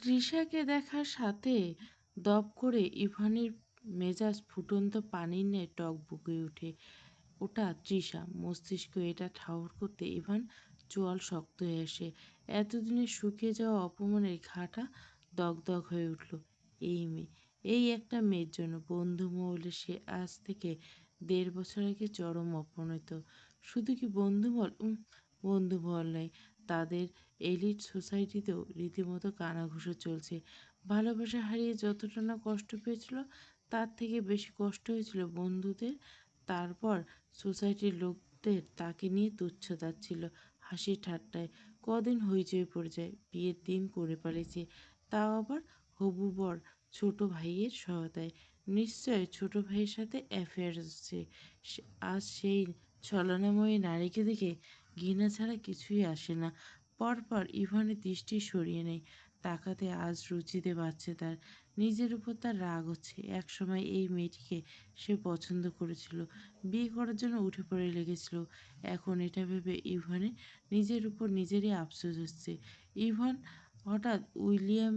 তৃষাকে দেখার সাথে দপ করে ইভানের মেজাজ ফুটন্ত পানির ন্যায় টকবকে ওঠে। ওটা তৃষা। মস্তিষ্ক এটা ঠাউর করতে ইভান চোয়াল শক্ত হয়ে আসে। এতদিনে শুকিয়ে যাওয়া অপমানের ঘাটা দগদগ হয়ে উঠল। এই মেয়ে, এই একটা মেয়ের জন্য বন্ধু মহলে সে আজ থেকে ১.৫ বছর আগে চরম অপমানিত। শুধু কি বন্ধুমহল? বন্ধুমহল নাই, তাদের এলিট সোসাইটিতেও রীতিমতো কানাঘুষো চলছে। ভালোবাসা হারিয়ে যতটা না কষ্ট পেয়েছিল, তার থেকে বেশি কষ্ট হয়েছিল বন্ধুদের। তারপর সোসাইটির লোকদের তাকে নিয়ে তুচ্ছ-তাচ্ছিল্য, হাসি ঠাট্টায় কদিন হইচই পড়ে যায়। বিয়ের দিন করে পালিয়েছে, তাও আবার হবু বর ছোট ভাইয়ের সহায়তায়। নিশ্চয় ছোট ভাইয়ের সাথে অ্যাফেয়ার আছে। আজ সেই ছলনাময়ী নারীকে দেখে ঘৃণা ছাড়া কিছুই আসে না। পরপর ইভানের দৃষ্টি সরিয়ে নেয়। তাকাতে আজ রুচিতে বাড়ছে তার। নিজের উপর তার রাগ হচ্ছে। একসময় এই মেয়েটিকে সে পছন্দ করেছিল, বিয়ে করার জন্য উঠে পড়ে লেগেছিল। এখন এটা ভেবে ইভানের নিজের উপর নিজেরই আফসোস হচ্ছে। ইভান হঠাৎ উইলিয়াম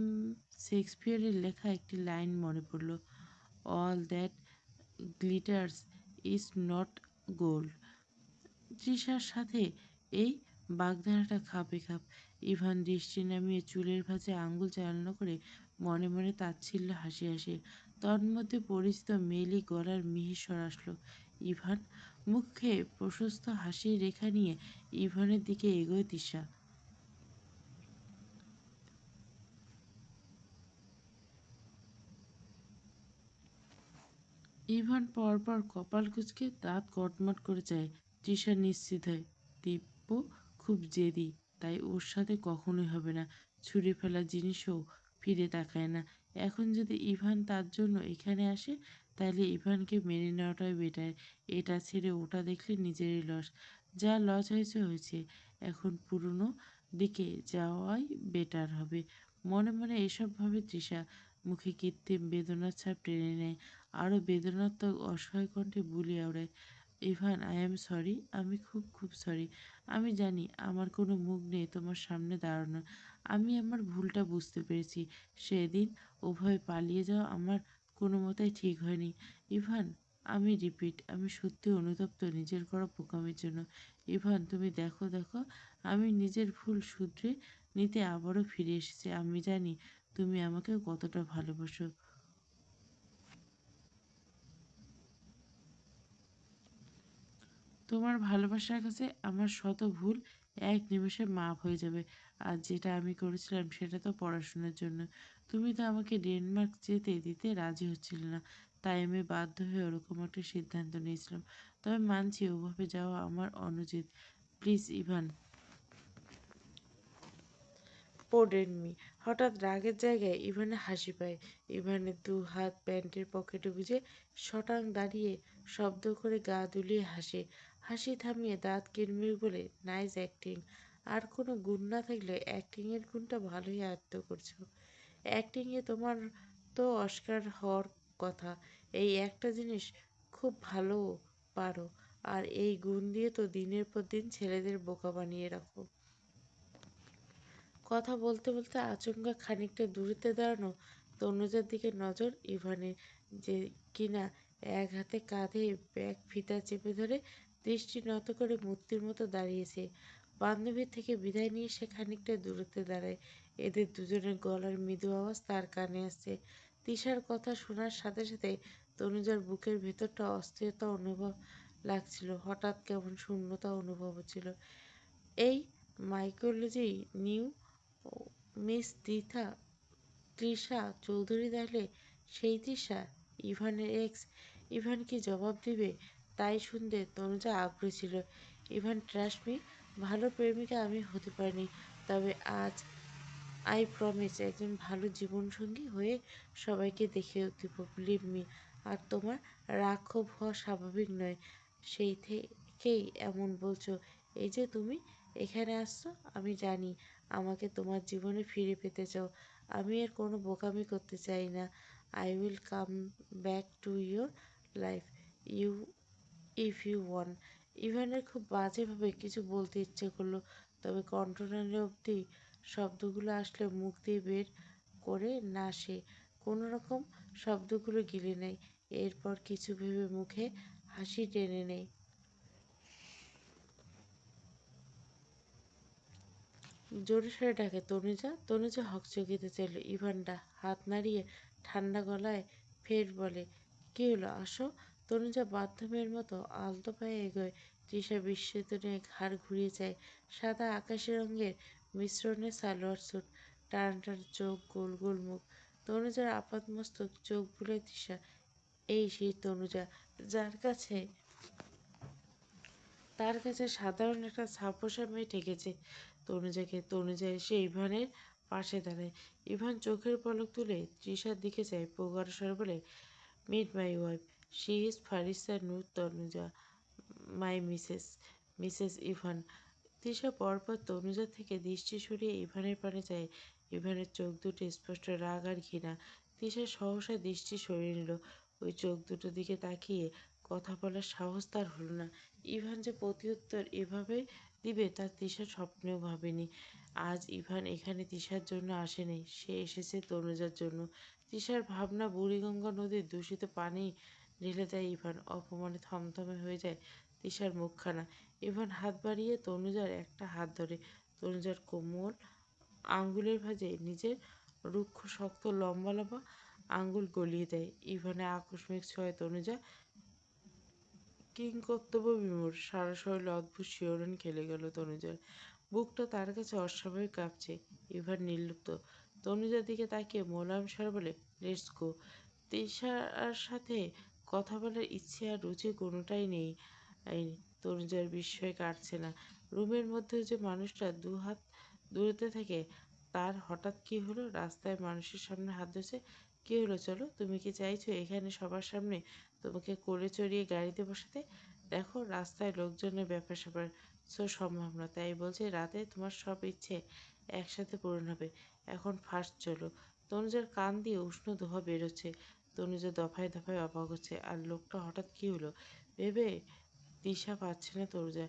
শেক্সপিয়ারের লেখা একটি লাইন মনে পড়ল, all that glitters is not gold. তৃষার সাথে এই বাগধারাটা খাপে খাপ। ইভান দৃষ্টি নামিয়ে চুলের ভাঁজে আঙুল চালনা করে মনে মনে তাচ্ছিল্য হাসি হাসে। তন্মধ্যে পরিচিত মেলি গলার মিহির স্বর আসলো, ইভান। মুখে প্রশস্ত হাসির রেখা নিয়ে ইভানের দিকে এগোয় তৃষা। ইভান পরপর কপাল কুঁচকে দাঁত কটমট করে চায়। তৃষা নিশ্চিত হয় দিব্য খুব জেদি, তাই ওর সাথে কখনোই হবে না। ছুঁড়ে ফেলা জিনিসও ফিরে তাকায় না। এখন যদি ইভান তার জন্য এখানে আসে, তাহলে ইভানকে মেনে নেওয়াটাই বেটার। এটা ছেড়ে ওটা দেখলে নিজেরই লস। যা লস হয়েছে হয়েছে, এখন পুরনো দিকে যাওয়াই বেটার হবে। মনে মনে এসব ভাবে তৃষা। মুখে কৃত্রিম বেদনার ছাপ টেনে নেয়। আরও বেদনাত্মক অসহায় কণ্ঠে বুলিয়ে ওড়ায়, ইভান, আই অ্যাম সরি। আমি খুব খুব সরি। আমি জানি আমার কোনো মুখ নেই তোমার সামনে দাঁড়ানোর। আমি আমার ভুলটা বুঝতে পেরেছি। সেদিন ওভাবে পালিয়ে যাওয়া আমার কোনো মতেই ঠিক হয়নি। ইভান, আমি রিপিট, আমি সত্যি অনুতপ্ত নিজের করা বোকামির জন্য। ইভান, তুমি দেখো দেখো, আমি নিজের ভুল শুধরে নিতে আবারও ফিরে এসেছি। আমি জানি তুমি আমাকে কতটা ভালোবাসো। তোমার ভালোবাসার কাছে আমার শত ভুল এক নিমেষে মাপ হয়ে যাবে। আর যেটা আমি করেছিলাম সেটা তো পড়াশোনার জন্য। তুমি তো আমাকে ডেনমার্ক যেতে দিতে রাজি হচ্ছিলে না। তাই আমি বাধ্য হয়ে ওরকম একটা সিদ্ধান্ত নিয়েছিলাম। তবে মানছি ওভাবে যাওয়া আমার অনুচিত। প্লিজ ইভান। Pardon me. হঠাৎ রাগের জায়গায় ইভানের হাসি পায়। ইভানের দু হাত প্যান্টের পকেটে গুজে শটাং দাঁড়িয়ে শব্দ করে গা দুলিয়ে হাসে। হাসি থামিয়ে দাঁত কিরমির বলে, নাইস অ্যাক্টিং। আর কোনো গুণ না থাকলে অ্যাক্টিংয়ের গুণটা ভালোই আয়ত্ত করছো। অ্যাক্টিংয়ে তোমার তো অস্কার হওয়ার কথা। এই একটা জিনিস খুব ভালো পারো। আর এই গুণ দিয়ে তো দিনের পর দিন ছেলেদের বোকা বানিয়ে রাখো। কথা বলতে বলতে আচমকা খানিকটা দূরত্বে দাঁড়ানো তনুজার দিকে নজর ইভানের, যে কিনা এক হাতে কাঁধে ব্যাগ ফিতা চেপে ধরে দৃষ্টি নত করে মূর্তির মতো দাঁড়িয়েছে। বান্ধবীর থেকে বিদায় নিয়ে সে খানিকটা দূরত্বে দাঁড়ায়। এদের দুজনের গলার মৃদু আওয়াজ তার কানে আসছে। তিশার কথা শোনার সাথে সাথে তনুজার বুকের ভেতরটা অস্থিরতা অনুভব লাগছিল। হঠাৎ কেমন শূন্যতা অনুভব হচ্ছিল। এই mycology new miss Trisha Chowdhury তাহলে সেই তৃষা, ইভানের এক্স? ইভান কি জবাব দিবে তাই শুনতে তনুজা আগ্রহী ছিল। ইভান, ট্রাস্ট মি, ভালো প্রেমিকা আমি হতে পারিনি, তবে আজ আই প্রমিস একজন ভালো জীবনসঙ্গী হয়ে সবাইকে দেখে দেব, বিলিভ মি। আর তোমার রাগ ক্ষোভ হওয়া স্বাভাবিক নয়, সেই থেকেই এমন বলছো। এই যে তুমি এখানে আসছো, আমি জানি আমাকে তোমার জীবনে ফিরে পেতে চাও। আমি আর কোনো বোকামি করতে চাই না। I will come back to your life you if you want. ইভানের খুব বাজেভাবে কিছু বলতে ইচ্ছে করলো, তবে কণ্ঠনালী অবধি শব্দগুলো আসলে মুখ দিয়ে বের করে না সে কোনো রকম শব্দগুলো গিলে নেয়। এরপর কিছু ভেবে মুখে হাসি টেনে নেয়। জোরে সরে ডাকে, তনুজা। তনুজা হকচকিতে চাইল। ইভানটা হাত নাড়িয়ে ঠান্ডা গলায় ফের বলে, কি হলো, আসো। তনুজা বাথরুমের মতো আলতো পায়ে এগোয়। তৃষা বিস্মিত নিয়ে ঘাড় ঘুরিয়ে চায়। সাদা আকাশি রঙের মিশ্রণে সালোয়ার স্যুট, টান টান চোখ, গোল গোল মুখ। তনুজার আপাতমস্তক চোখ বুলায় তৃষা। এই সেই তনুজা, যার কাছে তার কাছে সাধারণ একটা ছাপোষা মেয়ে ঠেকেছে তনুজাকে। তনুজা এসে ইভানের পাশে দাঁড়ায়। ইভান চোখের পলক তুলে তৃষার দিকে চায়, প্রগাঢ় স্বরে বলে, meet my wife, she is Farisa Noor Tanuja, my Mrs Ivan. Trisha পরপর তনুজা থেকে দৃষ্টি সরিয়ে ইভানের পানে চায়। ইভানের চোখ দুটো স্পষ্ট রাগ আর ঘৃণা। তৃষা সহসা দৃষ্টি সরিয়ে নিল। ওই চোখ দুটো দিকে তাকিয়ে কথা বলার সাহস তার হলো না। ইভান যে প্রত্যুত্তর এভাবে দিবে তা তৃষা স্বপ্নেও ভাবেনি। আজ ইভান এখানে তৃষার জন্য আসেনি, সে এসেছে তনুজার জন্য। তৃষার ভাবনা বুড়িগঙ্গা নদীর দূষিত পানি ঢেলে দেয় ইভান। অপমানে থমথমে হয়ে যায় তৃষার মুখখানা। ইভান হাত বাড়িয়ে তনুজার একটা হাত ধরে তনুজার কোমল আঙ্গুলের ভাঁজে নিজের রুক্ষ শক্ত লম্বা লম্বা আঙ্গুল গলিয়ে দেয়। ইভানের আকস্মিক ছোঁয়ায় তনুজা কিংকর্তব্য বিমূঢ়। সারা শরীরে অদ্ভুত শিহরণ খেলে গেল তনুজার। বুকটা তার কাছে অস্বাভাবিক কাঁপছে। ইভান নির্লিপ্ত। তনুজার দিকে তাকিয়ে মোলায়েম স্বরে বলে, লেটস গো। তৃষার সাথে কথা বলার ইচ্ছে আর রুচি কোনোটাই নেই। তনুজার বিস্ময় কাটছে না। রুমের মধ্যে যে মানুষটা দুহাত দূরত্বে থাকে, তার হঠাৎ কি হলো? রাস্তায় মানুষের সামনে হাত ধরছে। কি হলো, চলো। তুমি কি চাইছো এখানে সবার সামনে তোমাকে কোলে চড়িয়ে গাড়িতে বসাতে? দেখো, রাস্তায় লোকজনের ব্যাপার স্যাপার সম্ভব না। তাই বলছি, রাতে তোমার সব ইচ্ছে একসাথে পূরণ হবে। এখন ফার্স্ট চলো। তনুজার কান দিয়ে উষ্ণ ধোঁয়া বেরোচ্ছে। তনুজা দফায় দফায় অবাক হচ্ছে। আর লোকটা হঠাৎ কি হলো ভেবে দিশা পাচ্ছে না তনুজা।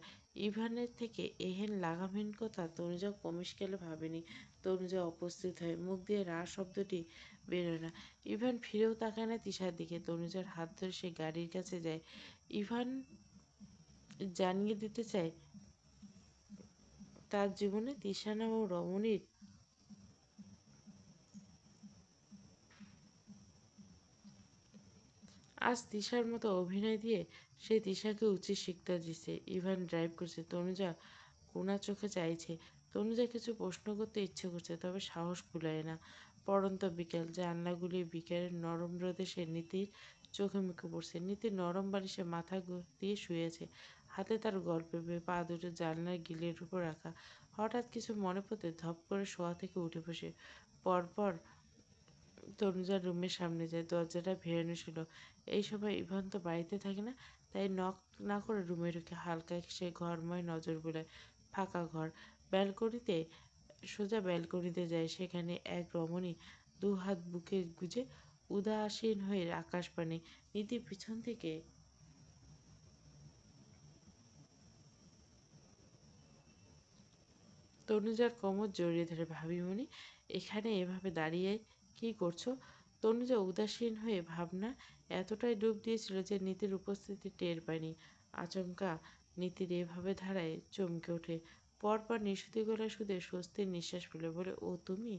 ইভানের থেকে এহেন লাগামহীন কথা তনুজা কমিশকালে ভাবেনি। তনুজা উপস্থিত হয়, মুখ দিয়ে রা শব্দটি বেরোয় না। ইভান ফিরেও তাকায় না তিশার দিকে। তনুজার হাত ধরে সে গাড়ির কাছে যায়। ইভান জানিয়ে দিতে চায়, তার জীবনে তিশা নামক রমণীর আজ তিশার মতো অভিনয় দিয়ে সে তিশাকে উচিত শিক্ষা দিচ্ছে। ইভান ড্রাইভ করছে, তনুজা কোনা চোখে চাইছে। তনুজা কিছু প্রশ্ন করতে ইচ্ছে করছে, তবে সাহস কুলায় না। পড়ন্ত বিকেল, জানলাগুলি বিকেলের নরম রোদে সে নীতির চোখে মুখে পড়ছে। নীতি নরম বালিশে মাথা দিয়ে শুয়েছে। হাতে তার গল্পের বই, পা দুটো জানলার গিলের উপর রাখা। হঠাৎ কিছু মনে পড়তে ধপ করে শোয়া থেকে উঠে বসে পরপর তনুজার রুমের সামনে যায়। দরজাটা ভেরানো ছিল। এই সময় ইভান তো বাড়িতে থাকে না, তাই নক না করে রুমে ঢুকে হালকা সে ঘরময় নজর বুলায়। ফাঁকা ঘর। ব্যালকনিতে সোজা ব্যালকনিতে যায়। সেখানে এক রমণী দু হাত বুকে গুজে উদাসীন হয়ে আকাশ পানে। নীতি পিছন থেকে তনুজার কোমর জড়িয়ে ধরে, ভাবিমণি, এখানে এভাবে দাঁড়িয়ে কি করছো? তনুজা উদাসীন হয়ে ভাবনা এতটাই ডুব দিয়েছিল যে নীতির উপস্থিতি টের পায়নি। আচমকা নীতির এভাবে ধারায় চমকে ওঠে। পরপর নিশুতি গলায় শুধু স্বস্তির নিঃশ্বাস ফেলে বলে, ও তুমি?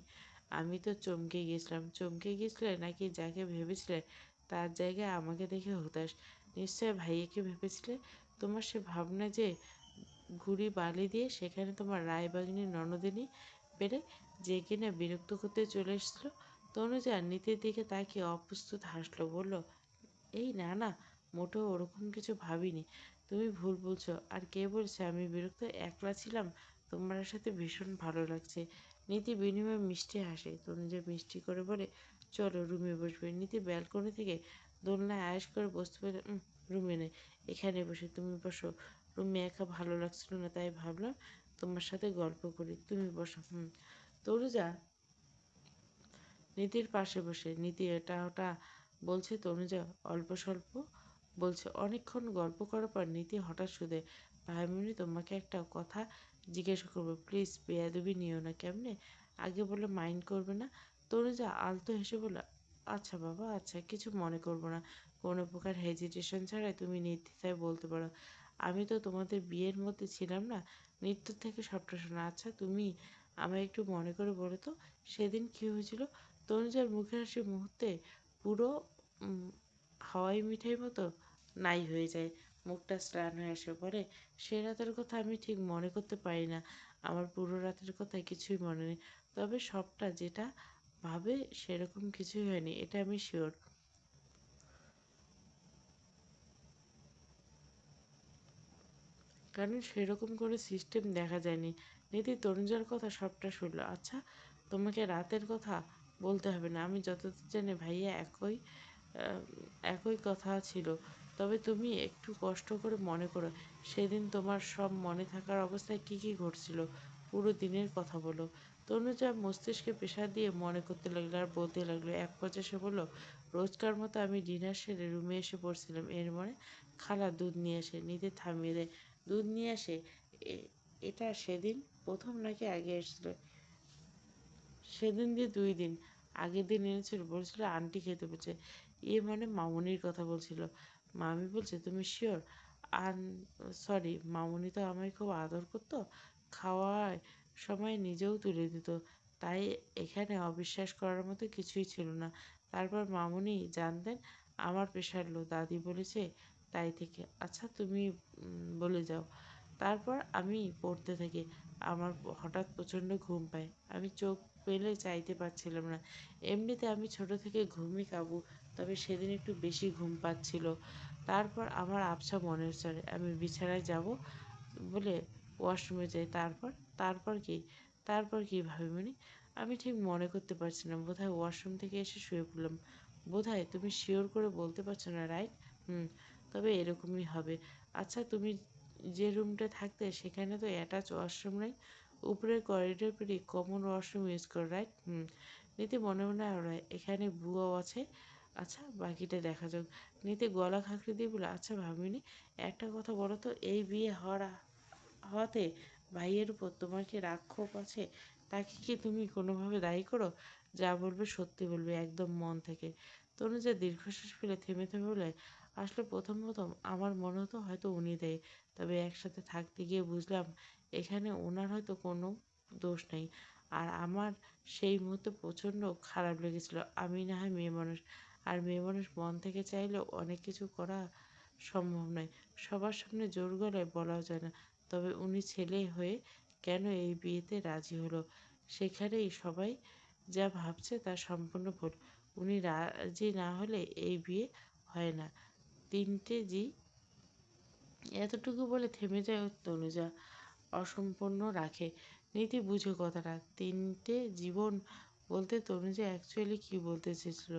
আমি তো চমকে গিয়েছিলাম। চমকে গিয়েছিলে নাকি যাকে ভেবেছিলে তার জায়গায় আমাকে দেখে হতাশ? নিশ্চয় ভাইয়াকে ভেবেছিলে। তোমার সে ভাবনা যে ঘুড়ি বালি দিয়ে সেখানে তোমার রায়বাগিনী ননদিনী পেলে, যে কিনা বিরক্ত করতে চলে এসেছিল। তনুজা নীতির দিকে তাকিয়ে অপ্রস্তুত হাসলো, বলল, এই না না, মোটেও ওরকম কিছু ভাবিনি। তুমি ভুল বলছো। আর কে বলছে আমি বিরক্ত? একলা ছিলাম, তোমার সাথে ভীষণ ভালো লাগছে। নীতি বিনিময়ে মিষ্টি হাসে। তনুজা মিষ্টি করে বলে, চলো রুমে বসবে। নীতি ব্যালকনি থেকে দোলনায় আয়েশ করে বসতে পারে। রুমে নেই, এখানে বসে। তুমি বসো। রুমে একা ভালো লাগছিল না, তাই ভাবলাম তোমার সাথে গল্প করি। তুমি বসো। তনুজা নীতির পাশে বসে। নীতি এটা ওটা বলছে, তনুজা অল্প স্বল্প বলছে। অনেকক্ষণ গল্প করার পর নীতি হঠাৎ শুধে, ভাইমনি, তোমাকে একটা কথা জিজ্ঞাসা করবো, প্লিজ বেয়াদবি নিও না। কেমনে? আগে বলে মাইন্ড করবে না? তনুজা আলতো হেসে বলল, আচ্ছা বাবা, আচ্ছা, কিছু মনে করবো না। কোনো প্রকার হেজিটেশন ছাড়াই তুমি নির্দ্বিধায় বলতে পারো। আমি তো তোমাদের বিয়ের মধ্যে ছিলাম না, মৃত্যুর থেকে সবটা শোনা। আচ্ছা, তুমি আমায় একটু মনে করে বলো তো, সেদিন কী হয়েছিল? তনুজার মুখের হাসি মুহূর্তে পুরো হাওয়াই মিঠাই মতো নাই হয়ে যায়। মুখটা স্নান হয়ে আসে। বলে, সে রাতের কথা আমি ঠিক মনে করতে পারি না। আমার পুরো রাতের কথা কিছুই মনে নেই। তবে সবটা যেটা ভাবে সেরকম কিছুই হয়নি, এটা আমি শিওর। কারণ সেরকম করে সিস্টেম দেখা যায়নি। নীতি তনুজার কথা সবটা শুনল। আচ্ছা, তোমাকে রাতের কথা বলতে হবে না। আমি যতদূর জানি ভাইয়া আহ, একই কথা ছিল। তবে তুমি একটু কষ্ট করে মনে করো, সেদিন তোমার সব মনে থাকার অবস্থায় কি কি ঘটছিল। পুরো দিনের কথা বলো। তনুজা মস্তিষ্কে প্রেশার দিয়ে মনে করতে লাগলো আর বলতে লাগলো। এক পর্যায়ে সে বলল, রোজকার মতো আমি ডিনার সেরে রুমে এসে পড়ছিলাম। এর মনে খালা দুধ নিয়ে আসে। নিতে থামিয়ে দেয়। দুধ নিয়ে আসে? এটা সেদিন প্রথম নাকি আগে এসেছিল? সেদিন দিয়ে 2 দিন। আগের দিন এনেছিল, বলছিল আন্টি খেতে বলছে। মানে মামুনির কথা বলছিল। মামি বলছে, তুমি শিওর? আর সরি, মামুনি তো আমায় খুব আদর করতো, খাওয়ার সময় নিজেও তুলে দিত। তাই এখানে অবিশ্বাস করার মতো কিছুই ছিল না। তারপর মামুনি জানতেন আমার প্রেশার লো, দাদি বলেছে, তাই থেকে। আচ্ছা, তুমি বলে যাও। তারপর আমি পড়তে থাকি। আমার হঠাৎ প্রচণ্ড ঘুম পায়। আমি চোখ পেলে চাইতে পারছিলাম না। এমনিতে আমি ছোট থেকে ঘুমই কাবু, তবে সেদিন একটু বেশি ঘুম পাচ্ছিল। তারপর আমার আবছা মনে চলে আমি বিছানায় যাব বলে ওয়াশরুমে যাই। তারপর কি? তারপর কি ভাবিমণি? আমি ঠিক মনে করতে পারছি না। বোধহয় ওয়াশরুম থেকে এসে শুয়ে পড়লাম। বোধহয়। তুমি শিওর করে বলতে পারছো না, রাইট? হুম। তবে এরকমই হবে। আচ্ছা, তুমি যে রুমটা থাকতে সেখানে তো অ্যাটাচ ওয়াশরুম নেই। উপরের করিডোর পেরিয়ে কমন ওয়াশরুম ইউজ করো, রাইট? হুম। নীতি মনে মনে আওড়ায়, এখানে বুয়াও আছে। আচ্ছা, বাকিটা দেখা যাক। নীতি গলা খাঁকড়ে দিয়ে বলে, আচ্ছা ভাবিনি, একটা কথা বলো তো, এই বিয়ে হওয়াতে ভাইয়ের উপর তোমার কি রাগ ক্ষোভ আছে? তাকে কি তুমি কোনোভাবে দায়ী করো? যা বলবে সত্যি বলবে, একদম মন থেকে। তনুজা দীর্ঘশ্বাস ফেলে থেমে থেমে বলে, আসলে প্রথম প্রথম আমার মনে হতো হয়তো উনি দেয়। তবে একসাথে থাকতে গিয়ে বুঝলাম এখানে ওনার হয়তো কোনো দোষ নেই। আর আমার সেই মুহূর্তে প্রচণ্ড খারাপ লেগেছিল। আমি না হয় মেয়ে মানুষ, আর মেয়ে মানুষ মন থেকে চাইলেও অনেক কিছু করা সম্ভব নয়। সবার সামনে জোর গলায় বলাও যায় না। তবে উনি ছেলে হয়ে কেন এই বিয়েতে রাজি হলো, সেখানেই সবাই যা ভাবছে তা সম্পূর্ণ ভুল। উনি রাজি না হলে এই বিয়ে হয় না। 3টে জি। এতটুকু বলে থেমে যায় তনুজা, অসম্পূর্ণ রাখে। নীতি বুঝে কথাটা। 3টে জীবন বলতে তনুজা অ্যাকচুয়ালি কী বলতে চেয়েছিল।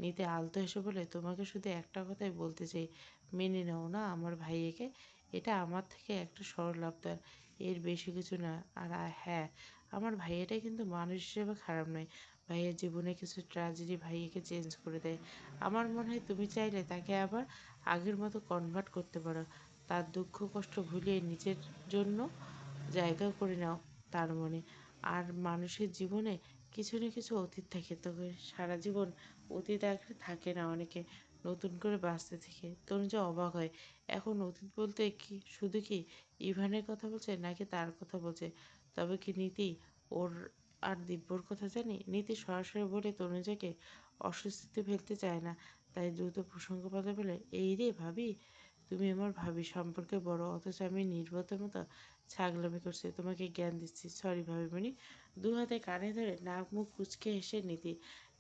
নীতি আলতো হেসে বলে, তোমাকে শুধু একটা কথাই বলতে চাই, মেনে নাও না আমার ভাইয়াকে। এটা আমার থেকে একটা সরল আবদার, এর বেশি কিছু না। আর হ্যাঁ, আমার ভাইয়াটা কিন্তু মানুষ হিসেবে খারাপ নয়। ভাইয়ের জীবনে কিছু ট্র্যাজেডি ভাইয়াকে চেঞ্জ করে দেয়। আমার মনে হয় তুমি চাইলে তাকে আবার আগের মতো কনভার্ট করতে পারো। তার দুঃখ কষ্ট ভুলিয়ে নিজের জন্য জায়গা করে নাও তার মনে। আর মানুষের জীবনে কিছু না কিছু অতীত থাকে, তবে সারা জীবন অতীত আঁকড়ে থাকে না অনেকে। নতুন করে বাঁচতে থেকে তনুজা অবাক হয়। এখন অতীত বলতে কি শুধু কি ইভানের কথা বলছে, নাকি তার কথা বলছে? তবে কি নীতি ওর আর দিব্যর কথা জানি? নীতি সরাসরি বলে তনুজাকে অস্বস্তিতে ফেলতে চায় না, তাই দ্রুত প্রসঙ্গ পাল্টে বলে, এই রে ভাবি, তুমি আমার ভাবি সম্পর্কে বড়, অথচ আমি নির্বোধের মতো ছাগলামি করছি, তোমাকে জ্ঞান দিচ্ছি। সরি ভাবিমণি। হাতে কানে ধরে নাক মুখ কুঁচকে হেসে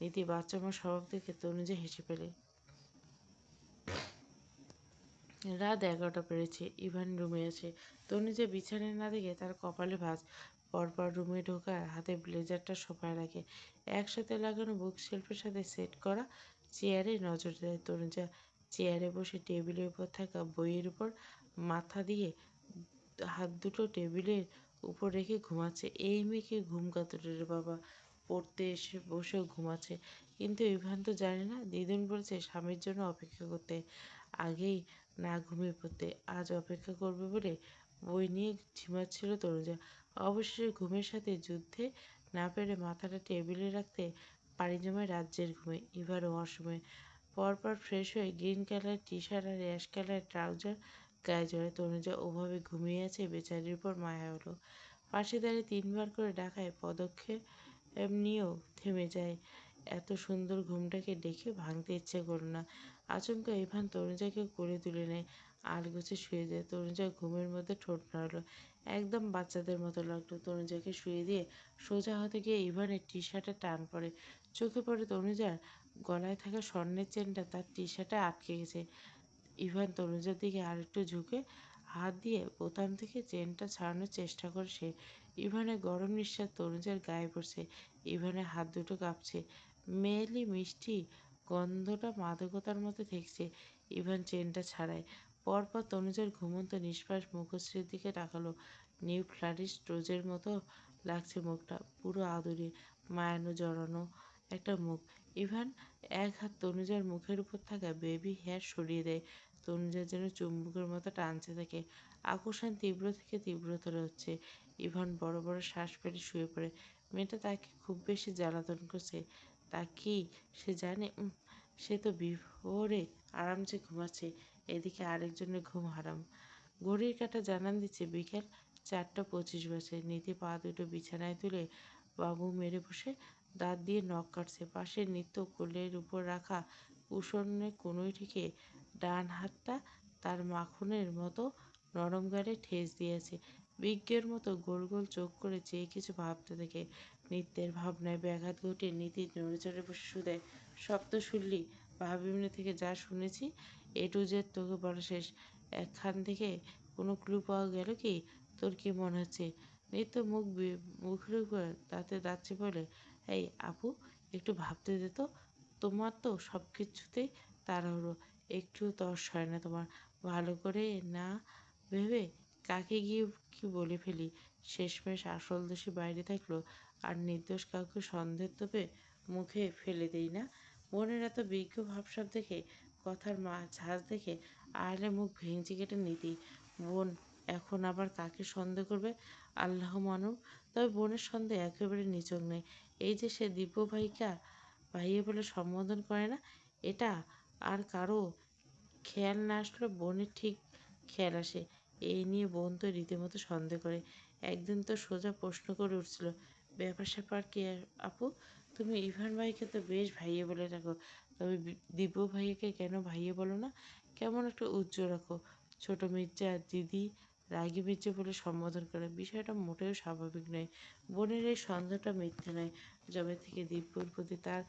নীতি বাচ্চামো স্বভাব দেখে তনুজা হেসে ফেলে। রাত 11টা পেরেছে। ইভান রুমে আছে। তনুজা বিছানায় না দেখে তার কপালে ভাঁজ। পরপর রুমে ঢোকার হাতে ব্লেজারটা সোফায় রাখে। একসাথে লাগানো বুক শেলফের সাথে সেট করা চেয়ারে নজর দেয় তনুজা। চেয়ারে বসে টেবিলের উপর থাকা বইয়ের উপর মাথা দিয়ে হাত দুটো টেবিলের উপর রেখে ঘুমাচ্ছে। এই মেয়েকে ঘুম কাতুরে রে বাবা! পড়তে এসে বসেও ঘুমাচ্ছে। কিন্তু ইভান তো জানে না দিদুন বলেছে স্বামীর জন্য অপেক্ষা করতে, আগেই না ঘুমিয়ে পড়তে। আজ অপেক্ষা করবে বলে বই নিয়ে ঝিমাচ্ছিল তনুজা। অবশেষে ঘুমের সাথে যুদ্ধে না পেরে মাথাটা টেবিলে রাখতে পাড়ি জমায় রাজ্যের ঘুমে। ইভার ওয়াশরুমে পরপর ফ্রেশ হয়ে গ্রিন কালার টি শার্ট আর অ্যাশ কালার ট্রাউজার গায়ে জড়ে তনুজা ওভাবে ঘুমিয়ে আছে, বেচারির উপর মায়া হলো। পাশে দাঁড়িয়ে ৩ বার করে ডাকায় পদক্ষেপ নিয়েও থেমে যায়। এত সুন্দর ঘুমটাকে ডেকে ভাঙতে ইচ্ছে করল না। আচমকা ইভান তনুজাকে কোলে তুলে নেয়, আলগোছে শুয়ে যায়। তনুজা ঘুমের মধ্যে ঠোঁট নাড়ল। একদম বাচ্চাদের মতো লাগলো। তনুজাকে শুয়ে দিয়ে সোজা হতে গিয়ে ইভানের টি শার্টে টান পড়ে। চোখে পড়ে তনুজার গলায় থাকা স্বর্ণের চেনটা তার টি শার্টে আটকে গেছে। ইভান তনুজার দিকে আরেকটু ঝুঁকে হাত দিয়ে বোতাম থেকে চেনটা ছাড়ানোর চেষ্টা করে সে। ইভানের গরম নিঃশ্বাস তনুজার গায়ে পড়ছে। ইভানের হাত দুটো কাঁপছে। মেয়েলি মিষ্টি গন্ধটা মাদকতার মতো ঠেকছে। ইভান চেনটা ছাড়ায়। পরপর তনুজার ঘুমন্ত নিষ্পাস মুখশ্রীর দিকে তাকালো। নিউ ফ্লারিশ রোজের মতো লাগছে মুখটা, পুরো আদুরে মায়ানো জড়ানো একটা মুখ। ইভান এক হাত তনুজার মুখের উপর থাকা বেবি হেয়ার সরিয়ে দেয়। তনুজার যেন চুম্বকের মতো টানছে তাকে। আকর্ষণ তীব্র থেকে তীব্রতর হচ্ছে। ইভান বড় বড় শ্বাস ফেলে শুয়ে পড়ে। মেয়েটা তাকে খুব বেশি জ্বালাতন করছে। তা কি সে জানে? সে তো বিভোরে আরামসে ঘুমাচ্ছে, এদিকে আরেকজনের ঘুম হারাম। ঘড়ির কাঁটা জানান দিচ্ছে বিকেল ৪টা ২৫ বাজে। নীতি পা দুটো বিছানায় তুলে বাবু মেরে বসে দাঁত দিয়ে নখ কাটছে। পাশে নিত্য কোলের উপর রাখা কুশনের কোনোই থেকে ডান হাতটা তার মাখনের মতো নরম গালে ঠেস দিয়েছে। বিজ্ঞের মতো গোল গোল চোখ করে চেয়ে কিছু ভাবতে থাকে। নিত্যের ভাবনায় ব্যাঘাত ঘটিয়ে নীতি নড়ে চড়ে বসে শুধায়, সব তো শুনলি? ভাবিমনি থেকে যা শুনেছি এ টু জেড তোকে বলা শেষ। একখান থেকে কোনো ক্লু পাওয়া গেল কি? তোর কি মনে হচ্ছে? নিত্য মুখের উপর দাঁতে দাঁত চেপে বলে, এই আপু, একটু ভাবতে দে তো। তোমার তো সব কিছুতেই তাড়াহুড়ো, একটু তর্স হয় না তোমার। ভালো করে না ভেবে কাকে গিয়ে কি বলে ফেলি। শেষমেশ আসল দোষী বাইরে থাকলো আর নির্দোষ কাউকে সন্দেহের তোপে মুখে ফেলে দেই না। বোনের এত বিজ্ঞ ভাবসাব দেখে, কথার ঝাঁজ দেখে আড়ালে মুখ ভেঙচি কেটে নিতেই। বোন এখন আবার কাকে সন্দেহ করবে? আল্লাহ মানুক। তবে বোনের সন্দেহ একেবারে নিছক নয়। এই যে সে দিব্য ভাইয়া বলে সম্বোধন করে না, এটা আর কারো খেয়াল না আসলে বোনের ঠিক খেয়াল আসে। এই নিয়ে বোন তো রীতিমতো সন্দেহ করে। একদিন তো সোজা প্রশ্ন করে উঠছিল, ব্যাপার স্যাপার কি আপু? তুমি ইভান ভাইকে তো বেশ ভাইয়া বলে রাখো, তবে দিব্য ভাইয়াকে কেন ভাইয়া বলো না? কেমন একটা উজ্জ্বল রাখো। ছোট মির্জা দিদি রাগী মির্জা বলে সম্বোধন করে, বিষয়টা মোটেও স্বাভাবিক নয়। বোনের এই সন্দেহটা মিথ্যে নয়। যবে থেকে দিব্যর প্রতি তার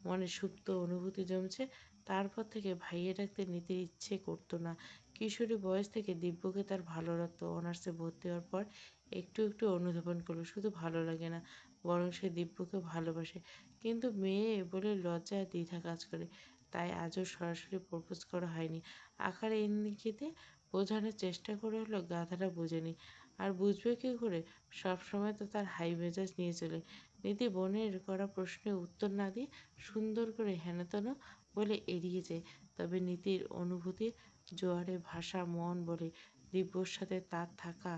মনে সুপ্ত অনুভূতি জমছে, তারপর থেকে ভাইয়া ডাকতে নিতে ইচ্ছে করতো না। কিশোরী বয়স থেকে দিব্যকে তার ভালো লাগতো। অনার্সে ভর্তি হওয়ার পর একটু একটু অনুধাবন করলো, শুধু ভালো লাগে না, বরং সে দিব্যকে ভালোবাসে। কিন্তু মেয়ে বলে লজ্জা আর দ্বিধা কাজ করে। তাই আজও সরাসরি প্রপোজ করা হয়নি। আকারে ইঙ্গিতে বোঝানোর চেষ্টা করে হলো গাধাটা বোঝেনি। আর বুঝবে কী করে? সবসময় তো তার হাই মেজাজ নিয়ে চলে। নীতি বোনের করা প্রশ্নের উত্তর না দিয়ে সুন্দর করে হেনতেন বলে এড়িয়ে যায়। তবে নীতির অনুভূতির জোয়ারে ভাষা মন বলে, দিব্যর সাথে তার থাকা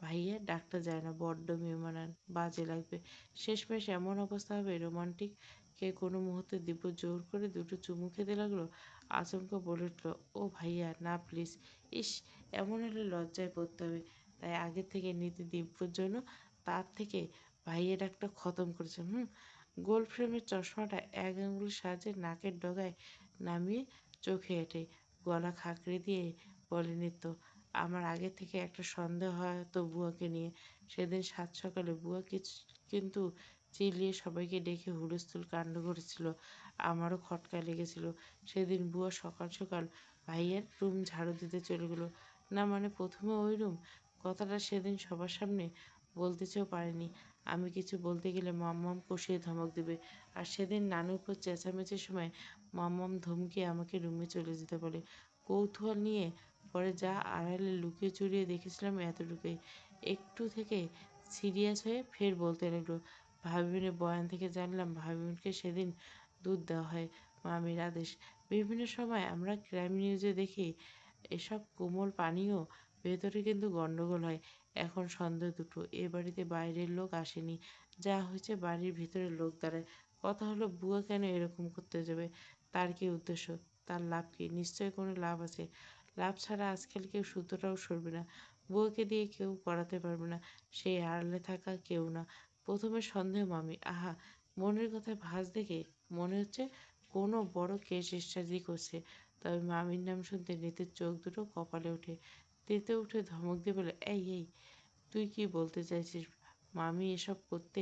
ভাইয়া ডাকটা যায় না, বড্ড মেহমানান, বাজে লাগবে। শেষমেশ এমন অবস্থা হবে রোমান্টিক কে কোনো মুহূর্তে দিব্য জোর করে দুটো চুমু খেতে লাগলো। আচমকা বলে উঠল, ও ভাইয়া না প্লিজ। ইস, এমন হলে লজ্জায় পড়তে হবে। তাই আগে থেকে নীতি দিব্যর জন্য তার থেকে ভাইয়া ডাকটা খতম করেছে। গোল ফ্রেমের চশমাটা এক আঙুলের সাহায্যে নাকের ডগায় নামিয়ে চোখে এঁটে গলা খাঁকড়ে দিয়ে বলে নিত্য, আমার আগে থেকে একটা সন্দেহ হয় তো বুয়াকে নিয়ে। সেদিন সাত সকালে বুয়া কিন্তু চিল্লিয়ে সবাইকে ডেকে হুলস্থুল কাণ্ড করেছিল। আমারও খটকা লেগেছিল। সেদিন বুয়া সকাল সকাল ভাইয়ের রুম ঝাড়ু দিতে চলে গেলো। না মানে প্রথমে ওই রুম, কথাটা সেদিন সবার সামনে বলতে চেয়েও পারিনি। আমি কিছু বলতে গেলে মাম্মাম কষিয়ে ধমক দেবে। আর সেদিন নানুর উপর চেঁচামেচির সময় মাম্মাম ধমকিয়ে আমাকে রুমে চলে যেতে বলে। কৌতূহল নিয়ে পরে যা আড়ালে লুকিয়ে চুরিয়ে দেখেছিলাম এতটুকুই। একটু থেকে সিরিয়াস হয়ে ফের বলতে লাগলো, ভাবিনের বয়ান থেকে জানলাম ভাবিনকে সেদিন দুধ দেওয়া হয় মামির আদেশ। বিভিন্ন সময় আমরা ক্রাইম নিউজে দেখি এসব কোমল পানীয় ভেতরে কিন্তু গন্ডগোল হয়। এখন সন্দেহ দুটো, এ বাড়িতে বাইরের লোক আসেনি, যা হয়েছে বাড়ির ভিতরের লোক দ্বারাই। কথা হলো বুয়া কেন এরকম করতে যাবে? তার কি উদ্দেশ্য? তার লাভ কি? নিশ্চয়ই কোনো লাভ আছে। লাভ ছাড়া আজকাল কেউ সুতোটাও সরবে না। বুয়াকে দিয়ে কেউ করাতে পারবে না। সে আড়ালে থাকা কেউ না। প্রথমে সন্দেহ মামি। আহা! মনের কথায় ভাঁজ দেখে মনে হচ্ছে কোনো বড় কেস স্টাডি করছে। তবে মামির নাম শুনতে নিতের চোখ দুটো কপালে ওঠে। তেতে উঠে ধমক দিয়ে বলে, এই এই, তুই কি বলতে চাইছিস? মামি এসব করতে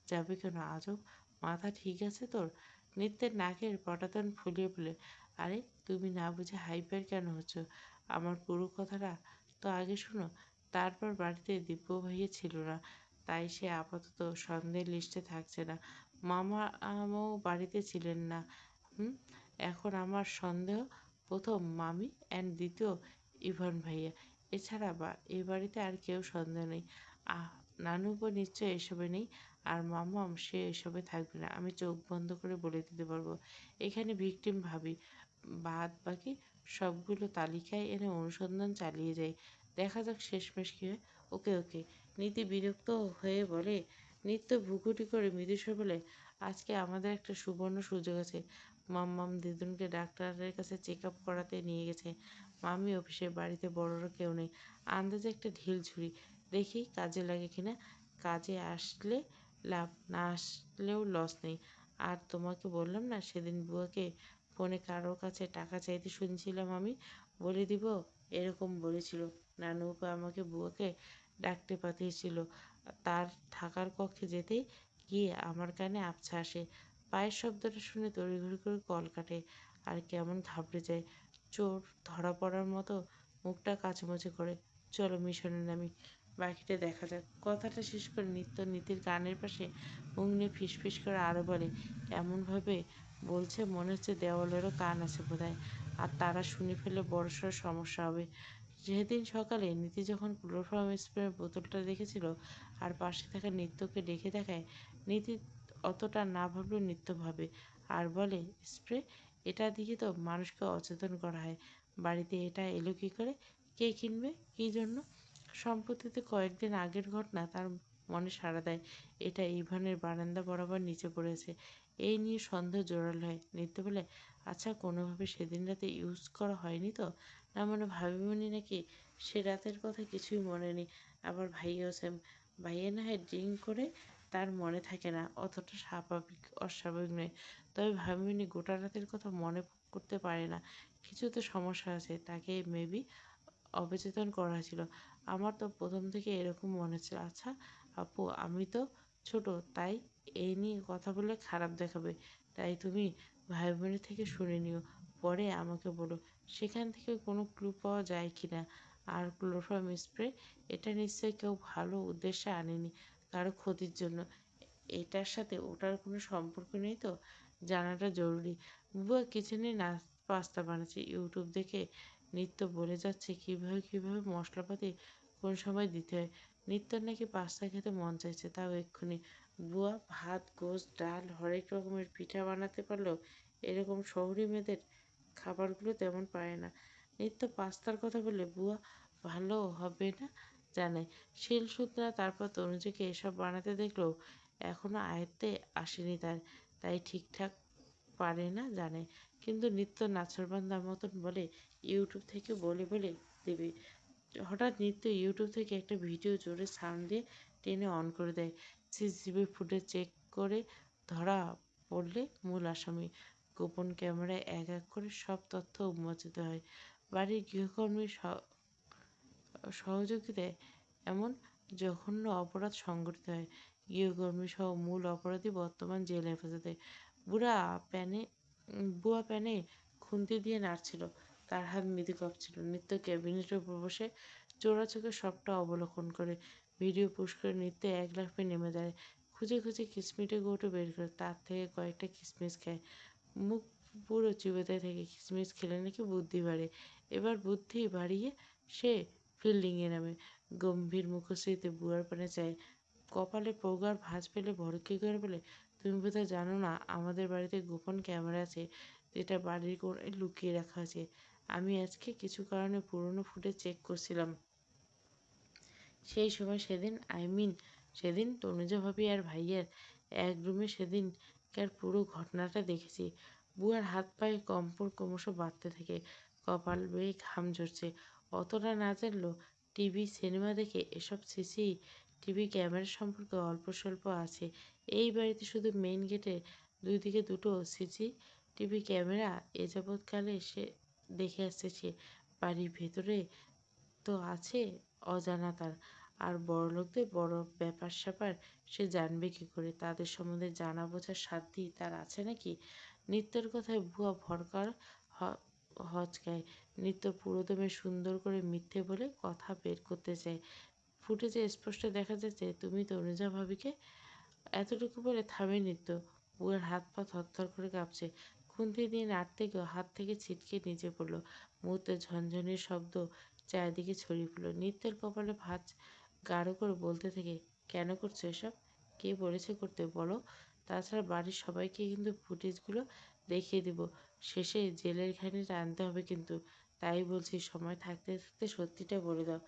যাবে কেন? আজব, মাথা ঠিক আছে তোর? নিত্যের নাকের পটাতন ফুলিয়ে বলে, আরে তুমি না বুঝে হাইপার কেন হচ্ছ? আমার পুরো কথাটা তো আগে শোনো। তারপর বাড়িতে দিব্য ভাইয়া ছিল না, তাই সে আপাতত সন্দেহের লিস্টে থাকছে না। মামা আমও বাড়িতে ছিলেন না। হুম, এখন আমার সন্দেহ প্রথম মামি অ্যান্ড দ্বিতীয় ইভান ভাইয়া। এছাড়া এ বাড়িতে আর কেউ সন্দেহ নেই। আহ, নানুপো নিশ্চয় এসবে নেই। আর মামাম সে এসবে থাকবে না। আমি চোখ বন্ধ করে বলে দিতে পারবো। এখানে ভিকটিম ভাবি, বাদ বাকি সবগুলো তালিকায় এনে অনুসন্ধান চালিয়ে যাই। দেখা যাক শেষমেশ কী হয়। ওকে ওকে। নীতি বিরক্ত হয়ে বলে। নিত্য ভুকুটি করে মৃদুস্বর বলে, আজকে আমাদের একটা সুবর্ণ সুযোগ আছে। মাম্মাম দিদুনকে ডাক্তারের কাছে চেক আপ করাতে নিয়ে গেছে। মামি অফিসে, বাড়িতে বড়রা কেউ নেই। আন্দাজে একটা ঢিল ছুরি, দেখি কাজে লাগে কিনা। কাজে আসলে লাভ, না আসলেও লস নেই। আর তোমাকে বললাম না সেদিন বুয়াকে ফোনে কারোর কাছে টাকা চাইতে শুনছিলাম আমি? বলে দিব এরকম বলেছিল। নানুপা আমাকে বুয়াকে ডাকতে পাঠিয়েছিল। তার থাকার কক্ষে যেতেই গিয়ে আমার কানে আবছা আসে। পায়ের শব্দটা শুনে তড়িঘড়ি করে কল কাটে আর কেমন ঘাবড়ে যায়। চোর ধরা পড়ার মতো মুখটা কাচুমাচু করে। চলো মিশনে নামি, বাকিটা দেখা যাক। কথাটা শেষ করে নিত্য নীতির কানের পাশে মুখ নিয়ে ফিসফিস করে আরও বলে, এমনভাবে বলছে মনে হচ্ছে দেওয়ালেরও কান আছে বোধহয়। আর তারা শুনে ফেলে বড়সড় সমস্যা হবে। সেদিন সকালে নীতি যখন ক্লোরোফর্ম স্প্রের বোতলটা দেখেছিল আর পাশে থাকা নিত্যকে ডেকে দেখায়, নীতি অতটা না ভাবলেও নিত্য ভাবে আর বলে, স্প্রে? এটা দিয়ে তো মানুষকে অচেতন করা হয়। বাড়িতে এটা এলো কী করে? কে কিনবে? কী জন্য? সম্প্রতিতে কয়েকদিন আগের ঘটনা তার মনে সাড়া দেয়। এটা ইভানের বারান্দা বরাবর নিচে পড়েছে। এই নিয়ে সন্দেহ জোরালো হয়। নিত্য বলে, আচ্ছা কোনোভাবে সেদিন রাতে ইউজ করা হয়নি তো? না মানে ভাবিমণি নাকি সে রাতের কথা কিছুই মনে নেই। আবার ভাইয়াও সেম। ভাইয়া না হয় ড্রিঙ্ক করে তার মনে থাকে না, অতটা স্বাভাবিক অস্বাভাবিক নয়। তবে ভাবিমণি গোটা রাতের কথা মনে করতে পারে না। কিছু তো সমস্যা আছে। তাকে মেবি অবচেতন করা হয়েছিল। আমার তো প্রথম থেকে এরকম মনে হচ্ছিল। আচ্ছা আপু, আমি তো ছোট, তাই এই নিয়ে কথা বললে খারাপ দেখাবে। তাই তুমি ভাই বোনের থেকে শুনে নিও, পরে আমাকে বলো সেখান থেকে কোনো ক্লু পাওয়া যায় কি না। আর ক্লোরোফর্ম স্প্রে, এটা নিশ্চয়ই কেউ ভালো উদ্দেশ্যে আনেনি, কারো ক্ষতির জন্য। এটার সাথে ওটার কোনো সম্পর্ক নেই তো? জানাটা জরুরি। বুয়া কিচেনে পাস্তা বানাচ্ছে ইউটিউব দেখে। নিত্য বলে যাচ্ছে কিভাবে মশলাপাতি কোন সময় দিতে হয়। নিত্যর নাকি পাস্তা খেতে মন চাইছে, তাও এক্ষুনি। বুয়া ভাত, গোস্ত, ডাল, হরেক রকমের পিঠা বানাতে পারলেও এরকম শহুরে মেয়েদের খাবারগুলো তেমন পারে না। নিত্য পাস্তার কথা বললে বুয়া ভালো হবে না জানে। শিলসুতরা তারপর তনুজাকে এসব বানাতে দেখলেও এখনো আয়ত্তে আসেনি তার, তাই ঠিকঠাক পারে না জানে। কিন্তু নিত্য নাছোড়বান্দার মতন বলে ইউটিউব থেকে বলে দেবে। হঠাৎ নিত্য ইউটিউব থেকে একটা ভিডিও জোরে সাউন্ড দিয়ে টেনে অন করে দেয়। সিসিটিভি ফুটেজ চেক করে ধরা পড়লে মূল আসামি। গোপন ক্যামেরায় এক এক করে সব তথ্য উন্মোচিত হয়। বাড়ির গৃহকর্মীর সহযোগিতায় এমন জঘন্য অপরাধ সংঘটিত হয়। গৃহকর্মী সহ মূল অপরাধী বর্তমান জেল হেফাজতে। প্যানে বুয়া প্যানে খুন্তি দিয়ে নাড়ছিল। তার হাত মৃদু কাঁপছিল। নিত্য ক্যাবিনেটের উপর বসে চোরা চোখে সবটা অবলোকন করে। ভিডিও পুশ করে নিত্য এক লাফে নেমে দাঁড়ায়। খুঁজে কিসমিটে কৌটো বের করে তার থেকে কয়েকটা কিসমিস খায়। মুখ পুরো চিবোতে থাকে। কিসমিস খেলে নাকি বুদ্ধি বাড়ে। এবার বুদ্ধি বাড়িয়ে সে ফিল্ডিংয়ে নামে। গম্ভীর মুখশ্রীতে বুয়ার পানে চায়। কপালে প্রগাঢ় ভাঁজ ফেলে ভড়কে করে বলে, তুমি বোধহয় জানো না আমাদের বাড়িতে গোপন ক্যামেরা আছে, যেটা বাড়ির কোণে লুকিয়ে রাখা আছে। আমি আজকে কিছু কারণে পুরনো ফুটেজ চেক করছিলাম। সেই সময় সেদিন তনুজা ভাবি আর ভাইয়ার এক রুমে সেদিন পুরো ঘটনাটা দেখেছি। বুয়ার হাত পায়ে কম্পন ক্রমশ বাড়তে থাকে, কপাল বেয়ে ঘাম ঝরছে। অতটা না জানলেও টিভি সিনেমা দেখে এসব সিসি টিভি ক্যামেরা সম্পর্কে অল্প স্বল্প আছে। এই বাড়িতে শুধু মেইন গেটে দুই দিকে দুটো সিসি টিভি ক্যামেরা এ যাবৎকালে সে দেখে আসছে সে। বাড়ির ভেতরে তো আছে অজানা তার। আর বড়লোকদের বড় ব্যাপার-স্যাপার সে জানবে কী করে? তাদের সম্বন্ধে জানা বোঝার সাধ্যি তার আছে নাকি? নিত্যর কথায় ভুয়া ভরকার হ হচকায়। নিত্য পুরোদমে সুন্দর করে মিথ্যে বলে কথা বের করতে চায়। ফুটেজে স্পষ্ট দেখা যাচ্ছে তুমি তনুজা ভাবিকে। এতটুকু বলে থামে নিত্য। বুয়ের হাত পা থরথর করে কাঁপছে। খুন্তি দিয়ে নাড়তে গিয়ে হাত থেকে ছিটকে নিচে পড়ল। মুহূর্তে ঝনঝনির শব্দ চারিদিকে ছড়িয়ে পড়ল। নিত্যের কপালে ভাঁজ গাঢ় করে বলতে থাকে, কেন করছো এসব? কে বলেছে করতে বলো? তাছাড়া বাড়ির সবাইকে কিন্তু ফুটেজগুলো দেখিয়ে দিব। শেষে জেলের ঘানিটা আনতে হবে কিন্তু। তাই বলছি সময় থাকতে থাকতে সত্যিটা বলে দাও।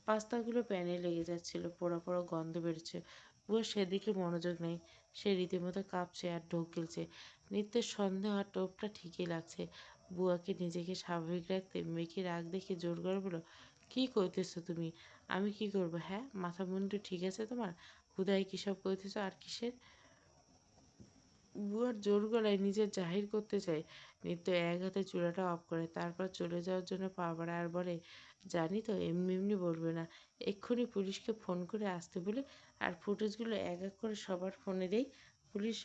পাস্তাগুলো প্যানে লেগে যাচ্ছিল, পোড়া পোড়া গন্ধ বেরোচ্ছে। বুয়া সেদিকে মনোযোগ নেই। সে রীতিমতো কাঁপছে আর ঢোক গিলছে। নিত্যের সন্দেহ আর টোপটা ঠিকই লাগছে। বুয়াকে নিজেকে স্বাভাবিক রাখতে মেয়েকে রাগ দেখে জোর করে বলল, কি কইতেছো তুমি? আমি কি করবো? হ্যাঁ, মাথা মুন্ডু ঠিক আছে তোমার? হুদাই কিসব কইতেছো আর কিসের? বুয়ার জোর গলায় নিজের জাহির করতে চায়। নিত্য এক হাতে চূড়াটা অফ করে, তারপর চলে যাওয়ার জন্য পা বাড়ায় আর বলে, জানি তো এমনি এমনি বলবে না। এক্ষুনি পুলিশকে ফোন করে আসতে বলে আর ফুটেজগুলো এক এক করে সবার ফোনে দেই। পুলিশ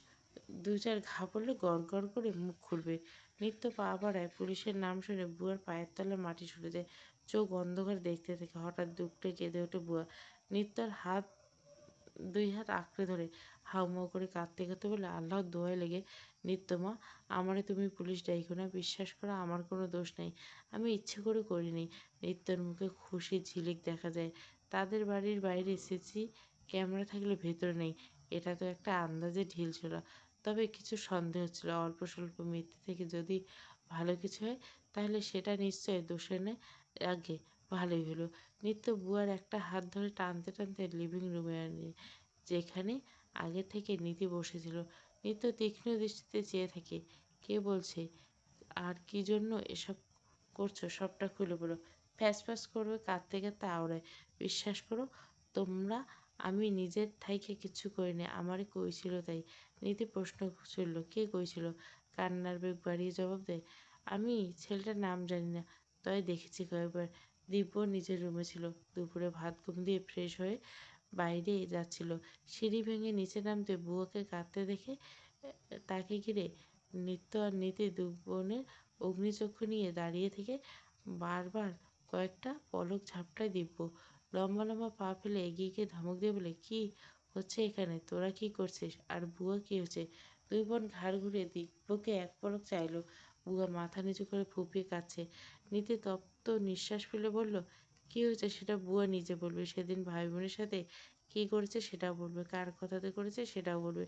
দু চার ঘা পড়লে গড় গড় করে মুখ খুলবে। নিত্য পা বাড়ায়। পুলিশের নাম শুনে বুয়ার পায়ের তলায় মাটি সরে যায়। চোখ অন্ধকার দেখতে থাকে। হঠাৎ দুঃখে কেঁদে ওঠে বুয়া। নিত্যর দুই হাত আঁকড়ে ধরে হাউমাউ করে কাঁদতে কাঁদতে বলে, আল্লাহর দোহাই লেগে নিত্যমা, আমারে তুমি পুলিশ ডাইকো না। বিশ্বাস করো আমার কোনো দোষ নেই। আমি ইচ্ছে করে করিনি। নিত্যর মুখে খুশির ঝিলিক দেখা যায়। তাদের বাড়ির বাইরে সিসি ক্যামেরা থাকলে ভেতরে নেই, এটা তো একটা আন্দাজে ঢিল ছিল। তবে কিছু সন্দেহ ছিল। অল্প স্বল্প মিথ্যে থেকে যদি ভালো কিছু হয় তাহলে সেটা নিশ্চয় দোষের নেই। আগে ভালোই হলো। নিত্য বুয়ার একটা হাত ধরে টানতে টানতে লিভিং রুমে আনে, যেখানে আগে থেকে নীতি বসেছিল। নিত্য তীক্ষ্ণ দৃষ্টিতে চেয়ে থাকে। কে বলছে? আর কি জন্য এসব করছো সবটা খুলে বলো। ফ্যাস ফ্যাস করবে কাঁদতে কাঁদতে আওড়ায়। বিশ্বাস করো তোমরা, আমি নিজের থাইকে কিচ্ছু করিনি, আমারে কইছিল তাই। নীতি প্রশ্ন ছুড়ল, কে কইছিল? কান্নার বেগ বাড়িয়ে জবাব দেয়, আমি ছেলেটার নাম জানি না, তবে দেখেছি কয়েকবার। দিব্য নিজের রুমে ছিল। দুপুরে ভাত ঘুম দিয়ে ফ্রেশ হয়ে বাইরে যাচ্ছিল। সিঁড়ি ভেঙে নিচে নামতে বুয়াকে কাঁদতে দেখে তাকে ঘিরে নিত্য আর নীতি দু বোনের অগ্নিচক্ষু নিয়ে দাঁড়িয়ে থেকে বারবার কয়েকটা পলক ঝাপটায় দিব্য। লম্বা লম্বা পা ফেলে এগিয়ে গিয়ে ধমক দিয়ে বলে, কি হচ্ছে এখানে? তোরা কি করছিস? আর বুয়া কি হচ্ছে? দুই বোন ঘাড় ঘুরিয়ে দিব্যকে এক পলক চাইল। বুয়া মাথা নিচু করে ফুঁপিয়ে কাঁদছে। নীতি তপ্ত নিঃশ্বাস ফেলে বলল, কি হয়েছে সেটা বুয়া নিজে বলবে। সেদিন ভাই বোনের সাথে কি করেছে সেটাও বলবে, কার কথাতে করেছে সেটাও বলবে।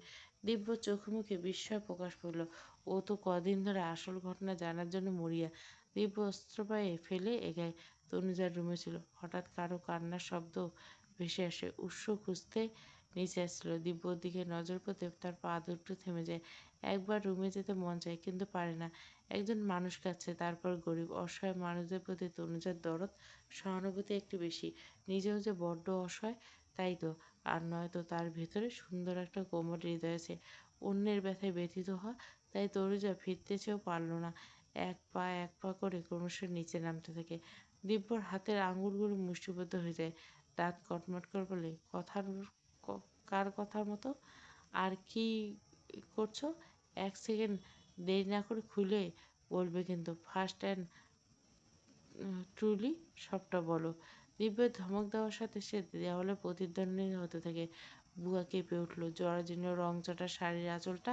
দিব্য চোখে মুখে বিস্ময় প্রকাশ করল। ও তো কদিন ধরে আসল ঘটনা জানার জন্য মরিয়া। দিব্য অস্ত্র পায়ে ফেলে এগায় তনুজার রুমে ছিল। হঠাৎ কারো কান্নার শব্দ ভেসে আসে। উৎস খুঁজতে নিচে আসছিল। দিব্যর দিকে নজর পড়তে তার পা দুটো থেমে যায়। একবার রুমে যেতে মন চায় কিন্তু পারে না। একজন মানুষ কাছে, তারপর গরিব অসহায় মানুষদের প্রতি তনুজার দরদ সহানুভূতি একটু বেশি। নিজেও যে বড্ড অসহায় তাই তো। আর নয়তো তার ভেতরে সুন্দর একটা কোমল হৃদয় আছে। অন্যের ব্যথায় ব্যথিত হওয়া। তাই তনুজা ফিরতে চেয়েও পারল না। এক পা করে ক্রমশ নিচে নামতে থাকে। দিব্যর হাতের আঙুলগুলো মুষ্টিবদ্ধ হয়ে যায়। দাঁত কটমট করে বলে, কার কথার মতো? আর কি করছো? এক সেকেন্ড দেরি না করে খুলে বলবে কিন্তু। ফার্স্ট অ্যান্ড ট্রুলি সবটা বলো। দিব্যের ধমক দেওয়ার সাথে সে দেওয়ালে প্রতিদ্বন্দ্বী হতে থাকে। বুয়া কেঁপে উঠল। জরাজীর্ণ রংচটা শাড়ির আঁচলটা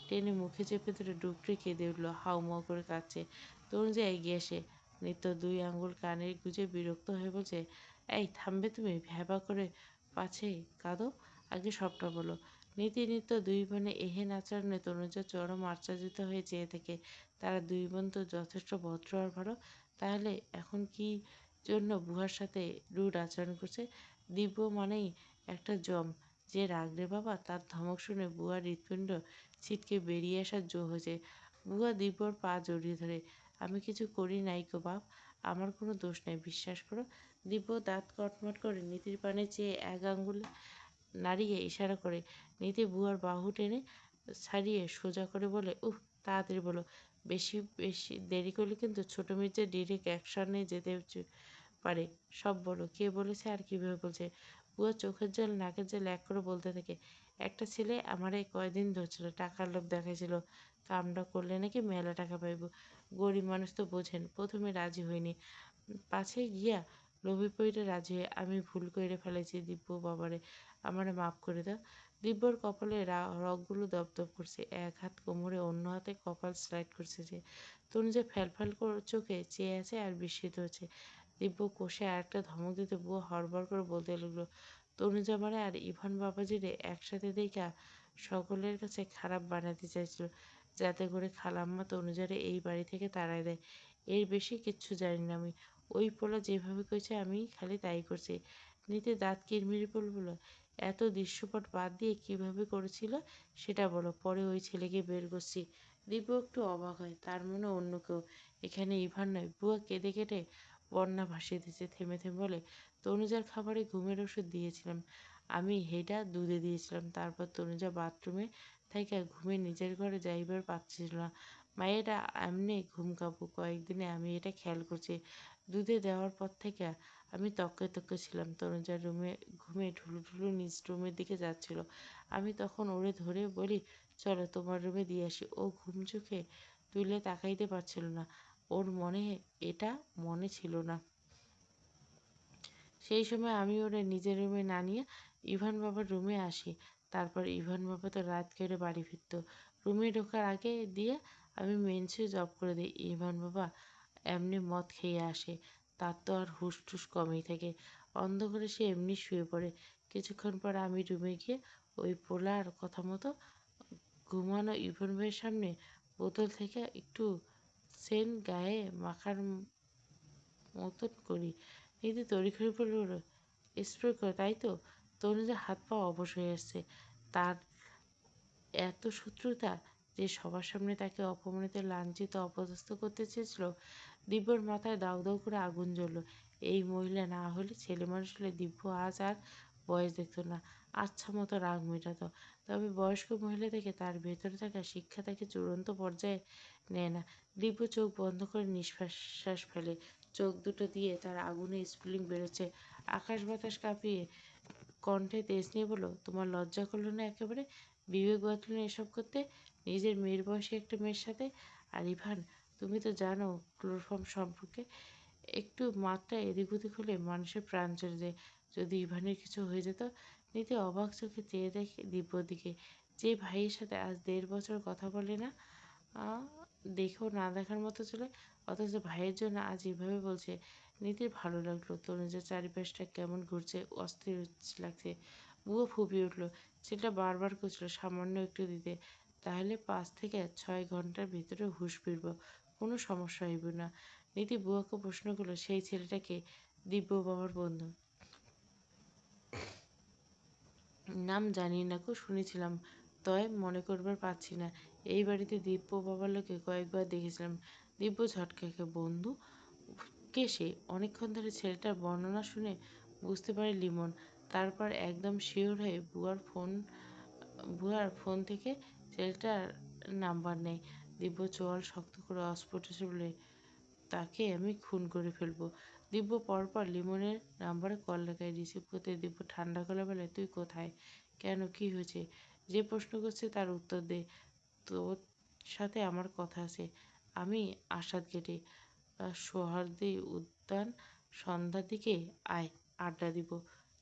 টেনে মুখে চেপে ধরে ডুকরে কেঁদে উঠল। হাউমাউ করে কাঁদছে। তনুজা এগিয়ে এসে নিত্য দুই আঙুল কানের গুঁজে বিরক্ত হয়ে বলছে, এই থামবে তুমি? ভ্যাবা করে পাছে কাঁদো, আগে সবটা বলো। নিত্য দুই বোনে এহেন আচরণে তনুজা চরম আশ্চর্যিত হয়ে চেয়ে থাকে। তারা দুই বোন তো যথেষ্ট ভদ্র আর ভালো, তাহলে এখন কি জন্য বুয়ার সাথে রুড আচরণ করছে? দিব্য মানেই একটা জম, যে রাগ রে বাবা। তার ধমক শুনে বুয়ার হৃৎপিণ্ড ছিটকে বেরিয়ে আসার জো হয়েছে। বুয়া দিব্যর পা জড়িয়ে ধরে। আমি কিছু করি নাই গো বাপ, আমার কোনো দোষ নাই, বিশ্বাস করো। দিব্য দাঁত কটমট করে নীতির পানে চেয়ে এক আঙ্গুলে নাড়িয়ে ইশারা করে। নীতি বুয়ার বাহু টেনে ছাড়িয়ে সোজা করে বলে, উহ, তাড়াতাড়ি বলো, বেশি বেশি দেরি করলে কিন্তু ছোট মির্জা ডিরেক্ট অ্যাকশনে যেতে পারে। সব বলো, কে বলেছে আর কিভাবে বলছে। বুয়া চোখের জল নাকের জল এক করে বলতে থাকে, একটা ছেলে আমারে কয়দিন ধরছিল, টাকার লোভ দেখাইছিল, কামটা করলে নাকি মেলা টাকা পাইব। গরিব মানুষ তো বোঝেন, প্রথমে রাজি হইনি, পাছে গিয়া লোভে পইড়ে রাজি হয়ে আমি ভুল কইরে ফেলেছি। দিব্য বাবারে, আমারে মাফ করে দাও। দিব্যর কপালে রগগুলো দপদপ করছে, এক হাত কোমরে, অন্য হাতে কপাল স্লাইড করছে। যে তনুজা ফ্যালফ্যাল চোখে চেয়ে আছে আর বিস্মিত হচ্ছে। দিব্য কষে আর একটা ধমক দিতে বুয়া হড়বড় করে বলতে লাগলো, তনুজা মারে আর ইভান বাবাজিরে একসাথে দেখা সকলের কাছে খারাপ বানাতে চাইছিল, যাতে করে খালাম্মা তনুজারে এই বাড়ি থেকে তাড়ায় দেয়। এর বেশি কিচ্ছু জানি না আমি। ওই পোলা যেভাবে কইছে আমি খালি তাই করছি। নিতে দাঁত কিরমিরি বলল, এত দৃশ্যপট বাদ দিয়ে কিভাবে করেছিল সেটা বলো, পরে ওই ছেলেকে বের করছি। দিব্য একটু অবাক হয়, তার মনে অন্য কেউ, এখানে ইভান নয়। বুয়া কেঁদে কেটে বন্যা ভাসিয়ে দিচ্ছে। থেমে থেমে বলে, তনুজার খাবারে ঘুমের ওষুধ দিয়েছিলাম আমি, হেডা দুধে দিয়েছিলাম। তারপর তনুজা বাথরুমে থাইকা ঘুমে নিজের ঘরে যাইবার পাচ্ছিল না। মায়েরা এমনি ঘুম কাবু, কয়েকদিনে আমি এটা খেয়াল করছি। দুধে দেওয়ার পর থেকে আমি তক্কে তক্কে ছিলাম। তনুজার রুমে ঘুমে ঢুলু ঢুলু নিজ রুমের দিকে যাচ্ছিল। আমি তখন ওরে ধরে বলি, চলো তোমার রুমে দিয়ে আসি। ও ঘুম চোখে তুলে তাকাইতে পারছিল না, ওর এটা মনে ছিল না। সেই সময় আমি ওরে নিজের রুমে না নিয়ে ইভান বাবার রুমে আসি। তারপর ইভান বাবা তো রাত করে বাড়ি ফিরত। রুমে ঢোকার আগে দিয়ে আমি মেন সুইচ অফ করে দিই। ইভান বাবা এমনি মদ খেয়ে আসে, তার তো আর হুশ টুস কমেই থাকে। অন্ধকারে সে এমনি শুয়ে পড়ে। কিছুক্ষণ পর আমি রুমে গিয়ে ওই পোলার কথা মতো ঘুমানো ইভান ভাইয়ের সামনে বোতল থেকে একটু সেন্ট গায়ে মাখার মতন করি। নিধি তড়িঘড়ি বলে উঠল, স্প্রে করে তাই তো। তনুজের হাত পা অবশ হয়ে আসছে। তার এত শত্রুতা যে সবার সামনে তাকে অপমানিত, লাঞ্ছিত, অপদস্থ করতে চেয়েছিল। দিব্যর মাথায় দাউ দাউ করে আগুন জ্বলল। এই মহিলা না হলে, ছেলে মানুষ হলে দিব্য আজ আর বয়স দেখত না, আচ্ছা মতো রাগ মেটাত। তবে বয়স্ক মহিলা থেকে তার ভেতরে থাকা শিক্ষা তাকে চূড়ান্ত পর্যায়ে নেয় না। দিব্য চোখ বন্ধ করে নিঃশ্বাস ফেলে। চোখ দুটো দিয়ে তার আগুনে স্ফুলিং বেরোচ্ছে। আকাশ বাতাস কাঁপিয়ে কণ্ঠে তেজ নিয়ে বলল, তোমার লজ্জা করলো না একেবারে? বিবেক বাঁধল না এসব করতে, নিজের মেয়ের বয়সী একটা মেয়ের সাথে? আর ইভান, তুমি তো জানো ক্লোরোফর্ম সম্পর্কে, একটু মাত্রা এদিক ওদিক হলে মানুষের প্রাণ চলে যায়। যদি ইভানের কিছু হয়ে যেত। নীতি অবাক চোখে চেয়ে দেখে দিব্যর দিকে, যে ভাইয়ের সাথে আজ 1.5 বছর কথা বলে না, দেখেও না দেখার মতো চলে, অথচ ভাইয়ের জন্য আজ এভাবে বলছে। নীতির ভালো লাগলো। তনুজের চারিপাশটা কেমন ঘুরছে, অস্থির লাগছে। বুয়ো ফুপিয়ে উঠল। ছেলেটা বারবার করছিল সামান্য একটু দিতে, তাহলে 5 থেকে 6 ঘন্টার ভিতরে হুঁশ ফিরব, কোনো সমস্যা হইব না। নীতি বুয়াকে প্রশ্ন করলো, সেই ছেলেটাকে? দিব্য বাবার বন্ধু। নাম জানি না কো, শুনেছিলাম, তয় মনে করবার পারছি না। এই বাড়িতে দিব্য বাবার লোকে কয়েকবার দেখেছিলাম। দিব্য ঝটকা খেয়ে, বন্ধু? কে সে? অনেকক্ষণ ধরে ছেলেটার বর্ণনা শুনে বুঝতে পারে লিমন। তারপর একদম শিওর হয়ে বুয়ার ফোন থেকে ছেলেটার নাম্বার নেয়। দিব্য চোয়াল শক্ত করে অস্ফুট বলে, তাকে আমি খুন করে ফেলবো। দিব্য পরপর লিমনের নাম্বারে কল লাগায়। রিসিভ করতে দিব্য ঠান্ডা গলায় বলে, তুই কোথায়? কেন, কি হয়েছে? যে প্রশ্ন করছে তার উত্তর দে। তোর সাথে আমার কথা আছে। আমি আসাদ গেটে, সোহরাওয়ার্দী উদ্যান, সন্ধ্যার দিকে আয়, আড্ডা দিব।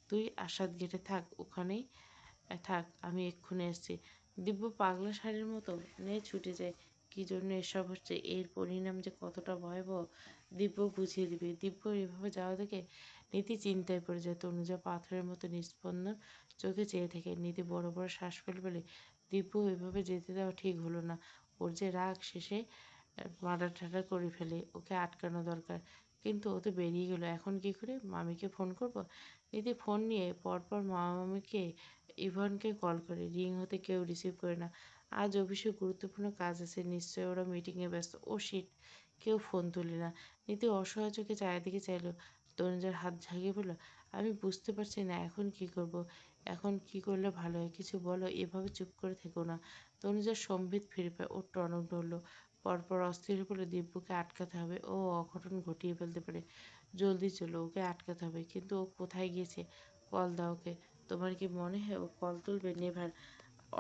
তুই আসাদ গেটে থাক, ওখানেই থাক, আমি এক্ষুনি আসছি। দিব্য পাগলা শাড়ির মতো নিয়ে ছুটে যায়। কী জন্য এসব হচ্ছে, এর পরিণাম যে কতটা ভয়াবহ দিব্য বুঝিয়ে দিবে। দিব্য এভাবে যাওয়া দেখে নীতি চিন্তায় পড়ে যায়। তনুজা পাথরের মতো নিস্পন্দন চোখে চেয়ে থাকে। নীতি বড় বড় শ্বাস ফেলে বলে, দিব্য এভাবে যেতে দেওয়া ঠিক হলো না। ওর যে রাগ, শেষে মার্ডার টার্ডার করে ফেলে, ওকে আটকানো দরকার। কিন্তু ও তো বেরিয়ে গেল, এখন কি করে? মামিকে ফোন করব? নীতি ফোন নিয়ে পরপর মামিকে ইভানকে কল করে। রিং হতে কেউ রিসিভ করে না। আজ অফিসে গুরুত্বপূর্ণ কাজ আছে, নিশ্চয়ই ওরা মিটিংয়ে ব্যস্ত। ও শিট, কেউ ফোন তুলে না। নীতি অসহায় চোখে চারিদিকে চাইল। তনুজার হাত ঝাঁকিয়ে বলল, আমি বুঝতে পারছি না এখন কি করব। এখন কি করলে ভালো হয়, কিছু বলো, এভাবে চুপ করে থেকো না। তনুজার সম্বিত ফিরে পায়, ওর টনক নড়ল। পরপর অস্থির হয়ে পড়ল, দিব্যকে আটকাতে হবে, ও অঘটন ঘটিয়ে ফেলতে পারে। জলদি চলো, ওকে আটকাতে হবে। কিন্তু ও কোথায় গিয়েছে? কল দাও ওকে। তোমার কি মনে হয় ও কল তুলবে? নেভার।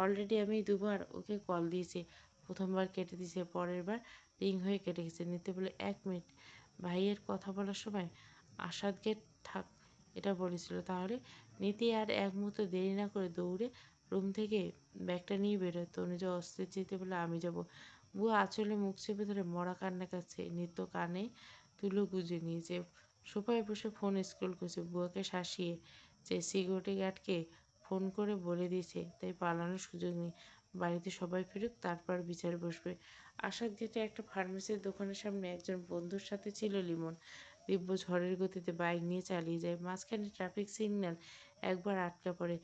অলরেডি আমি দুবার ওকে কল দিয়েছি। প্রথমবার কেটে দিয়েছে, পরের বার রিং হয়ে কেটে গেছে। নিতে বলে, 1 মিনিট, ভাইয়ের কথা বলার সময় আসাদকে থাক এটা বলেছিল তাহলে। নীতি আর এক মুহূর্ত দেরি না করে দৌড়ে রুম থেকে ব্যাগটা নিয়ে বেরোয়। তনুজা অস্থির চিত্তে বলে, আমি যাব। বুয়া আঁচলে মুখ চেপে ধরে মরা কান্না কাচ্ছে। নিত্য কানে তুলো গুজে নিয়েছে, সোফায় বসে ফোন স্ক্রল করছে। বুয়াকে শাসিয়ে যে সিকিউরিটি গার্ডকে ফোন করে বলে দিয়েছে, তাই পালানোর সুযোগ নেই। বাড়িতে সবাই ফিরুক, তারপর বিচার বসবে। আসাদ গেটে একটা ফার্মেসির দোকানের সামনে একজন বন্ধুর সাথে ছিল লিমন। দিব্য ঝড়ের গতিতে বাইক নিয়ে চালিয়ে যায়। মাঝখানে ট্রাফিক সিগন্যাল একবার আটকা পড়ে।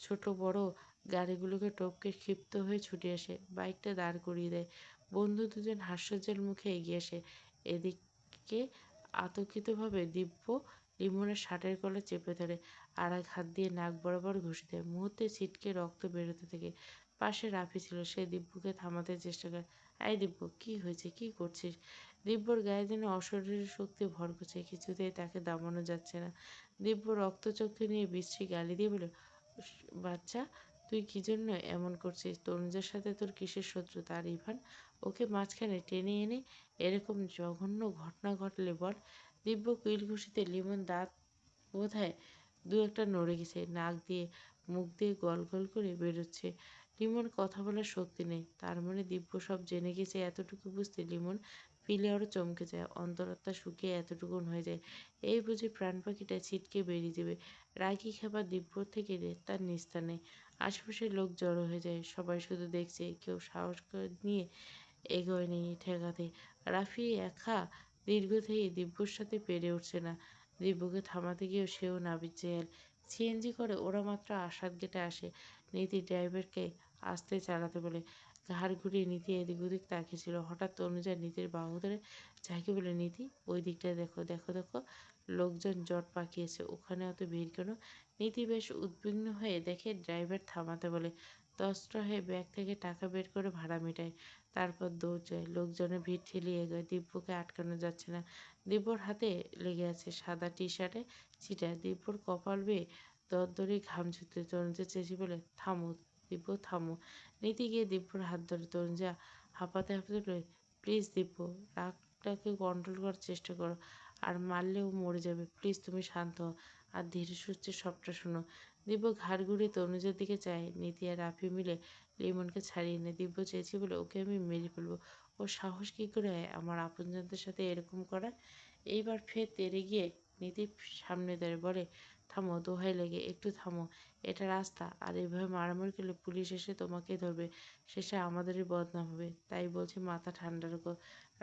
ছোট বড় গাড়িগুলোকে টপকে ক্ষিপ্ত হয়ে ছুটে আসে, বাইকটা দাঁড় করিয়ে দেয়। বন্ধু দুজন হাস্যোজ্জ্বল মুখে এগিয়ে আসে। এদিকে আতঙ্কিতভাবে দিব্য লিমনের শার্টের কলার চেপে ধরে, আর এক হাত দিয়ে নাক বরাবর ঘষে দেয়। মুহূর্তে ছিটকে রক্ত বেরোতে থাকে। পাশে রাফি ছিল, সে দিব্যকে থামাতে চেষ্টা করে। এই দিব্য, কি হয়েছে, কি করছিস? দিব্যর গায়ে যেন অশরীরী শক্তি ভর করছে, কিছুতেই তাকে দামানো যাচ্ছে না। দিব্য রক্তচক্ষু নিয়ে বিশ্রী গালি দিয়ে বলে, বাচ্চা, তুই কি জন্য এমন করছিস? তনুজের সাথে তোর কিসের শত্রুতা? আর ইভান, ওকে মাঝখানে টেনে এনে এরকম জঘন্য ঘটনা ঘটলে বল। দিব্য কুইল ঘুষিতে লিমন দাঁত বোধহয় দু একটা নড়ে গেছে, নাক দিয়ে মুখ দিয়ে গল গল করে বেরোচ্ছে। লিমন কথা বলার শক্তি নেই, তার মানে দিব্য সব জেনে গেছে। এতটুকু বুঝতে লিমন পিলে আরও চমকে যায়, অন্তরাত্মা শুকিয়ে এতটুকুন হয়ে যায়। এই বুঝে প্রাণ পাখিটা ছিটকে বেরিয়ে যাবে। রাগী খেপা দিব্য থেকে তার নিস্তার নেই। আশেপাশের লোক জড়ো হয়ে যায়, সবাই শুধু দেখছে, কেউ সাহস নিয়ে এগোয়নি ঠেকাতে। রাফি একা দীর্ঘ থেকে দিব্যর সাথে পেরে উঠছে না। দিব্যকে থামাতে গিয়েও সেও নাবিজ্জেল। সিএনজি করে ওরা মাত্র আসাদ গেটে আসে। নীতি ড্রাইভারকে আস্তে চালাতে বলে। ঘাড় ঘুরিয়ে নীতি এদিক ওদিক তাকিয়েছিল। হঠাৎ তনুজা নীতির বাহু ধরে ঝাঁকি বলে, নীতি, ওই দিকটায় দেখো, দেখো দেখো, লোকজন জট পাকিয়েছে, ওখানে অত ভিড় কেন? নীতি বেশ উদ্বিগ্ন হয়ে দেখে ড্রাইভার থামাতে বলে। তস্ত্র হয়ে ব্যাগ থেকে টাকা বের করে ভাড়া মেটায়, তারপর দৌড় যায়। লোকজনের ভিড় ঠেলিয়ে এগোয়, দিব্যকে আটকানো যাচ্ছে না। দিব্যর হাতে লেগে আছে সাদা টি শার্টে ছিটা। দিব্যর কপাল বেয়ে দরদরে ঘাম ঝরতে। তনুজা চেঁচিয়ে বলে, থামো দিব্য, থামো। নীতি গিয়ে দিব্যর হাত ধরে। তনুজা হাঁপাতে হাঁপাতে বলে, প্লিজ দিব্য, রাগটাকে কন্ট্রোল করার চেষ্টা করো, আর মারলেও মরে যাবে, প্লিজ তুমি শান্ত হও আর ধীরে সুস্থে সবটা শোনো। দিব্য ঘাড় ঘুরিয়ে তনুজের দিকে চায়। নীতি আর রাফি মিলে লিমনকে ছাড়িয়ে নেয়। দিব্য চেয়েছি বলে, ওকে আমি মেরে ফেলবো। ওর সাহস কী করে হয় আমার আপনজনদের সাথে এরকম করার? এইবার ফের তেড়ে গিয়ে নীতি সামনে দাঁড়িয়ে বলে, থামো, দোহাই লেগে একটু থামো, এটা রাস্তা, আর এভাবে মারামারি করলে পুলিশ এসে তোমাকে ধরবে, শেষে আমাদেরই বদনাম হবে। তাই বলছি মাথা ঠান্ডা রাখো।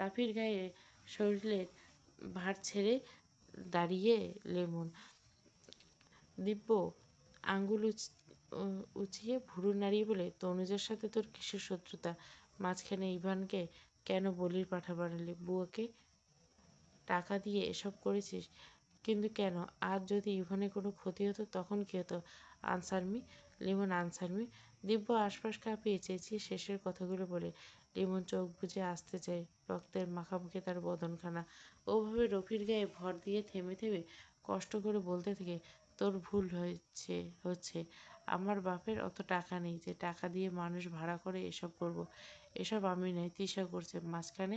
রাফির গায়ে শরীরের ভার ছেড়ে দাঁড়িয়ে লেমন। দিব্য আঙ্গুল উঁচিয়ে ভুরু নাড়িয়ে বলে, তনুজের সাথে তোর কিসের শত্রুতা? মাঝখানে ইভানকে কেন বলির পাঠা বানালি? বুয়াকে টাকা দিয়ে এসব করেছিস, কিন্তু কেন? আর যদি ইভানের কোনো ক্ষতি হতো তখন কী হতো? Answer me, Limon, answer me. Dibya আশপাশ কাঁপিয়ে চেঁচিয়ে শেষের কথাগুলো বলে। লিমন চোখ বুজে আসতে চায়, রক্তের মাখামাখি তার বদনখানা। ওভাবে রফির গায়ে ভর দিয়ে থেমে থেমে কষ্ট করে বলতে থাকে, তোর ভুল হচ্ছে। আমার বাপের অত টাকা নেই যে টাকা দিয়ে মানুষ ভাড়া করে এসব করব। এসব আমি নয়, তিশা করছে। মাঝখানে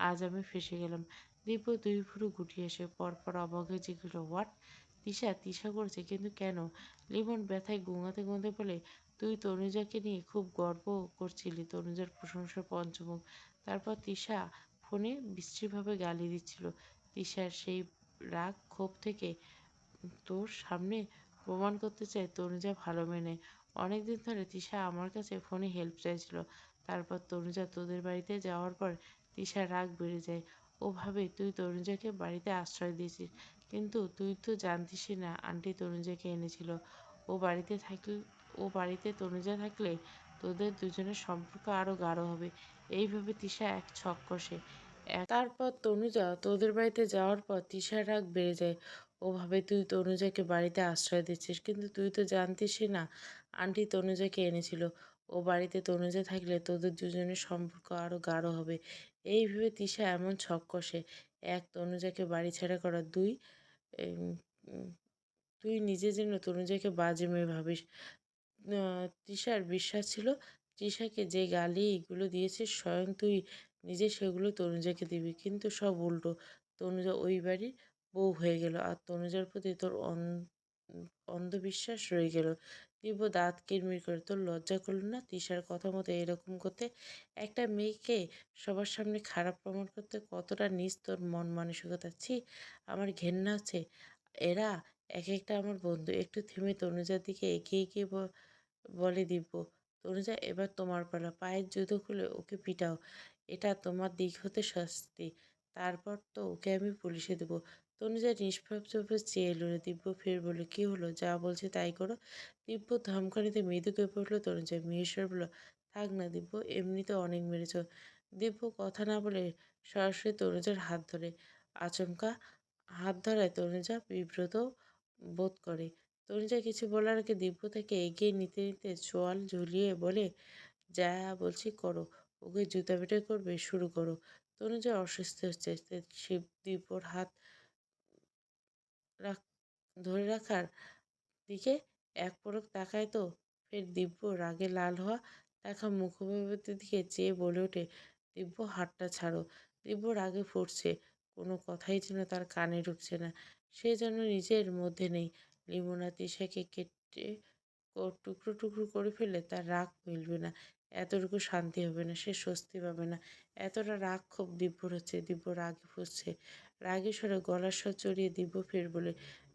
আজ আমি ফেঁসে গেলাম। দিব্য দুই ভুরু গুটিয়ে এসে পরপর অবাক হয়ে জিজ্ঞেস, হোয়াট? তিশা? তিশা করেছে? কিন্তু কেন? লিমন ব্যথায় গুঙাতে গুঙাতে বলে, তুই তনুজাকে নিয়ে খুব গর্ব করছিলি, তনুজার প্রশংসার পঞ্চমুখ। তারপর তিশা ফোনে বিশ্রীভাবে গালি দিচ্ছিল। তিশার সেই রাগ ক্ষোভ থেকে তোর সামনে প্রমাণ করতে চাই তনুজা ভালো মেয়ে নেয়। অনেকদিন ধরে তিশা আমার কাছে ফোনে হেল্প চাইছিল। তারপর তনুজা তোদের বাড়িতে যাওয়ার পর তিশার রাগ বেড়ে যায়। ও ভাবে তুই তনুজাকে বাড়িতে আশ্রয় দিয়েছিস, কিন্তু তুই তো জানতিসই না আন্টি তনুজাকে এনেছিল। ও বাড়িতে থাকলে ও বাড়িতে তনুজা থাকলে তোদের দুজনের সম্পর্ক আরো গাঢ় হবে। এইভাবে তিশা এক ছক কষে। তারপর তনুজা তোদের বাড়িতে যাওয়ার পর তিশার রাগ বেড়ে যায়। ও ভাবে তুই তনুজাকে বাড়িতে আশ্রয় দিচ্ছিস, কিন্তু তুই তো জানতিসই না আন্টি তনুজাকে এনেছিল। ও বাড়িতে তনুজা থাকলে তোদের দুজনের সম্পর্ক আরো গাঢ় হবে। এই ভেবে তিশা এমন ছক কষে। এক, তনুজাকে বাড়ি ছাড়া করা। দুই, উম, উম, তুই নিজে যেন তনুজাকে বাজে মেয়ে ভাবিস। তৃষার বিশ্বাস ছিল তৃষাকে যে গালিগুলো দিয়েছিস স্বয়ং তুই নিজে সেগুলো তনুজাকে দিবি, কিন্তু সব উল্টো। তনুজা ওই বাড়ির বউ হয়ে গেল, আর তনুজার প্রতি তোর অন্ধবিশ্বাস রয়ে গেল। দিব্য দাঁত কিরমির করে, তোর লজ্জা করলো না তৃষার কথা মতো এরকম করতে? একটা মেয়েকে সবার সামনে খারাপ প্রমাণ করতে কতটা নিচ তোর মন মানসিকতা! ছি, আমার ঘেন্না আছে। এরা এক একটা আমার বন্ধু। একটু থেমে তনুজার দিকে এগিয়ে গিয়ে বলে দিব্য, তনুজা এবার তোমার পালা, পায়ের জুতো খুলে ওকে পিটাও। এটা তোমার দিক হতে শাস্তি। তারপর তো ওকে আমি পুলিশে দেবো। তনুজা নিষ্পাপ চোখে চেয়ে এলো। দিব্য ফের বলল, কি হলো, যা বলছে তাই করো। দিব্য ধমকানিতে মৃদু কেঁপে উঠলো। তনুজা মীর বলল, থাক না দিব্য, এমনিতে অনেক মেরেছ। দিব্য কথা না বলে সরাসরি তনুজার হাত ধরে। আচমকা হাত ধরায় তনুজা বিব্রত বোধ করে। তনুজা কিছু বলার আগে দিব্য তাকে এগিয়ে নিতে নিতে চোয়াল ঝুলিয়ে বলে, যা বলছি করো। ওকে জুতা পেটা করবে, শুরু করো। তনুজা অসুস্থ হচ্ছে। সে দিব্যর হাত রাখ ধরে রাখার দিকে এক পলক তাকায় তো ফের দিব্য রাগে লাল হওয়া দেখা মুখোপাধ্যায়ের দিকে চেয়ে বলে ওঠে, দিব্য হাতটা ছাড়ো। দিব্য রাগে ফুটছে, কোনো কথাই যেন তার কানে ঢুকছে না। সে যেন নিজের মধ্যে নেই। লিমোনা তিশাকে কেটে টুকরো টুকরো করে ফেললে তার রাগ মিলবে না, এতটুকু শান্তি হবে না, সে স্বস্তি পাবে না। এতটা রাগ খুব দিব্যর হচ্ছে। দিব্য রাগে ফুঁসছে। রাগে সরে গলার স্বর চড়িয়ে দিব্য ফের বলে,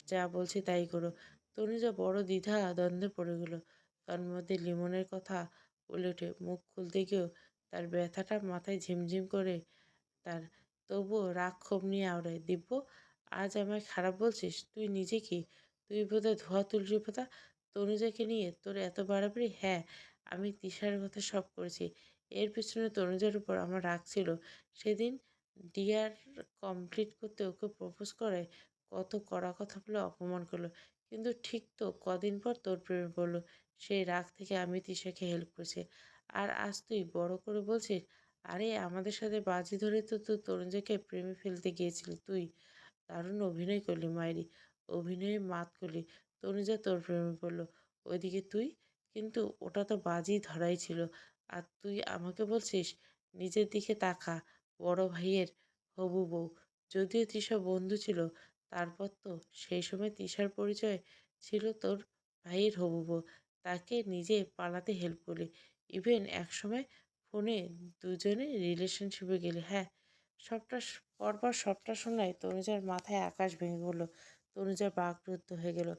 যা বলছি তাই করো। তনুজা বড় দ্বিধা দ্বন্দ্বে পড়ে গেল। তন্মধ্যে লিমনের কথা বলে ওঠে। মুখ খুলতে গিয়েও তার ব্যথাটা মাথায় ঝিমঝিম করে তার। তবুও রাগ ক্ষোভ নিয়ে আওড়ায়, দিব্য আজ আমায় খারাপ বলছিস? তুই নিজে কি? তুই বোধহয় ধোয়া তুলসী পাতা। তনুজাকে নিয়ে তোর এত বাড়াবাড়ি? হ্যাঁ, আমি তিশার কথা সব করেছি। এর পিছনে তনুজার উপর আমার রাগ ছিল। সেদিন ডিয়ার কমপ্লিট করতে ওকে প্রপোজ করে কত কড়া কথা বলে অপমান করলো, কিন্তু ঠিক তো কদিন পর তোর প্রেমে পড়লো। সেই রাগ থেকে আমি তিশাকে হেল্প করেছি। আর আজ তুই বড় করে বলছিস, আরে আমাদের সাথে বাজি ধরে তো তুই তরুণজাকে প্রেমে ফেলতে গিয়েছিলি তুই। দারুণ অভিনয় করলি মাইরি, অভিনয়ে মাত করলি। তনুজা তোর প্রেমে পড়লো, ওইদিকে তুই? কিন্তু ওটা তো বাজি ধরাই ছিল। আর তুই আমাকে বলছিস? নিজের দিকে তাকা, বড় ভাইয়ের হবু বউ। যদিও তৃষা বন্ধু ছিল, তারপর তো সেই সময় তৃষার পরিচয় ছিল তোর ভাইয়ের হবু বউ। তাকে নিজে পালাতে হেল্প করলি। ইভেন একসময় ফোনে দুজনে রিলেশনশিপে গেলে। হ্যাঁ, সবটা পরপর সবটা শোনায় তনুজার মাথায় আকাশ ভেঙে পড়ল। তনুজা বাকরুদ্ধ হয়ে গেল।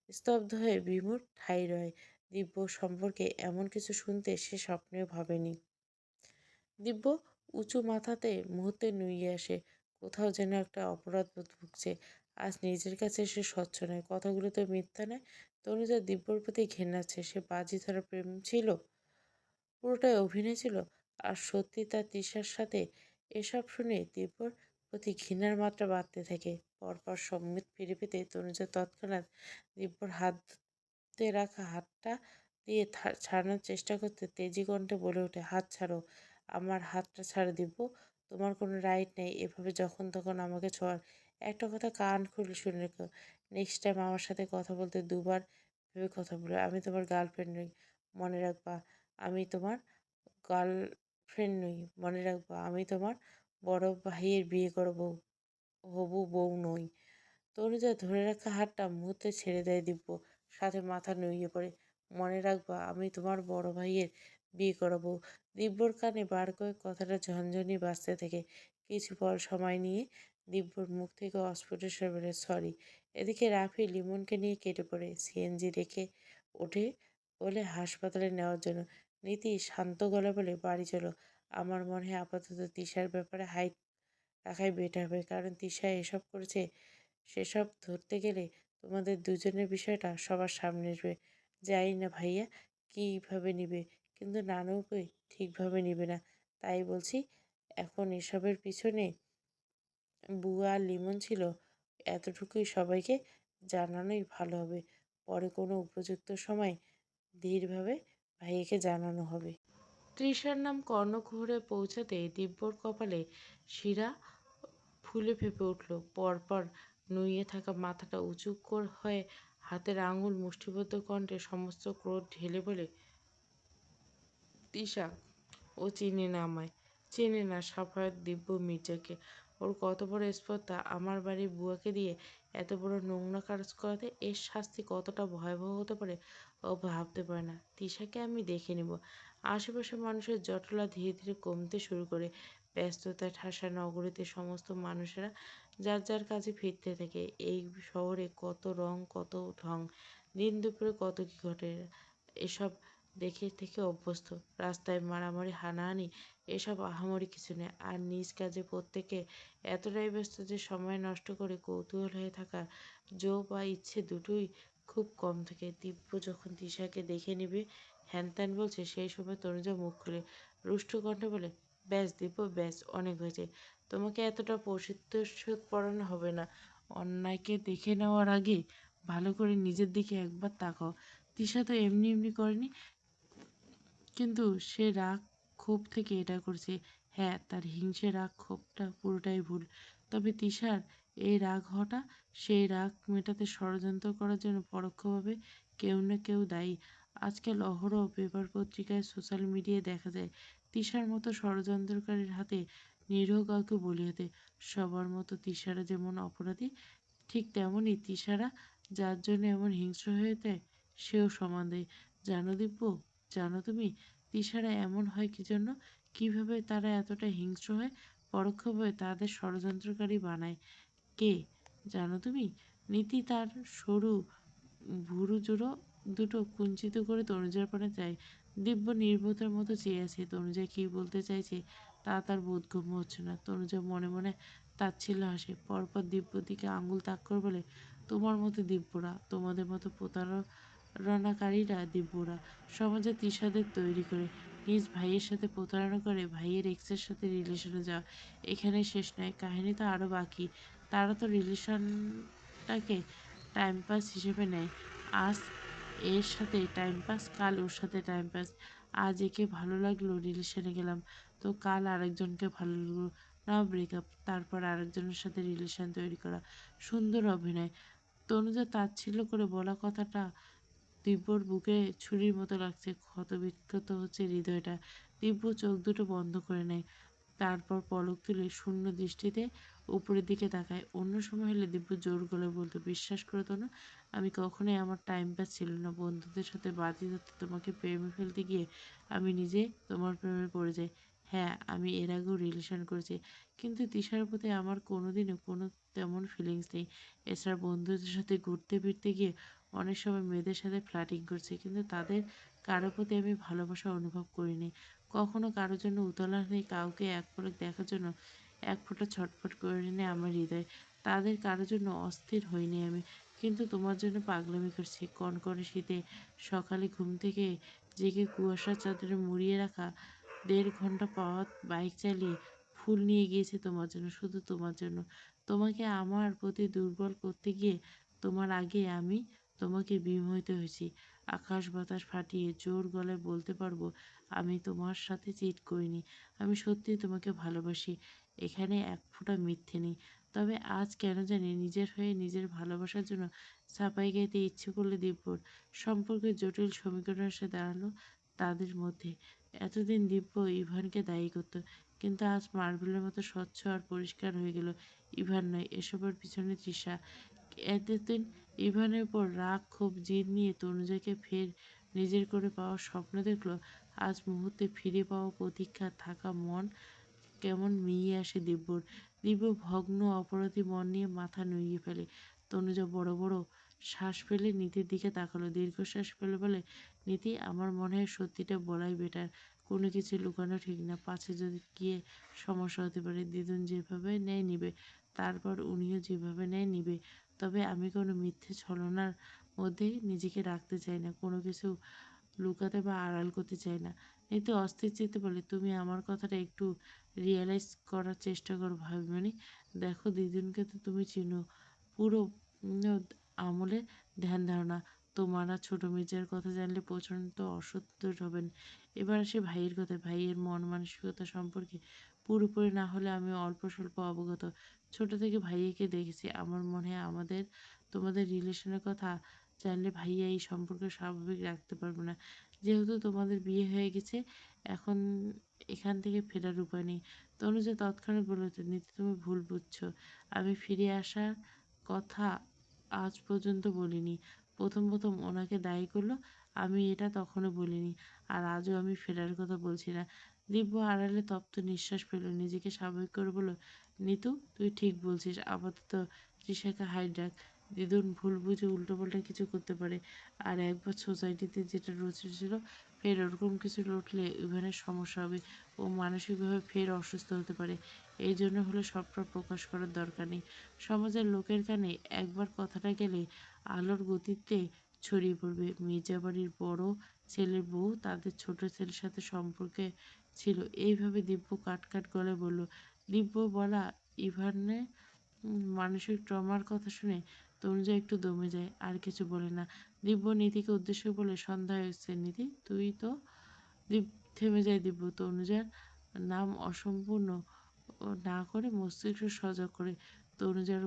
স্তব্ধ হয়ে বিমূঢ় ঠাই রয়। দিব্য সম্পর্কে এমন কিছু শুনতে সে স্বপ্নেও ভাবেনি। দিব্য উঁচু মাথাতে মুহূর্তে নুইয়ে আসে। কোথাও যেন একটা অপরাধবোধ ভুগছে। আজ নিজের কাছে সে স্বচ্ছ নয়, কথাগুলো তো মিথ্যা নয়। তনুজা দিব্যর প্রতি ঘেন্নাচ্ছে। সে বাজি ধরা প্রেম ছিল, পুরোটাই অভিনয় ছিল। আর সত্যি তার তৃষার সাথে। এসব শুনে দিব্যর প্রতি ঘৃণার মাত্রা বাড়তে থাকে। পরপর সম্মিত ফিরে পেতে তনুজা তৎক্ষণাৎ দিব্যর হাতে রাখা হাতটা দিয়ে ছাড়ানোর চেষ্টা করতে তেজি কণ্ঠে বলে ওঠে, হাত ছাড়ো। আমার হাতটা ছাড়ো দিব্য। তোমার কোনো রাইট নেই এভাবে যখন তখন আমাকে ছোঁয়ার। একটা কথা কান খুলে শুনে রেখো, নেক্সট টাইম আমার সাথে কথা বলতে দুবার ভেবে কথা বলো। আমি তোমার গার্লফ্রেন্ড নই, মনে রাখবা। আমি তোমার গার্লফ্রেন্ড নই, মনে রাখবা। আমি তোমার বড় ভাইয়ের বিয়ে করা বউ, হবু বউ নই। তনুজা ধরে রাখা হাতটা মুহূর্তে ছেড়ে দেয় দিব্য, সাথে মাথা নুইয়ে পড়ে। মনে রাখবা, আমি তোমার বড় ভাইয়ের বিয়ে করাবো। দিব্যর কানে বার কয়েক কথাটা ঝনঝনি বাজতে থাকে। কিছু পর সময় নিয়ে দিব্যর মুখ থেকে অস্ফুট স্বরে বলে, সরি। এদিকে রাফি লিমনকে নিয়ে কেটে পড়ে সিএনজি রেখে ওঠে বলে হাসপাতালে নেওয়ার জন্য। নীতি শান্ত গলা বলে, বাড়ি চলো। আমার মনে হয় আপাতত তিশার ব্যাপারে হাইট রাখাই বেটার হবে, কারণ তিশা এসব করেছে। সেসব ধরতে গেলে তোমাদের দুজনের বিষয়টা সবার সামনে আসবে। জানি না ভাইয়া কীভাবে নিবে, কিন্তু নানুকে ঠিকভাবে নেবে না। তাই বলছি, এখন এসবের পিছনে বুয়া আর লিমন ছিল, এতটুকুই সবাইকে জানানোই ভালো হবে। পরে কোনো উপযুক্ত সময় ধীরভাবে ভাইয়াকে জানানো হবে। তৃষার নাম কর্ণকুহরে পৌঁছাতে দিব্যর কপালে শিরা ফুলে ফেঁপে উঠল। পরপর নুইয়ে থাকা মাথাটা উঁচু হয়ে হাতের আঙুল মুষ্টিবদ্ধ কণ্ঠে সমস্ত ক্রোধ ঢেলে বলে, তিশা, ও চিনে না আমায়, চেনে না সাফায়াত দিব্য মির্জাকে। ওর কত বড় স্পর্ধা আমার বাড়ির বুয়াকে দিয়ে এত বড় নোংরা কাজ করাতে। এর শাস্তি কতটা ভয়াবহ হতে পারে ও ভাবতে পারে না। তিশাকে আমি দেখে নেব। আশেপাশে মানুষের জটলা ধীরে ধীরে কমতে শুরু করে। ব্যস্ততায় ঠাসা নগরীতে সমস্ত মানুষেরা যার যার কাজে ফিরতে থাকে। এই শহরে কত রং, কত ঢং, দিন দুপুরে কত কি ঘটে, এসব দেখে থেকে অভ্যস্ত। রাস্তায় মারামারি, হানাহানি, এসব আহামরি কিছু নেই। আর নিজ কাজে প্রত্যেকে এতটাই ব্যস্ত যে সময় নষ্ট করে কৌতূহল হয়ে থাকার জো বা ইচ্ছে দুটোই খুব কম থাকে। দিব্য যখন তিশাকে দেখে নিবে হ্যানত্যান বলছে, সেই সময় তনুজা মুখ খুলে রুষ্ট কণ্ঠে বলে, ব্যাস দিব্য, ব্যাস, অনেক হয়েছে। তোমাকে এতটা প্রতিশোধ পড়ানো হবে না। অন্যায়কে দেখে নেওয়ার আগে ভালো করে নিজের দিকে একবার তাকাও। তিশা তো এমনি এমনি করেনি, কিন্তু সে রাগ ক্ষোভ থেকে এটা করছে। হ্যাঁ, তার হিংসে রাগ ক্ষোভটা পুরোটাই ভুল। তবে তিশার এই রাগ হওয়াটা, সেই রাগ মেটাতে ষড়যন্ত্র করার জন্য পরোক্ষভাবে কেউ না কেউ দায়ী। আজকাল অহরহ পেপার পত্রিকায়, সোশ্যাল মিডিয়ায় দেখা যায় তিশার মতো ষড়যন্ত্রকারীর হাতে নিরীহ কাউকে বলি হতে। সবার মতো তিশারা যেমন অপরাধী, ঠিক তেমনই তিশারা যার জন্য এমন হিংস্র হয়ে যায় সেও সমান দেয়। জানো দিব্য, জানো তুমি তিশারা এমন হয় কি জন্য? কিভাবে তারা এতটা হিংস্র হয়? পরোক্ষভাবে তাদের ষড়যন্ত্রকারী বানায় কে জানো তুমি? নীতি তার সরু ভুরু জোড়ো দুটো কুঞ্চিত করে তনুজার পানে চায়। দিব্য নির্বোধের মতো চেয়ে আছে। তনুজা কি বলতে চাইছে তা তার বোধগম্য হচ্ছে না। তনুজা মনে মনে তাচ্ছিল্য হাসে। পরপর দিব্যর দিকে আঙুল তাক করে বলে, তোমার মতো দিব্যরা, তোমাদের মতো প্রতারণাকারীরা দিব্যরা সমাজে তৃষাদের তৈরি করে নিজ ভাইয়ের সাথে প্রতারণা করে ভাইয়ের এক্সের সাথে রিলেশনে যাওয়া। এখানে শেষ নয়, কাহিনী তো আরও বাকি। তারা তো রিলেশনটাকে টাইম পাস হিসেবে নেয়। আজ এর সাথে টাইম পাস, কাল ওর সাথে টাইম পাস। আজ একে ভালো লাগলো, রিলেশনে গেলাম, তো কাল আরেকজনকে ভালো লাগলো, নাও ব্রেকআপ, তারপর আরেকজনের সাথে রিলেশন তৈরি করা। সুন্দর অভিনয়। তনুজা তাচ্ছিল্য করে বলা কথাটা দিব্যর বুকে ছুরির মতো লাগছে। ক্ষতবিক্ষত হচ্ছে হৃদয়টা। দিব্য চোখ দুটো বন্ধ করে নেয়। তারপর পলক তুলে শূন্য দৃষ্টিতে উপরের দিকে তাকায়। অন্য সময় হলে দিব্য জোর গলায় বলতো, বিশ্বাস করো তনু, আমি কখনোই, আমার টাইম পাস ছিল না। বন্ধুদের সাথে বাজি ধরতে তোমাকে প্রেমে ফেলতে গিয়ে আমি নিজে তোমার প্রেমে পড়ে যাই। হ্যাঁ, আমি এর আগেও রিলেশন করেছি, কিন্তু তিশার প্রতি আমার কোনোদিনও কোনো তেমন ফিলিংস নেই। এছাড়া বন্ধুদের সাথে ঘুরতে ফিরতে গিয়ে অনেক সময় মেয়েদের সাথে ফ্লার্টিং করছি, কিন্তু তাদের কারো প্রতি আমি ভালোবাসা অনুভব করিনি। কখনো কারোর জন্য উতলা হয়ে কাউকে এক পলক দেখার জন্য এক ফোঁটা ছটফট করে নিয়ে আমার হৃদয়। তাদের কারোর জন্য অস্থির হইনি আমি, কিন্তু তোমার জন্য পাগলামি করছি। কনকনে শীতে সকালে ঘুম থেকে জেগে কুয়াশার চাদরে মুড়িয়ে রাখা 1.5 ঘন্টা পথ বাইক চালিয়ে ফুল নিয়ে গিয়েছি তোমার জন্য, শুধু তোমার জন্য। তোমাকে আমার প্রতি দুর্বল করতে গিয়ে তোমার আগে আমি তোমাকে বিমোহিত হয়েছি। আকাশ বাতাস ফাটিয়ে জোর গলায় বলতে পারবো, আমি তোমার সাথে চিট করিনি। আমি সত্যিই তোমাকে ভালোবাসি। এখানে এক ফোঁটা মিথ্যে নেই। তবে আজ কেন জানি নিজের হয়ে নিজের ভালোবাসার জন্য ছাপাই গাইতে ইচ্ছে করলে দিব্যর সম্পর্কের জটিল সমীকরণ এসে দাঁড়ালো তাদের মধ্যে। এতদিন দিব্য ইভানকে দায়ী করত, কিন্তু আজ মার্বেলের মতো স্বচ্ছ আর পরিষ্কার হয়ে গেল ইভান নয়, এসবের পিছনে তৃষা। এতদিন ইভানের উপর রাগ, ক্ষোভ, জিদ নিয়ে তনুজাকে ফের নিজের করে পাওয়ার স্বপ্ন দেখলো। আজ মুহূর্তে ফিরে পাওয়া প্রতীক্ষা থাকা মন কেমন মিইয়ে আসে দিব্যর। দিব্য ভগ্ন অপরাধী মন নিয়ে মাথা নুইয়ে ফেলে। তনুজা বড় বড় শ্বাস ফেলে নীতির দিকে তাকালো। দীর্ঘশ্বাস ফেলে বলে, নীতি, আমার মনে হয় সত্যিটা বলাই বেটার। কোনো কিছু লুকানো ঠিক না, পাছে যদি গিয়ে সমস্যা হতে পারে। দিদুন যেভাবে নেয় নিবে, তারপর উনিও যেভাবে নেয় নিবে। তবে আমি কোনো মিথ্যে ছলনার মধ্যে নিজেকে রাখতে চাই না। কোনো কিছু লুকাতে বা আড়াল করতে চাই না। নীতি অস্থির চিত্তে বলে, তুমি আমার কথাটা একটু রিয়ালাইজ করার চেষ্টা করো ভাবিমণি। দেখো দিদুনকে তো তুমি চিনো, পুরো আমলে ধ্যান ধারণা। তোমার আর ছোট মির্জার কথা জানলে প্রচণ্ড অসন্তোষ হবেন। এবার আসি ভাইয়ের কথায়। ভাইয়ের মন মানসিকতা সম্পর্কে পুরোপুরি না হলে আমি অল্প স্বল্প অবগত। ছোট থেকে ভাইয়াকে দেখেছি। আমার মনে হয় তোমাদের রিলেশনের কথা জানলে ভাইয়া এই সম্পর্ক স্বাভাবিক রাখতে পারবে না। যেহেতু তোমাদের বিয়ে হয়ে গেছে, এখন এখান থেকে ফেরার উপায় নেই। তনুজা তৎক্ষণাৎ বলে ওঠে, নীতি তুমি ভুল বুঝছো। আমি ফিরে আসার কথা আজ পর্যন্ত বলিনি। প্রথম ওনাকে দায়ী করলো, আমি এটা তখনও বলিনি। আর আজও আমি ফেরার কথা বলছি না। দিব্য আড়ালে তপ্ত নিঃশ্বাস ফেলল, নিজেকে স্বাভাবিক করে বলল, নিতু তুই ঠিক বলছিস, আপাতত তৃষাকে হাইড রাখ। দিদুন ভুল বুঝে উল্টোপাল্টা কিছু করতে পারে। আর একবার সোসাইটিতে যেটা রটেছিল, ফের ওরকম কিছু রটলে ইভানের সমস্যা হবে। ও মানসিকভাবে ফের অসুস্থ হতে পারে। এই জন্য হলে সবটা প্রকাশ করার দরকার নেই। সমাজের লোকের কানে একবার কথাটা গেলে আলোর গতিতে ছড়িয়ে পড়বে। মির্জাবাড়ির বড় ছেলের বউ তাদের ছোট ছেলের সাথে সম্পর্কে ছিল। এইভাবে দিব্য কাট গলায় বলল। দিব্য বলা ইভানের মানসিক ট্রমার কথা শুনে তনুজা একটু দমে যায়, আর কিছু বলে না। দিব্য নীতিকে উদ্দেশ্য বলে, সন্ধ্যা হয়েছে নীতি, তুই তো। থেমে যায় দিব্য। তনুজার নাম অসম্পূর্ণ না করে মস্তিষ্ক সজাগ করে তনুজার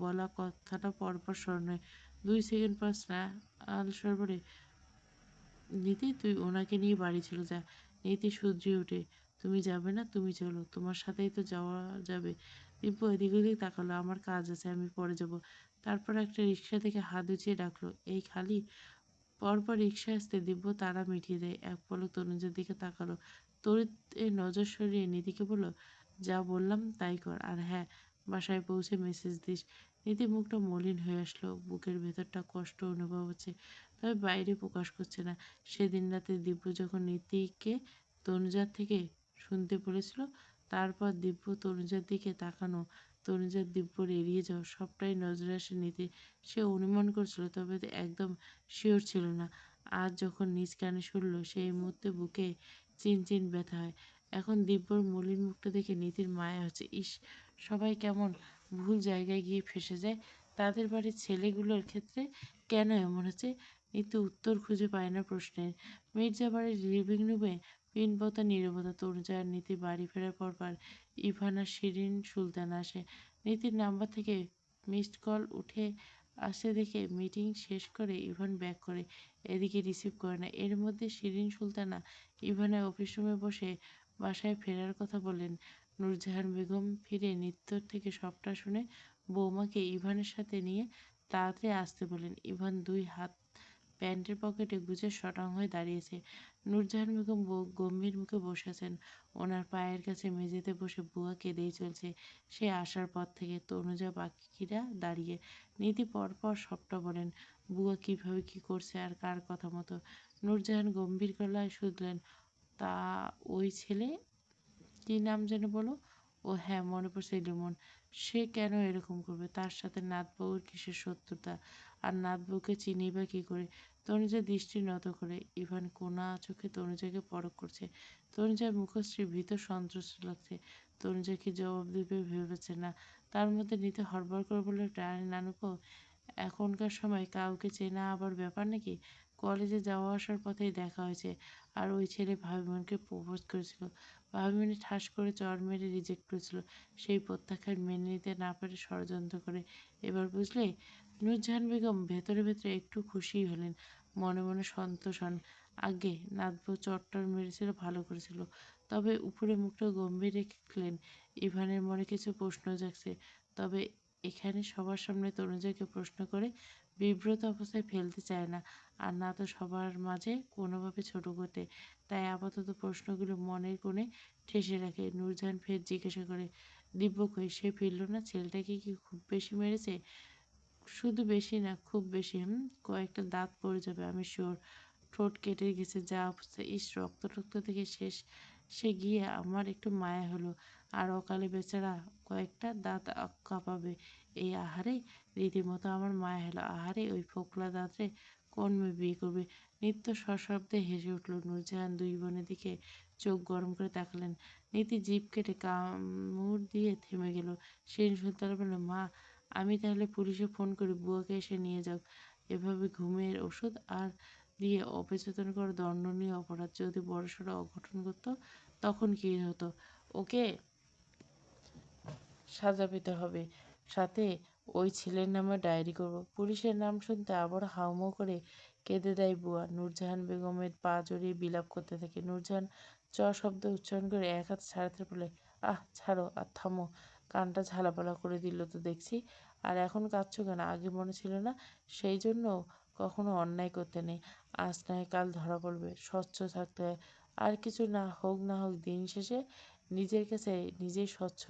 বলা কথাটা পরপর স্মরণ হয়। 2 সেকেন্ড পর স্নেহাল বলে, নীতি তুই ওনাকে নিয়ে বাড়ি চলে যা। নীতি শুধরিয়ে ওঠে, তুমি যাবে না? তুমি চলো, তোমার সাথেই তো যাওয়া যাবে। দিব্য এদিক ওদিক তাকালো, আমার কাজ আছে, আমি পরে যাব। তারপর একটা রিক্সা থেকে হাত উঁচিয়ে ডাকলো, এই খালি। পরপর রিক্সা আসতে দিব্য তাড়া মিটিয়ে দেয়। এক পলক তনুজের দিকে তাকালো, তড়িৎ নজর সরিয়ে নীতিকে বলল, যা বললাম তাই কর। আর হ্যাঁ, বাসায় পৌঁছে মেসেজ দিস। নীতি মুখটা মলিন হয়ে আসলো, বুকের ভেতরটা কষ্ট অনুভব হচ্ছে, তবে বাইরে প্রকাশ করছে না। সেদিন রাতে দিব্য যখন নীতিকে তনুজার থেকে শুনতে বলেছিল, তারপর দিব্য তনুজার দিকে তাকানো, তনুজার দিব্যর এড়িয়ে যাওয়া, সবটাই নজরে আসে নীতি। সে অনুমান করছিল, তবে একদম শিওর ছিল না। আজ যখন নিজ কানে শুনল, সেই মুহূর্তে বুকে চিনচিন ব্যথা হয়। এখন দিব্যর মলিন মুখটা দেখে নীতির মায়া হচ্ছে। ইস, সবাই কেমন ভুল জায়গায় গিয়ে ফেঁসে যায়। তাদের বাড়ির ছেলেগুলোর ক্ষেত্রে কেন এমন হচ্ছে? নীতি উত্তর খুঁজে পায় না প্রশ্নের। মির্জা বাড়ির লিভিং রুমে পিনপতা নীরবতা। তনুজা আর নীতি বাড়ি ফেরার পরপর ইভান আর শিরিন সুলতান আসে। নীতির নাম্বার থেকে মিসড কল উঠে আসে দেখে মিটিং শেষ করে ইভান ব্যাক করে, এদিকে রিসিভ করে না। এর মধ্যে শিরিন সুলতানা ইভানের অফিস রুমে বসে বাসায় ফেরার কথা বললেন। নূরজাহান বেগম ফিরে নিত্যর থেকে সবটা শুনে বৌমাকে ইভানের সাথে নিয়ে তাড়াতাড়ি আসতে বললেন। ইভান 2 হাত প্যান্টের পকেটে গুজে শটাং হয়ে দাঁড়িয়েছে। নূরজাহান বেগম গম্ভীর মুখে বসে আছেন। ওনার পায়ের কাছে মেঝেতে বসে বুয়া কেঁদেই চলছে। সে আসার পর থেকে। তনুজা বাকিরা দাঁড়িয়ে। নীতি পরপর সবটা বলেন, বুয়া কিভাবে কি করছে আর কার কথা মতো। নূরজাহান গম্ভীর গলায় শুধলেন, তা ওই ছেলে কি নাম যেন বলো? ও হ্যাঁ, মনে পড়ছে, লিমন। সে কেন এরকম করবে? তার সাথে নাতবউর কিসের শত্রুতা? আর নাতবউকে চিনি বা কী করে? তনুজা দৃষ্টি নত করে। ইভান কোনা চোখে তনুজাকে পরখ করছে। তনুজার মুখশ্রী ভীত সন্ত্রস্ত লাগছে। তনুজা কি জবাব দেবে ভেবেছে না। তার মধ্যে নিতে হড়বড় করে বলল, নানুকো, এখনকার সময় কাউকে চেনা আবার ব্যাপার নাকি? কলেজে যাওয়া আসার পথেই দেখা হয়েছে। আর ওই ছেলে ভাবিমণিকে প্রপোজ করেছিল। ভাবিমণি ঠাস করে চড় মেরে রিজেক্ট করেছিল। সেই প্রত্যাখ্যান মেনে নিতে না পেরে ষড়যন্ত্র করে। এবার বুঝলে? নূরজাহান বেগম ভেতরে ভেতরে একটু খুশিই হলেন, মনে মনে সন্তোষ হন। আগে নাতবউ চট্টর মেরেছিল, ভালো করেছিল। তবে উপরে মুখটা গম্ভীর রেখেলেন। ইভানের মনে কিছু প্রশ্ন জাগছে, তবে এখানে সবার সামনে তনুজাকে প্রশ্ন করে বিব্রত অবস্থায় ফেলতে চায় না, আর না তো সবার মাঝে কোনোভাবে ছোট করতে। তাই আপাতত প্রশ্নগুলো মনের কোণে ঠেসে রাখে। নূরজাহান ফের জিজ্ঞাসা করে, দিব্য কই? সে ফিরল না? ছেলেটাকে কি খুব বেশি মেরেছে? শুধু বেশি না, খুব বেশি। কয়েকটা দাঁত পড়ে যাবে আমি শিওর। ঠোঁট কেটে গেছে, যা অবস্থা! ইস, রক্ত টক্ত থেকে শেষ সে গিয়ে আমার একটু মায়া হলো। আর অকালে বেচারা কয়েকটা দাঁত কাঁপাবে। এই আহারে, রীতিমতো আমার মায়া হলো। আহারে, ওই ফোকলা দাঁতরে কোন মেয়ে বিয়ে করবে? নিত্য সশব্দে হেসে উঠল। নূরজাহান দুই বোনের দিকে চোখ গরম করে তাকালেন। নীতি জিভ কেটে কামড় দিয়ে থেমে গেল। শিরিন সুলতানা বলল, মা, আমি তাহলে পুলিশে ফোন করি, বুয়াকে এসে নিয়ে যাও। এভাবে ঘুমের ওষুধ আর দিয়ে অপচেতন করা দণ্ডনীয় অপরাধ। যদি বড়সড় অঘটন ঘটতো তখন কি হতো? ওকে সাজা পেতে হবে, সাথে ওই ছেলের নামে ডায়েরি করব। পুলিশের নাম শুনতে আবার হাউমাউ করে কেঁদে দেয় বুয়া। নূরজাহান বেগমের পা জড়িয়ে বিলাপ করতে থাকে। নূরজাহান চ শব্দ উচ্চারণ করে এক হাত ছাড়াতে বলে, আহ ছাড়ো আর থামো, কানটা ঝালাপালা করে দিল তো দেখছি। আর এখন কাঁদছো কেন? আগে মনে ছিল না সেই জন্য কখনো অন্যায় করতে নেই? আজ নয় কাল ধরা পড়বে, স্বচ্ছ থাকতে হয়। আর কিছু না হোক না হোক দিন শেষে নিজের কাছে নিজেই স্বচ্ছ।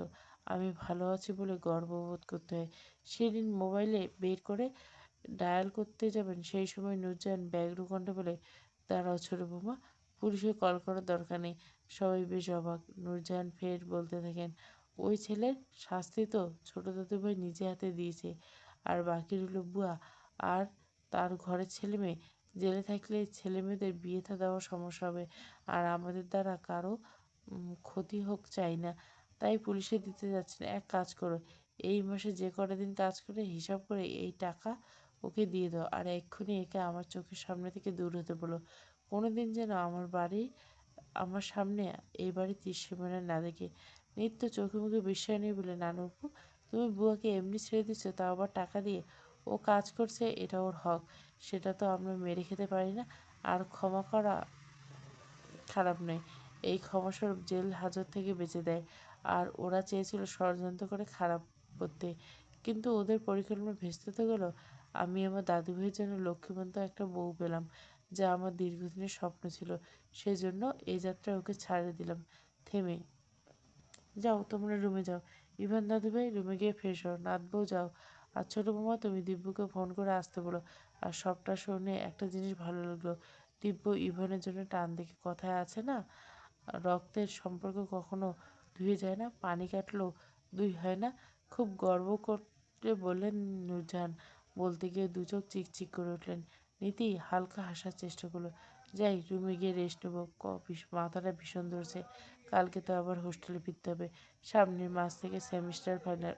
আমি ভালো আছি বলে গর্ববোধ করতে হয়। সেদিন মোবাইলে বের করে ডায়াল করতে যাবেন, সেই সময় নূরজাহান ব্যগ্র কণ্ঠে বলে, দাঁড়াও ছোট বৌমা, পুলিশে কল করার দরকার নেই। সবাই বেশ অবাক। নূরজাহান ফের বলতে থাকেন, ওই ছেলের শাস্তি তো ছোট দাদুভাই নিজে হাতে দিয়েছে, আর বাকি রইল বুয়া আর তার ঘরের ছেলে মেয়ে। জেলে থাকলে ছেলে মেয়েদের বিয়ে থা দেওয়ার সমস্যা হবে, আর আমাদের দ্বারা কারো ক্ষতি হোক চাই না। তাই পুলিশে দিতে যাচ্ছে না। এক কাজ করো, এই মাসে যে কটা দিন কাজ করে হিসাব করে এই টাকা ওকে দিয়ে দাও, আর এক্ষুনি একে আমার চোখের সামনে থেকে দূর হতে বলো। কোনোদিন যেন আমার সামনে এই বাড়ির দৃশ্যমানে না দেখে। নিত্য চোখে মুখে বিস্ময় নিয়ে বলে, নানুবাবু, তুমি বুয়াকে এমনি ছেড়ে দিচ্ছ, তাও আবার টাকা দিয়ে? ও কাজ করছে, এটা ওর হক, সেটা তো আমরা মেরে খেতে পারি না। আর ক্ষমা করা খারাপ নয়, এই ক্ষমাস্বরূপ জেল হাজত থেকে বেঁচে দেয়। আর ওরা চেয়েছিল ষড়যন্ত্র করে খারাপ করতে, কিন্তু ওদের পরিকল্পনা ভেস্তে তো গেল। আমি আমার দাদুভাইয়ের জন্য লক্ষ্মীবন্ত একটা বউ পেলাম, যা আমার দীর্ঘদিনের স্বপ্ন ছিল। সেজন্য এই যাত্রায় ওকে ছাড়ে দিলাম। থেমে, যাও তোমরা রুমে যাও। ইভান দাদুভাই, রুমে গিয়ে ফ্রেশ হও। নাতবউ যাও। আর ছোট বৌমা, তুমি দিব্যকে ফোন করে আসতে বলো। আর সবটা শুনে একটা জিনিস ভালো লাগলো, দিব্য ইভানের জন্য টান দেখে। কথায় আছে না, রক্তের সম্পর্ক কখনো ধুয়ে যায় না, পানি কাটলেও দুই হয় না। খুব গর্ব করে বললেন নূরজাহান। বলতে গিয়ে দু চোখ চিকচিক করে উঠলেন। নীতি হালকা হাসার চেষ্টা করলো। যাই, রুমে গিয়ে রেস্ট নেবো, মাথাটা ভীষণ ধরছে। কালকে তো আবার হোস্টেলে ফিরতে হবে, সামনের মাস থেকে সেমিস্টার ফাইনাল।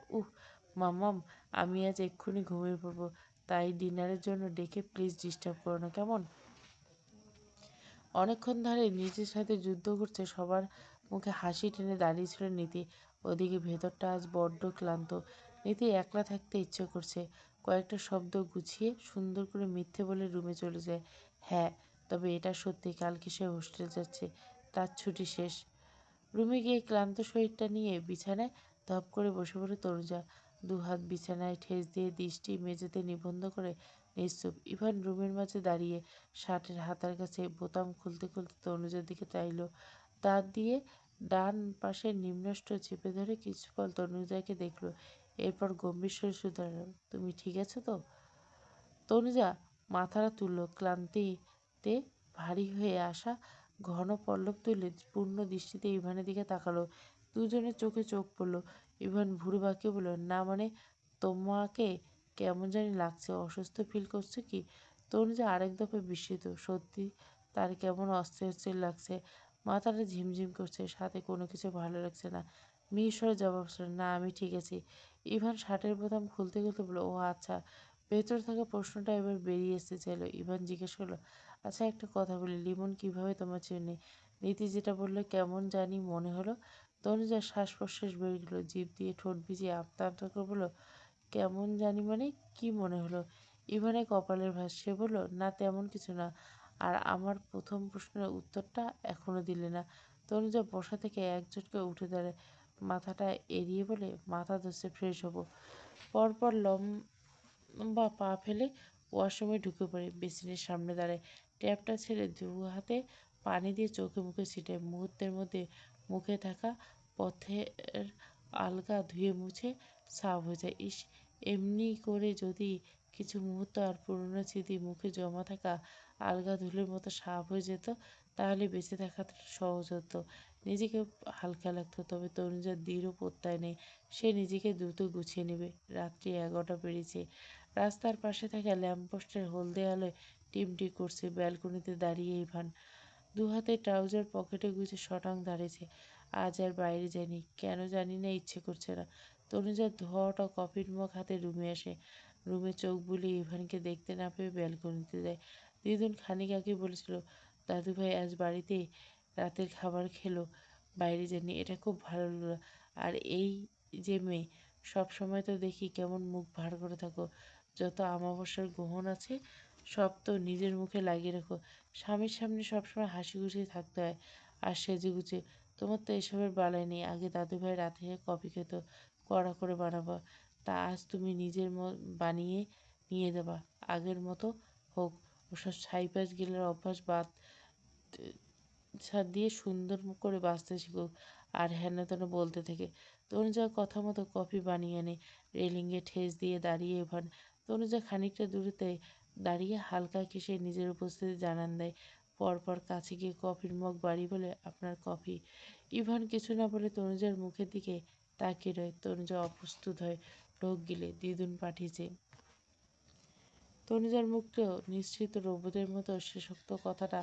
মাম্মাম, আমি আজ এক্ষুনি ঘুমিয়ে পড়বো, তাই ডিনারের জন্য ডেকে প্লিজ ডিস্টার্ব করো না, কেমন? অনেকক্ষণ ধরে নিজের সাথে যুদ্ধ করছে। সবার মুখে হাসি টেনে দাঁড়িয়েছিল নীতি। ওদিকে ভেতরটা আজ বড্ড ক্লান্ত। নীতি একলা থাকতে ইচ্ছে করছে। কয়েকটা শব্দ গুছিয়ে সুন্দর করে মিথ্যে বলে রুমে চলে যায়। হ্যাঁ, তবে এটা সত্যি, কালকে সে হোস্টেল যাচ্ছে, তার ছুটি শেষ। রুমে গিয়ে ক্লান্ত শরীরটা নিয়ে বিছানায় ধপ করে বসে পড়ে তনুজা। দুহাত বিছানায় ঠেস দিয়ে দৃষ্টি মেঝেতে নিবদ্ধ করে নিশ্চুপ। ইভান রুমের মাঝে দাঁড়িয়ে শার্টের হাতার কাছে বোতাম খুলতে খুলতে তনুজার দিকে চাইল। দাঁত দিয়ে ডান পাশের নিম্নষ্ট চেপে ধরে কিছুকাল তনুজাকে দেখল। এরপর গম্ভীর স্বরে শুধালো, তুমি ঠিক আছো তো? তনুজা মাথাটা তুলল। ক্লান্তিতে ভারী হয়ে আসা ঘন পল্লব তুলে পূর্ণ দৃষ্টিতে ইভানের দিকে তাকালো। দুজনের চোখে চোখ পড়ল। ইভান ভুরু বাঁকিয়ে বলল, না মানে, তোমাকে কেমন জানি লাগছে, অসুস্থ ফিল করছো কি? তনুজা আরেক দফা বিস্মিত। সত্যি তার কেমন অস্থির অস্থির লাগছে, মাথাটা ঝিমঝিম করছে, সাথে কোনো কিছু ভালো লাগছে না। মিহির জবাব ছিল, না আমি ঠিক আছি। ইভান শার্টের বোতাম খুলতে খুলতে বলল, ও আচ্ছা। ভেতর থাকা প্রশ্নটা এবার বেরিয়ে এসেছে চাইল। ইভান জিজ্ঞেস করলো, আচ্ছা একটা কথা বলি, লিমন কিভাবে তোমার চেনে? নীতি যেটা বললো কেমন জানি মনে হলো। তনুজার শ্বাস প্রশ্বাস বেরিয়ে গেল। জিভ দিয়ে ঠোঁট ভিজিয়ে আমতা আমতা করে বলল, কেমন জানি মানে কি মনে হলো? ইভানের কপালের ভাঁজ। সে বলল, না তেমন কিছু না। আর আমার প্রথম প্রশ্নের উত্তরটা এখনো দিলে না। তনুজা বসা থেকে এক ঝটকে উঠে দাঁড়ায়, মাথাটা এড়িয়ে বলে, মাথা ধসে ফ্রেশ হবো। পরপর লম্বা পা ফেলে ওয়াশরুমে ঢুকে পড়ে। বেসিনের সামনে দাঁড়ায়, ট্যাপটা ছেড়ে দু হাতে পানি দিয়ে চোখে মুখে ছিটায়। মুহূর্তের মধ্যে মুখে থাকা পথের আলগা ধুয়ে মুছে সাফ হয়ে যায়। ইস, এমনি করে যদি কিছু মুহূর্ত আর পুরনো স্মৃতি মুখে জমা থাকা আলগা ধুলোর মতো সাফ হয়ে যেত, তাহলে বেঁচে থাকাটা সহজ হতো, নিজেকে হালকা লাগতো। তবে তনুজার দৃঢ় প্রত্যয় নেই, সে নিজেকে দ্রুত গুছিয়ে নেবে। রাত্রি 11টা পেরিয়েছে। রাস্তার পাশে থাকা ল্যাম্পপোস্টের হলদে আলোয় টিমটি করছে। ব্যালকনিতে দাঁড়িয়ে ইভান দুহাতে ট্রাউজার পকেটে গুজে শটাং দাঁড়িয়েছে। আজ আর বাইরে যায়নি, কেন জানি না, ইচ্ছে করছে না। তনুজার ধোয়া ওঠা কফির মগ হাতে রুমে আসে। রুমে চোখ বুলিয়ে ইভানকে দেখতে না পেয়ে ব্যালকনিতে যায়। দিদুন খানিক আগে বলেছিল দাদুভাই আজ বাড়িতে রাতের খাবার খেলো, বাইরে যায়নি, এটা খুব ভালো লাগলো। আর এই যে মেয়ে, সব সময় তো দেখি কেমন মুখ ভার করে থাকো, যত আমাবস্যার গ্রহণ আছে সব তো নিজের মুখে লাগিয়ে রাখো। স্বামীর সামনে সবসময় হাসি খুশি থাকতে হয় আর সেজেগুজে। তোমার তো এসবের বালাই নেই। আগে দাদুভাই রাতে কফি খেত, কড়া করে বানাবা, তা আজ তুমি নিজের বানিয়ে নিয়ে দেবা। আগের মতো হোক, ওসব ছাইপাশ গেলের অভ্যাস বাদ ছাদ দিয়ে সুন্দর করে বাঁচতে শিখুক আর হেন তেন বলতে থেকে। তনুজা কথা মতো কফি বানিয়ে আনে। রেলিংয়ে ঠেস দিয়ে দাঁড়িয়ে ইভান। তনুজা খানিকটা দূরতে দাঁড়িয়ে হালকা কেশে নিজের উপস্থিতি জানান দেয়। পরপর কাছে গিয়ে কফির মগ বাড়ি বলে আপনার কফি। ইভান কিছু না বলে তনুজার মুখের দিকে তাকিয়ে রয়। তনুজা অপ্রস্তুত হয়, ঢোক গিলে দিদুন পাঠিয়েছে। তনুজার মুখটাও নিশ্চিত রোবটের মতো শেষোক্ত কথাটা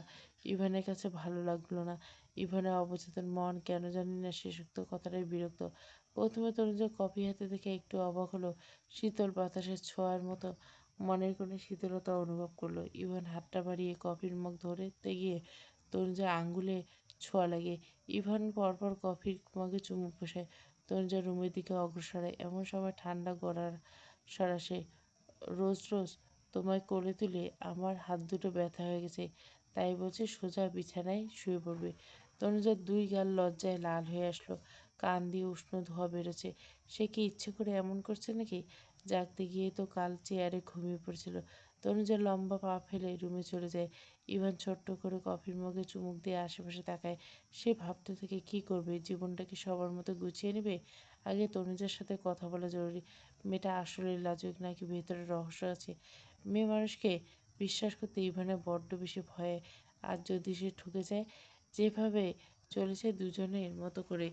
ইভানের কাছে ভালো লাগলো না। ইভানের অবচেতন মন কেন জানি না শেষোক্ত কথাটাই বিরক্ত। প্রথমে তনুজা কফি হাতে দেখে একটু অবাক হলো। শীতল বাতাসের ছোঁয়ার মতো মনের কোণে শীতলতা অনুভব করলো। ইভান হাতটা বাড়িয়ে কফির মগ ধরতে গিয়ে তনুজার আঙ্গুলে ছোঁয়া লাগে। ইভান পরপর কফির মগে চুমুক বসায়। তনুজা রুমের দিকে অগ্রসর হয়। এমন সময় ঠান্ডা গড়ার সরাসে রোজ রোজ তোমায় কোলে তুলে আমার হাত দুটো ব্যথা হয়ে গেছে, তাই বলছি সোজা বিছানায় শুয়ে পড়বে। তনুজার দুই গাল লজ্জায় লাল হয়ে আসলো। কান দিয়ে উষ্ণ ধোঁয়া বেরোচ্ছে। সে কি ইচ্ছে করে এমন করছে নাকি? জাগতে গিয়ে তো কাল চেয়ারে ঘুমিয়ে পড়েছিল। তনুজা লম্বা পা ফেলে রুমে চলে যায়। ইভান ছোট্ট করে কফির মগে চুমুক দিয়ে আশেপাশে তাকায়। সে ভাবতে থেকে কি করবে, জীবনটাকে সবার মতো গুছিয়ে নেবে। আগে তনুজার সাথে কথা বলা জরুরি। মেয়েটা আসলে লাজুক নাকি ভেতরে রহস্য আছে। মেয়ে মানুষকে বিশ্বাস করতে ইভানের বড্ড বেশি ভয়ে। আর যদি সে ঠকে যায়, যেভাবে চলেছে দুজনের মতো করে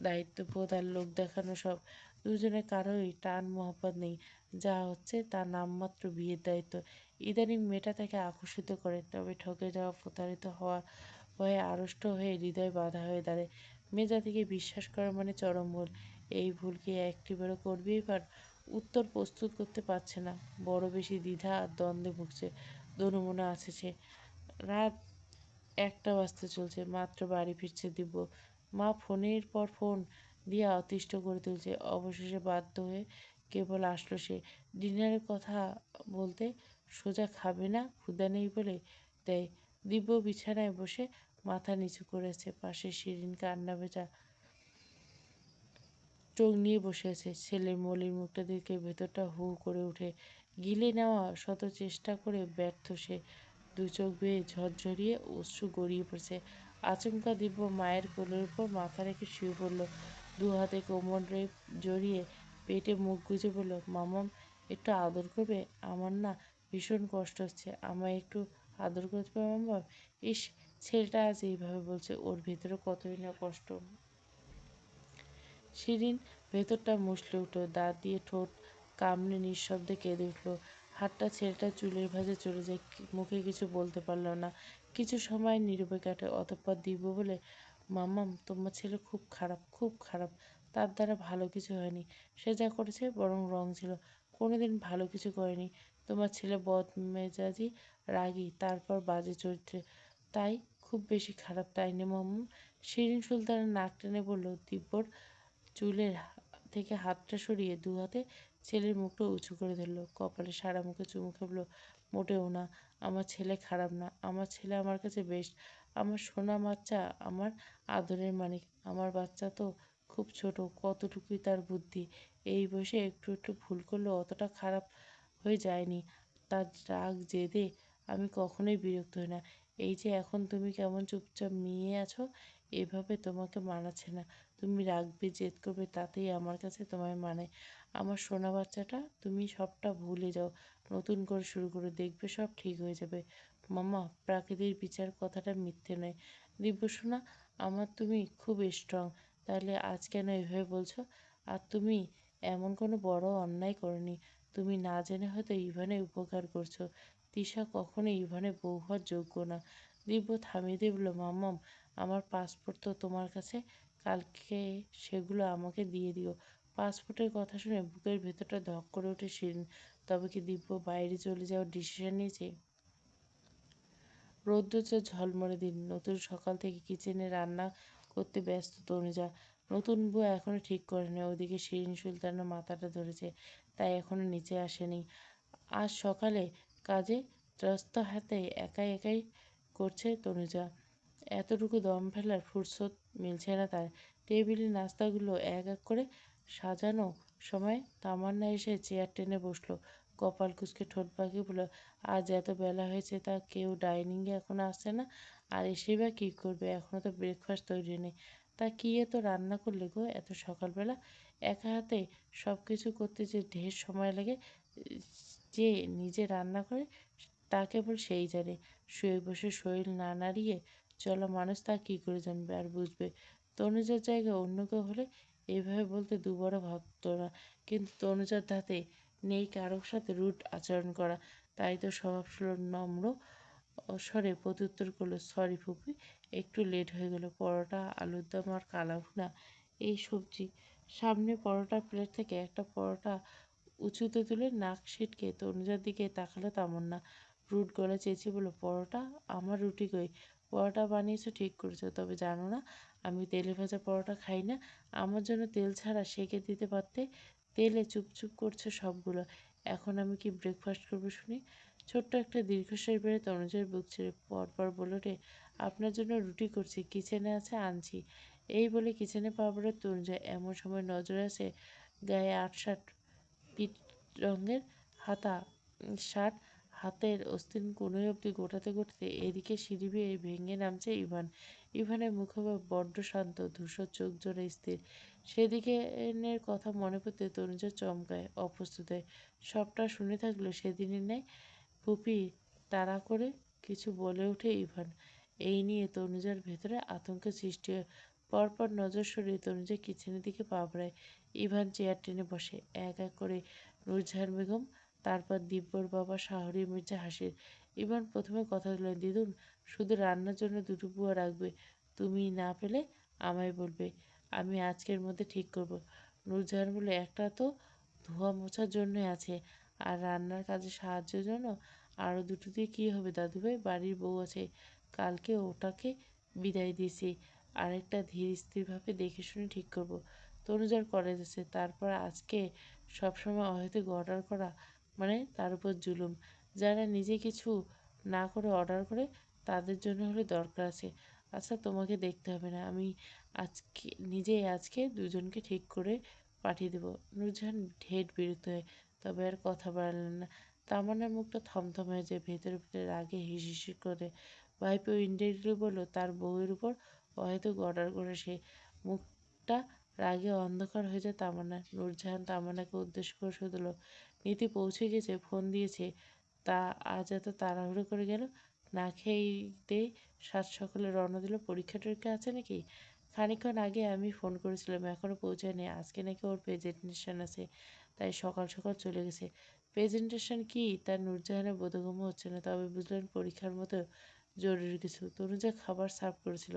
দায়িত্ববোধ আর লোক দেখানো সব, দুজনে কারোই টান মোহাব্বত নেই। যা হচ্ছে তা নামমাত্র বিয়ের দায়িত্ব। ইদানিং মেয়েটা তাকে আকর্ষিত করে, তবে ঠকে যাওয়া, প্রতারিত হওয়া ভয়ে আড়ষ্ট হয়ে হৃদয় বাঁধা হয়ে দাঁড়ায়। মেয়ে জাতিকে বিশ্বাস করা মানে চরম ভুল। এই ভুল কি একটিবারও করবেই পার? উত্তর প্রস্তুত করতে পারছে না, বড় বেশি দ্বিধা আর দ্বন্দ্বে ভুগছে। দোনমনে আছে সে। রাত 1টা বাজতে চলছে, মাত্র বাড়ি ফিরছে দিব্য। মা ফোনের পর ফোন দিয়ে অতিষ্ঠ করে তুলছে। অবশেষে বাধ্য হয়ে কেবল আসলো সে। ডিনারের কথা বলতে, সোজা খাবে না ক্ষুধা নেই বলে দেয়। দিব্য বিছানায় বসে মাথা নিচু করেছে। পাশে শিরিন কান্না ভেজা চোখ নিয়ে বসে আছে। ছেলের মলিন মুখটা দেখে ভেতরটা হু করে উঠে। গিলে নেওয়া শত চেষ্টা করে ব্যর্থ সে। দু চোখ বেয়ে ঝরঝরিয়ে অশ্রু গড়িয়ে পড়ছে। আচমকা দিব্য মায়ের কোলের উপর মাথা রেখে শুয়ে পড়ল। দু হাতে কোমরে জড়িয়ে পেটে মুখ গুজে বলল, মামাম একটু আদর করবে? আমার না ভীষণ কষ্ট হচ্ছে, আমায় একটু আদর করতে পারবে মামাম? ইস, ছেলেটা আজ এইভাবে বলছে, ওর ভেতরে কতই না কষ্ট। শিরিন ভেতরটা মুষলে উঠল, দাঁত দিয়ে ঠোঁট কামড়ে নিঃশব্দে কেঁদে উঠল। হাতটা ছেলেটার চুলের ভাঁজে চলে যায়, মুখে কিছু বলতে পারল না। কিছু সময় নীরবে কাটে, অতঃপর দিব্য বলে, মাম্মাম তোমার ছেলে খুব খারাপ, খুব খারাপ। তার দ্বারা ভালো কিছু হয়নি। সে যা করেছে বরং রং ছিল, কোনোদিন ভালো কিছু করেনি। তোমার ছেলে বদমেজাজি, রাগী, তারপর বাজে চরিত্রে, তাই খুব বেশি খারাপ, তাই না মাম্মাম? শিরিন সুলতানা নাক টেনে বলল। দিব্যর চুলের থেকে হাতটা সরিয়ে দু হাতে ছেলের মুখটা উঁচু করে ধরল, কপালে সারা মুখে চুমু খেলো। মোটেও না, আমার ছেলে খারাপ না, আমার ছেলে আমার কাছে বেস্ট। আমার সোনা বাচ্চা, আমার আদরের মানিক। আমার বাচ্চা তো খুব ছোট, কতটুকুই তার বুদ্ধি। এই বয়সে একটু একটু ভুল করলেও অতটা খারাপ হয়ে যায়নি। তার রাগ জেদে আমি কখনোই বিরক্ত হই না। এই যে এখন তুমি কেমন চুপচাপ মিয়ে আছো, এভাবে তোমাকে মানাচ্ছে না। তুমি রাখবে, জেদ করবে, তাতেই আমার কাছে তোমায় মানে। আমার সোনা বাচ্চাটা, তুমি সবটা ভুলে যাও, নতুন করে শুরু করো, দেখবে সব ঠিক হয়ে যাবে। মামা, প্রাকৃতিক বিচার কথাটা মিথ্যে নয়। দিব্য সোনা, আমার তুমি খুব স্ট্রং, তাহলে আজ কেন এভাবে বলছো? আর তুমি এমন কোনো বড় অন্যায় করনি। তুমি না জেনে হয়তো ইভানের উপকার করছো, তিশা কখনোই ইভানের বউ হওয়ার যোগ্য না। দিব্য থামিয়ে দিয়ে বলল, মাম্মাম, আমার পাসপোর্ট তো তোমার কাছে, কালকে সেগুলো আমাকে দিয়ে দিও। পাসপোর্টের কথা শুনে বুকের ভেতরটা ধক করে ওঠে শিরিন। তবে কি দিব্য বাইরে চলে যাওয়ার ডিসিশন নিয়েছে? রৌদ্রোজ্জ্বল ঝলমলে দিন, নতুন সকাল থেকে কিচেনে রান্না করতে ব্যস্ত তনুজা। নতুন বউ এখনো ঠিক করেনি। ওদিকে শিরিন সুলতানের মাথাটা ধরেছে, তাই এখনো নিচে আসেনি। আজ সকালে কাজে ত্রস্ত হাতে একাই একাই করছে তনুজা। এতটুকু দম ফেলার ফুরসত মিলছে না তার। টেবিলে নাস্তাগুলো এক এক করে সাজানো সময় তামান্না এসে চেয়ার টেনে বসলো। কপাল কুঁচকে ঠোঁট বাঁকিয়ে বলল, আজ এত বেলা হয়েছে তা কেউ ডাইনিংয়ে এখনো আসছে না? আর এসেই বা কী করবে? এখনো তো ব্রেকফাস্ট তৈরি নেই। তা কি এত রান্না করলে গো এত সকালবেলা? একা হাতে সব কিছু করতে যে ঢের সময় লাগে, যে নিজে রান্না করে তা কেবল সেই জানে। শুয়ে বসে শরীর না নাড়িয়ে চলা মানুষ তা কী করে জানবে আর বুঝবে? তনুজার জায়গায় অন্য কেউ হলে এইভাবে বলতে দুবারও ভাবত না। কিন্তু তনুজার ধাতে নেই কারোর সাথে রুট আচরণ করা। তাই তো স্বভাবসুলভ নম্র স্বরে প্রত্যুত্তর করলো, সরি ফুপি, একটু লেট হয়ে গেল। পরোটা, আলুর দম আর কালা ভুনা, এই সবজি। সামনে পরোটার প্লেট থেকে একটা পরোটা উঁচুতে তুলে নাক সিটকে তনুজার দিকে তাকালো তামান্না। রুট গলায় চেঁচিয়ে বলল, পরোটা? আমার রুটি কই? পরোটা বানিয়েছো ঠিক করেছো, তবে জানো না আমি তেলে ভাজা পরোটা খাই না? আমার জন্য তেল ছাড়া সেঁকে দিতে পারতে। তেলে চুপচুপ করছে সবগুলো। এখন আমি কি ব্রেকফাস্ট করবো শুনি? ছোট্ট একটা দীর্ঘশ্বাস বেড়ে তনুজার বুক ছেড়ে পরপর বলে ওঠে, আপনার জন্য রুটি করছি, কিচেনে আছে, আনছি। এই বলে কিচেনে পা বাড়ায় তনুজা। এমন সময় নজরে আসে গায়ে আটসাট পিট রঙের হাতা শার্ট, হাতের অস্তিন কনুই অবধি গোটাতে গোটাতে এদিকে সিঁড়ি বেয়ে ভেঙে নামছে ইভান। ইভানের মুখভাব বড্ড শান্ত, ধূসর চোখ জোড়া স্থির। সেদিকে এর কথা মনে পড়তে তনুজা চমকায়, অপ্রস্তুত হয়। সবটা শুনে থাকলেও সেদিনের ন্যায় ফুপি তাড়া করে কিছু বলে ওঠে ইভান। এই নিয়ে তনুজার ভেতরে আতঙ্কের সৃষ্টি হয়। পরপর নজর সরিয়ে তনুজা কিচেনের দিকে পা বাড়ায়। ইভান চেয়ার টেনে বসে। এক এক করে নূরজাহান বেগম, তারপর দিব্যর বাবা শাহরিয়ার মির্জা হাসির। ইভান প্রথমে কথা দিলেন, দিদুন শুধু রান্নার জন্য দুটো বুয়া রাখবে, তুমি না পেলে আমায় বলবে, আমি আজকের মধ্যে ঠিক করব। নূরজাহান বলে, একটা তো ধোয়া মোছার জন্যই আছে, আর রান্নার কাজে সাহায্যের জন্য আরও দুটো দিয়ে কী হবে দাদুভাই? বাড়ির বউ আছে, কালকে ওটাকে বিদায় দিয়েছি, আরেকটা ধীর স্থিরভাবে দেখে শুনে ঠিক করব। তনুজার কলেজ আছে, তারপর আজকে সবসময় অহেতুক অর্ডার করা মানে তার উপর জুলুম। যারা নিজে কিছু না করে অর্ডার করে তাদের জন্য হলে দরকার আছে। আচ্ছা তোমাকে দেখতে হবে না, আমি আজকে নিজেই আজকে দুজনকে ঠিক করে পাঠিয়ে দেবো। নূরজাহান ঢের বিরক্ত হয়, তবে আর কথা বাড়ালেন না। তামান্নার মুখটা থমথম হয়ে যায়, ভেতরে ভেতরে রাগে হিসিসি করে। ভাইপো ইনডিরেক্টলি বলল তার বউয়ের উপর অহেতুক অর্ডার করে সে। মুখটা রাগে অন্ধকার হয়ে যায় তামান্নার। নূরজাহান তামান্নাকে উদ্দেশ্য করে শুধল, নীতি পৌঁছে গেছে, ফোন দিয়েছে, তা আজ এত তাড়াহুড়ো করে গেল? না খেয়েই সাত সকালে রওনা দিল, পরীক্ষা টরীক্ষা আছে নাকি? খানিকক্ষণ আগে আমি ফোন করেছিলাম, এখনও পৌঁছায়নি। আজকে নাকি ওর প্রেজেন্টেশন আছে, তাই সকাল সকাল চলে গেছে। প্রেজেন্টেশন কি তা নূরজাহানের বোধগম্য হচ্ছে না, তবে বুঝলেন পরীক্ষার মতো জরুরি কিছু। তনুজা খাবার সার্ভ করেছিল।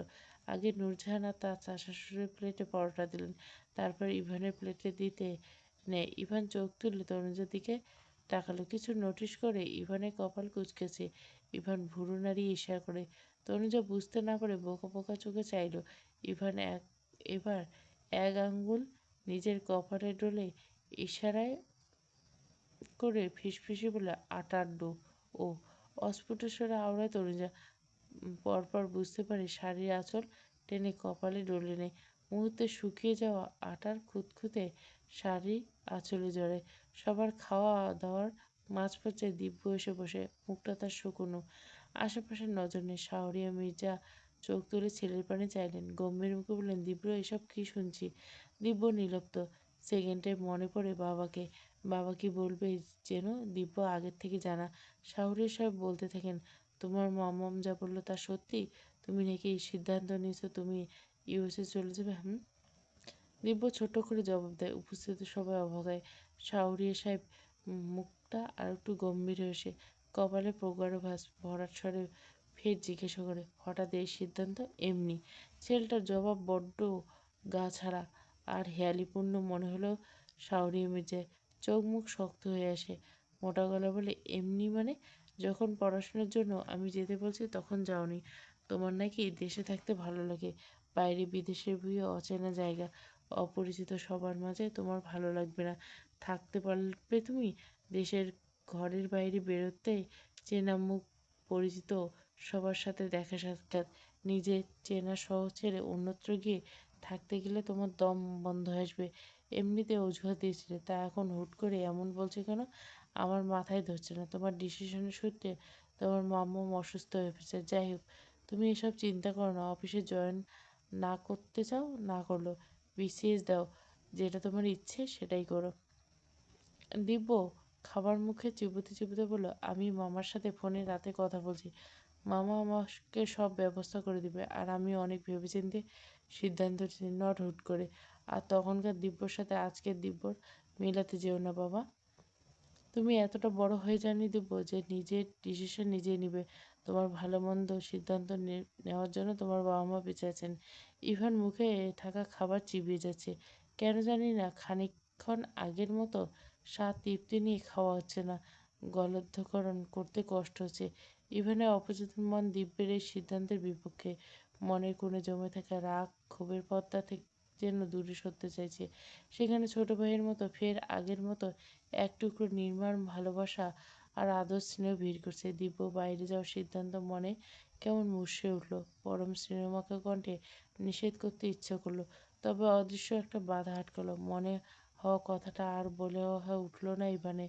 আগে নূরজাহান আর তার শাশুড়ির প্লেটে পরোটা দিলেন, তারপর ইভানের প্লেটে দিতে নেয়। ইভান চোখ তুলে তনুজার দিকে তাকালো। কিছু নোটিশ করে ইভানের কপাল কুঁচকেছে। ইভান ভুরু নাড়িয়ে ইশারা করে। তনুজা বুঝতে না পারে বোকা বোকা চোখে চাইল। ইভান এবার এক আঙ্গুল নিজের কপালে ডলে ইশারায় করে ফিসফিসে বলে, আটার ডো। ও, অস্ফুট স্বরে আওড়ায় তনুজা। পরপর বুঝতে পারে শাড়ির আঁচল টেনে কপালে ডলে নেয়। মুহূর্তে শুকিয়ে যাওয়া আটার খুঁতখুঁতে শাড়ি আঁচলে জড়ে। সবার খাওয়া দাওয়ার মাঝ পর্যায়ে দিব্য এসে বসে, মুখটা তার শুকনো। আশেপাশের নজর নেই। শাহরিয়া মির্জা চোখ তুলে ছেলের পানে চাইলেন, গম্ভীর মুখে বললেন, দিব্য এসব কি শুনছি? দিব্য নির্লিপ্ত। সেকেন্ডে মনে পড়ে বাবাকে। বাবা কি বলবে যেন দিব্য আগের থেকে জানা। শাহরিয়া সাহেব বলতে থাকেন, তোমার মামাম যা বললো তা সত্যি? তুমি নাকি সিদ্ধান্ত নিয়েছো তুমি ইউএসএ চলে যাবে? হুম। দিব্য ছোট করে জবাব দেয়। উপস্থিত সবাই অবাক হয়। শাহরিয়া সাহেব মুখটা আর একটু গম্ভীর হয়ে আসে। কপালে প্রগাঢ় ভাঁজ। ভরাট স্বরে ফের জিজ্ঞাসা করে, হঠাৎ এই সিদ্ধান্ত? এমনি। ছেলেটার জবাব বড্ড গা ছাড়া আর হেয়ালিপূর্ণ মনে হলো শাওরি মির্জার। চোখ মুখ শক্ত হয়ে আসে। মোটা গলা বলে, এমনি মানে? যখন পড়াশোনার জন্য আমি যেতে বলছি তখন যাওনি। তোমার নাকি দেশে থাকতে ভালো লাগে। বাইরে বিদেশের বুয়ে অচেনা জায়গা, অপরিচিত সবার মাঝে তোমার ভালো লাগবে না। থাকতে পারবে তুমি? দেশের ঘরের বাইরে বেরোতে চেনা মুখ, পরিচিত সবার সাথে দেখা সাক্ষাৎ। নিজের চেনা শহর ছেড়ে অন্যত্র গিয়ে থাকতে গেলে তোমার দম বন্ধ হয়ে আসবে। এমনিতে অজুহাত দিয়েছিলে, তা এখন হুট করে এমন বলছে কেন? আমার মাথায় ধরছে না। তোমার ডিসিশনের সূত্রে তোমার মাম্মাম অসুস্থ হয়ে পড়েছে। যাই হোক, তুমি এসব চিন্তা করো না। অফিসে জয়েন না করতে চাও, না করলো। বিসিএস দাও, যেটা তোমার ইচ্ছে সেটাই করো। দিব্য খাবার মুখে চিবোতে চিবোতে বলল, আমি মামার সাথে ফোনে রাতে কথা বলছি। মামা আমাকে সব ব্যবস্থা করে দিবে। আর আমি অনেক ভেবেচিন্তে সিদ্ধান্ত নিয়েছি, নট হুট করে। আর তখনকার দিব্যর সাথে আজকের দিব্যর মেলাতে যেও না বাবা। তুমি এতটা বড় হয়ে যাওনি দিব্য যে নিজের ডিসিশন নিজেই নিবে। তোমার ভালো মন্দ সিদ্ধান্ত নেওয়ার জন্য তোমার বাবা মা বেঁচে আছেন। ইভান মুখে থাকা খাবার চিবিয়ে যাচ্ছে। কেন জানি না খানিকক্ষণ আগের মতো স্বাদ তৃপ্তি নিয়ে খাওয়া হচ্ছে না। গলদঘকরণ করতে কষ্ট হচ্ছে। ইভানের অপচেতন মন দিব্যের এই সিদ্ধান্তের বিপক্ষে। মনের কোণে জমে থাকা রাগ ক্ষোভের পর্দা থেকে যেন দূরে সরতে চাইছে। সেখানে ছোট ভাইয়ের মতো ফের আগের মতো এক টুকরো নির্মম ভালোবাসা আর আদর স্নেহ ভিড় করছে। দিব্য বাইরে যাওয়ার সিদ্ধান্ত মনে কেমন মুষড়ে উঠল। পরম স্নেহমাখা কণ্ঠে নিষেধ করতে ইচ্ছে করলো, তবে অদৃশ্য একটা বাধা আটকালো। মনে হওয়া কথাটা আর বলে হয়ে উঠল না ইভানে।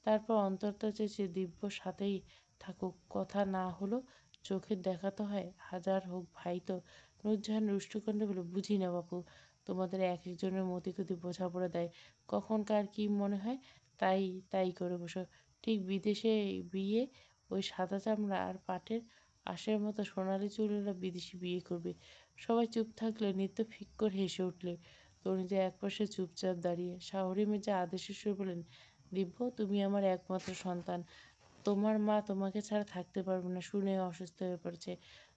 তারপর অন্তরটা চেয়েছে দিব্য সাথেই থাকুক। কথা না হলো চোখের দেখা তো হয়, হাজার হোক ভাই তো। নূরজাহান রুষ্ট কণ্ঠে বলে, বুঝি না বাপু, তোমাদের এক একজনের মতিগতি বোঝাপড়া দেয়। কখন কার কি মনে হয় তাই তাই করে বসো। ঠিক বিদেশে বিয়ে, ওই সাদা চামড়া আর পাটের আঁশের মতো সোনালি চুলেরা বিদেশি বিয়ে করবে। সবাই চুপ থাকলে নিত্য ফিক করে হেসে উঠলে। তরুণীদের একপাশে চুপচাপ দাঁড়িয়ে শাহরি মির্জা আদেশের সুরে বলেন, দিব্য তুমি আমার একমাত্র সন্তান। তোমার মা তোমাকে ছাড়া থাকতে পারবে না, শুনে অসুস্থ হয়ে পড়েছে।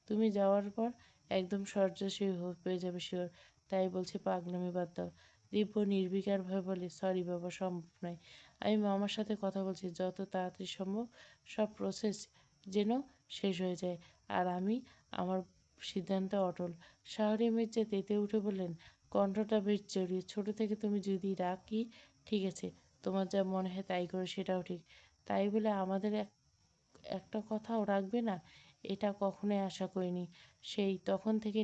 তুমি যাওয়ার পর একদম শয্যাশয়ী হয়ে যাবে শিওর। তাই বলছি পাগলামি বাদ দাও। দিব্য নির্বিকারভাবে বলে, সরি বাবা, সম্ভব নয়। আমি মামার সাথে কথা বলছি, যত তাড়াতাড়ি সম্ভব সব প্রসেস যেন শেষ হয়ে যায়। আর আমি আমার সিদ্ধান্তে অটল। শাহরি মির্জা তেতে উঠে বললেন, কণ্ঠটা বেশ জড়িয়ে, ছোট থেকে তুমি যদি রাখি, ঠিক আছে, তোমার যা মনে হয় তাই করো, সেটাও ঠিক। তাই বলে আমাদের একটা কথাও রাখবে না, এটা কখনোই আশা করিনি। সেই তখন থেকে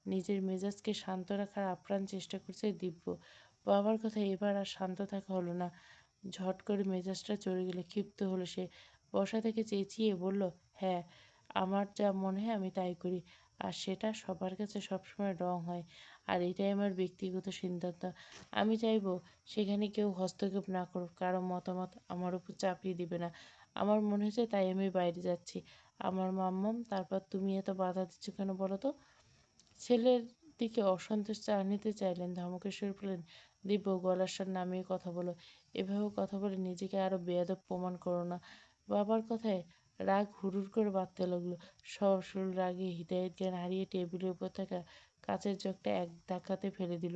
নিজের মেজাজকে শান্ত রাখার আপ্রাণ চেষ্টা করছে দিব্য। বাবার কথা এবার আর শান্ত থাকা হলো না। ঝট করে মেজাজটা চড়ে গেলে ক্ষিপ্ত হলো সে। বসা থেকে চেঁচিয়ে বলল, হ্যাঁ, আমার যা মনে হয় আমি তাই করি। আর সেটা সবার কাছে সবসময় রং হয়। আর এটাই আমার ব্যক্তিগত সিদ্ধান্ত। আমি চাইবো সেখানে কেউ হস্তক্ষেপ না করুক, কারো মতামত আমার উপর চাপিয়ে দিবে না। আমার মনে হয়েছে তাই আমি বাইরে যাচ্ছি। আমার মাম্মাম, তারপর তুমি এত বাধা দিচ্ছ কেন বলো তো? ছেলের দিকে অসন্তোষ নিতে চাইলেন, ধমকের সুরে বললেন, দিব্য গলার স্বর নামিয়ে কথা বলো। এভাবে কথা বলে নিজেকে আরো বেয়াদব প্রমাণ করো না। বাবার কথায় রাগ হুড়ুর করে বাড়তে লাগলো। সব শুরু রাগে হিদায়ত জ্ঞান হারিয়ে টেবিলের উপর থাকা কাঁচের জগটা এক ধাক্কাতে ফেলে দিল।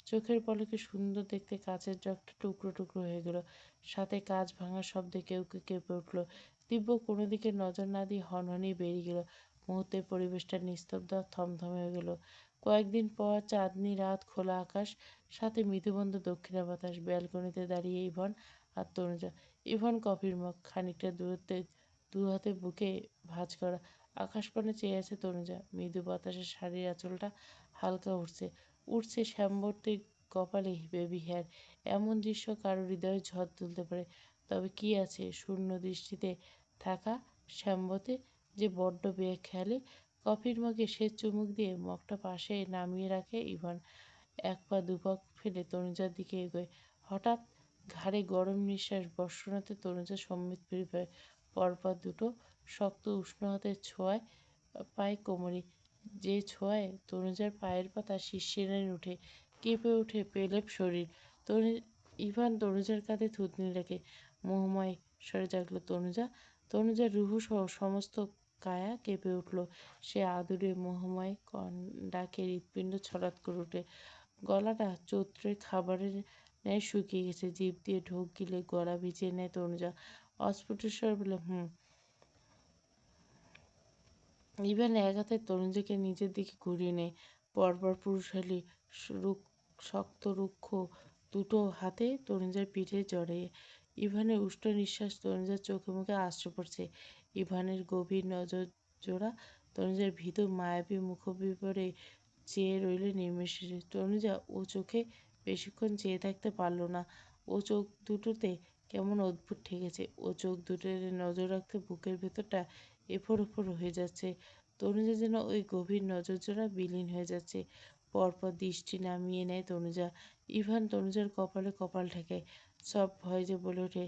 চোখের পলকে সুন্দর দেখতে কাঁচের জগটা টুকরো টুকরো হয়ে গেল। সাথে কাঁচ ভাঙার শব্দে কেউ কেউ কেঁপে উঠল। দিব্য কোনো দিকে নজর না দিয়ে হনহনিয়ে বেরিয়ে গেল। মুহূর্তে পরিবেশটা নিস্তব্ধ আর থমথমে হয়ে গেল। কয়েকদিন পর চাঁদনি রাত, খোলা আকাশ, সাথে মৃদুবন্ধ দক্ষিণা বাতাস। ব্যালকনিতে দাঁড়িয়ে ইভন আর তনুজা। ইভন কফির মগ খানিকটা দূরত্বে দু হাতে বুকে ভাঁজ করা। আকাশপানে চেয়ে আছে তনুজা। মৃদু বাতাসে শাড়ির আঁচলটা হালকা উঠছে উঠছে শ্যামবর্তীর কপালে বেবি হেয়ার। এমন দৃশ্য কারো হৃদয়ে ঝড় তুলতে পারে। তবে কি আছে শূন্য দৃষ্টিতে থাকা শ্যামবতে যে বড্ড বেখেয়ালি। কফির মগে শেষ চুমুক দিয়ে মগটা পাশে নামিয়ে রাখে ইভান। এক পা দুপাক ফেলে তনুজার দিকে এগোয়। হঠাৎ ঘাড়ে গরম নিঃশ্বাস বর্ষণাতে তনুজা সম্বিত ফিরে পায়। পরপর দুটো শক্ত উষ্ণ হাতের ছোঁয়ায় পায় কোমরে, যে ছোঁয়ায় তনুজার পায়ের পাতা শিরশিরানি উঠে, কেঁপে ওঠে পেলেব শরীর। তনু ইভান তনুজার কাঁধে থুতনি রেখে মোহময় স্বরে জাগলো, তনুজা, তনুজার রুহু সহ সমস্ত কায়া কেঁপে উঠল। সে আদুরে মোহময় ডাকে হৃৎপিণ্ড ছড়াৎ করে ওঠে। গলাটা চোত্রে খাবারের ন্যায় শুকিয়ে গেছে। জিভ দিয়ে ঢোক গিলে গলা ভিজিয়ে নেয় তনুজা। অস্ফুট স্বরে বলে, হুম। ইভান এক হাতে তনুজাকে নিজের দিকে ঘুরিয়ে নেয়। পরপর পুরুষালী শক্ত রুক্ষ দুটো হাতে তনুজার পিঠে জড়িয়ে। ইভানের উষ্ণ নিঃশ্বাস তনুজার চোখে মুখে আশ্রে পড়ছে। ইভানের গভীর নজর জোড়া তনুজার ভীতু মায়াবী মুখবিবরে চেয়ে রইল নিমেষে। তনুজা ও চোখে বেশিক্ষণ চেয়ে থাকতে পারল না। ও চোখ দুটোতে কেমন অদ্ভুত ঠেকেছে। ও চোখ দুটোতে নজর রাখতে বুকের ভেতরটা এফোড় ওফোড় হয়ে যাচ্ছে। তনুজা যেন ওই গভীর নজরজোড়া বিলীন হয়ে যাচ্ছে। পরপর দৃষ্টি নামিয়ে নেয় তনুজা। ইভান তনুজার কপালে কপাল ঠেকায়। সব ভয় যে বলে ওঠে,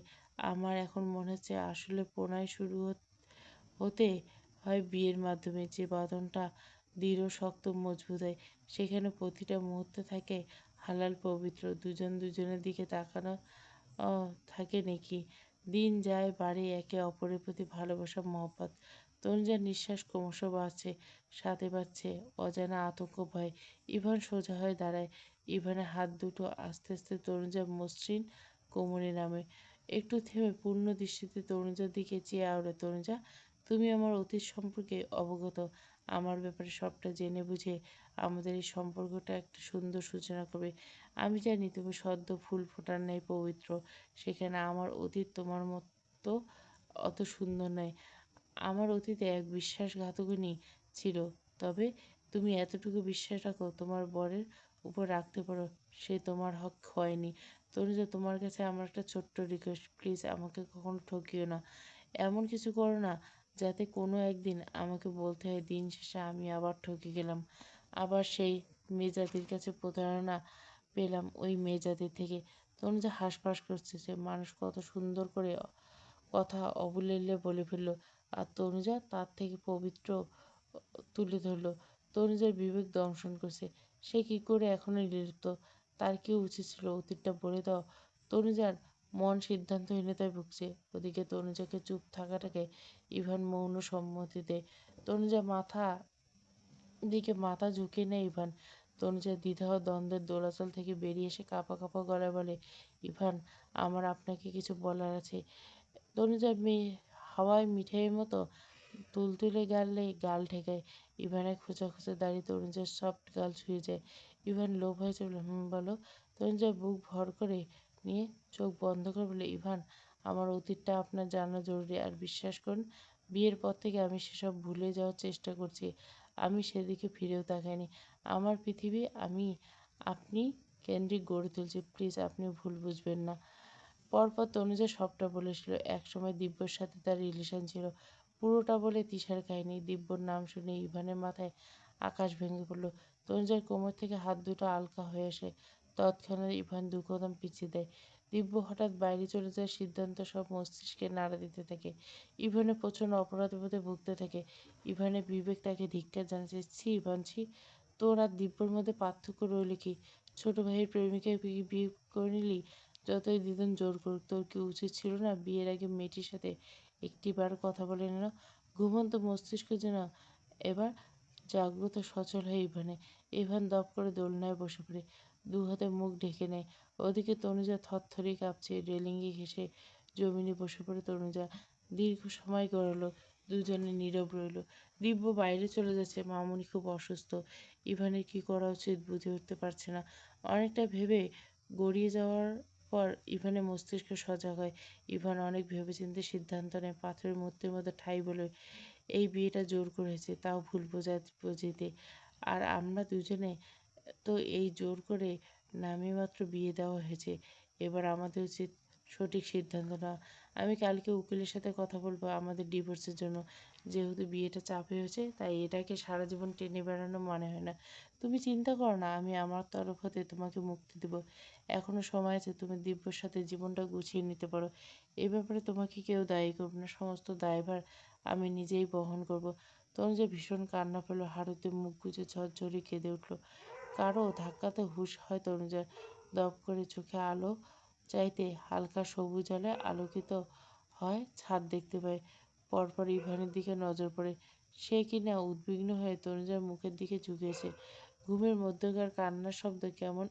আমার এখন মনে হচ্ছে আসলে প্রণয় শুরু হতে হয় বিয়ের মাধ্যমে। যে বাঁধনটা দৃঢ় শক্ত মজবুত হয়, সেখানে প্রতিটা মুহূর্ত থাকে হালাল পবিত্র। দুজন দুজনের দিকে তাকানো থাকে নাকি। দিন যায় বাড়ে একে অপরের প্রতি ভালোবাসা মহব্বত। তনুজার নিঃশ্বাস ক্রমশ বাড়ছে, সাথে বাড়ছে অজানা আতঙ্ক ভয়। ইভান সোজা হয়ে দাঁড়ায়। ইভানের হাত দুটো আস্তে আস্তে তনুজার মসৃণ কোমরে নামে। একটু থেমে পূর্ণ দৃষ্টিতে তনুজার দিকে চেয়ে আওড়ে, তনুজা, তুমি আমার অতীত সম্পর্কে অবগত। আমার ব্যাপারে সবটা জেনে বুঝে আমাদের এই সম্পর্কটা একটা সুন্দর সূচনা করবে। আমি জানি তুমি সদ্য ফুল ফোটার ন্যায় পবিত্র। সেখানে আমার অতীত তোমার মতো অত সুন্দর নয়। আমার অতীতে এক বিশ্বাসঘাতকিনী ছিল। তবে তুমি এতটুকু বিশ্বাস রাখো তোমার বরের উপর রাখতে পারো, সে তোমার হক হয়নি। তনুজা, তোমার কাছে আমার একটা ছোট্ট রিকোয়েস্ট, প্লিজ আমাকে কখনো ঠকিও না। এমন কিছু করো না যাতে কোনো একদিন আমাকে বলতে হয় দিন শেষে আমি আবার ঠকে গেলাম। আবার সেই মেয়েজাতির কাছে প্রতারণা পেলাম, ওই মেয়েজাতির থেকে। তনুজা হাঁসফাঁস করছে। সে মানুষ কত সুন্দর করে কথা অবলীলে বলে ফেলল, আর তনুজা তার থেকে পবিত্র তুলে ধরল। তনুজার বিবেক দংশন করছে। সে কি করে এখনো নির্লিপ্ত? তার কি উচিত ছিল অতীতটা বলে দাও? তনুজার মন সিদ্ধান্তহীনতায় ভুগছে। ওদিকে তনুজাকে চুপ থাকাটাকে ইভান মৌন সম্মতি দেয়। তনুজা দিকে মাথা ঝুঁকিয়ে নেয় ইভান। তনুজার দ্বিধা ও দ্বন্দ্বের দোলাচল থেকে বেরিয়ে এসে কাঁপা কাঁপা গলায় বলে, ইভান, আমার আপনাকে কিছু বলার আছে। তনুজা হাওয়ায় মিঠাইয়ের মতো তুলতুলে গালে গাল ঠেকায়। ইভানের খোঁচা খোঁচা দাড়ি তনুজার সফট গাল ছুঁয়ে যায়। ইভান লোভ হয়েছে বলে, বলো। তনুজা বুক ভর করে নিয়ে চোখ বন্ধ করে বলে, ইভান, আমার অতীতটা আপনার জানা জরুরি। আর বিশ্বাস করুন, বিয়ের পর থেকে আমি সেসব ভুলে যাওয়ার চেষ্টা করছি। আমি সেদিকে ফিরেও তাকাইনি। আমার পৃথিবী আমি আপনি কেন্দ্রিক গড়ে তুলছি। প্লিজ আপনি ভুল বুঝবেন না। পরপর তনুজা সবটা বলেছিল। একসময় দিব্যর সাথে তার রিলেশন ছিল। পুরোটা বলে তিশার কাহিনী। দিব্যর নাম শুনে ইভানের মাথায় আকাশ ভেঙে পড়ল। তনুজার কোমর থেকে হাত দুটো আলগা হয়ে আসে। তৎক্ষণাৎ ইভান দু কদম পিছিয়ে দেয়। দিব্য হঠাৎ বাইরে চলে যাওয়ার সিদ্ধান্ত সব মস্তিষ্কে নাড়া দিতে থাকে। ইভানের প্রচণ্ড অপরাধবোধে ভুগতে থাকে। ইভানের বিবেক তাকে ধিক্কার জানাচ্ছে। ছি ইভান, ছি। তোর আর দিব্যর মধ্যে পার্থক্য রইল কি? ছোট ভাইয়ের প্রেমিকাকে বিয়ে করে নিলি। যতই দিদুন জোর করুক, তোর কি উচিত ছিল না বিয়ের আগে মেয়েটির সাথে একটিবার কথা বলে নিল? ঘুমন্ত মস্তিষ্ক যেন এবার জাগ্রত সচল হয়ে ইভান দপ করে দোলনায় বসে পড়ে, দু হাতে মুখ ঢেকে নেয়। ওদিকে তনুজা থরথরিয়ে কাঁপছে। রেলিংয়ে ঘেঁষে জমিনে বসে পড়ে তনুজা। দীর্ঘ সময় গড়ালো। দুজনে নীরব রইল। দিব্য বাইরে চলে যাচ্ছে। মামুনি খুব অসুস্থ। ইভানের কি করা উচিত বুঝে উঠতে পারছে না। অনেকটা ভেবে গড়িয়ে যাওয়ার পর ইভানের মস্তিষ্ক সজাগ হয়। ইভান অনেক ভেবেচিন্তে সিদ্ধান্ত নেয়। পাথরের মূর্তির মতো ঠাঁই বলে, এই বিয়েটা জোর করেছে, তাও ভুল বুঝিতে। আর আমরা দুজনে তো এই জোর করে নামে মাত্র বিয়ে দেওয়া হয়েছে। এবার আমাদের উচিত সঠিক সিদ্ধান্ত নেওয়া। আমি কালকে উকিলের সাথে কথা বলবো আমাদের ডিভোর্সের জন্য। যেহেতু বিয়েটা চাপে হয়েছে, তাই এটাকে সারা জীবন টেনে বেড়ানো মানে হয় না। তুমি চিন্তা করো না, আমি আমার তরফ হতে তোমাকে মুক্তি দেব। এখনো সময় আছে, তুমি দিব্যর সাথে জীবনটা গুছিয়ে নিতে পারো। এ ব্যাপারে তোমাকে কেউ দায়ী করবে না। সমস্ত দায়ভার আমি নিজেই বহন করব। তনুজা ভীষণ কান্না পেল। হাঁটুতে মুখ গুজে ঝরঝরে কেঁদে উঠল। কারো ধাক্কাতে হুঁশ হয় তনুজার। দপ করে চোখে আলো চাইতে হালকা সবুজ আলোয় আলোকিত হয় ছাদ দেখতে পায়। পরপর ইভানের দিকে নজর পড়ে। সে কিনা উদ্বিগ্ন হয়ে তনুজার মুখের দিকে ঝুঁকেছে। ঘুমের মধ্যকার কান্নার শব্দ কেমন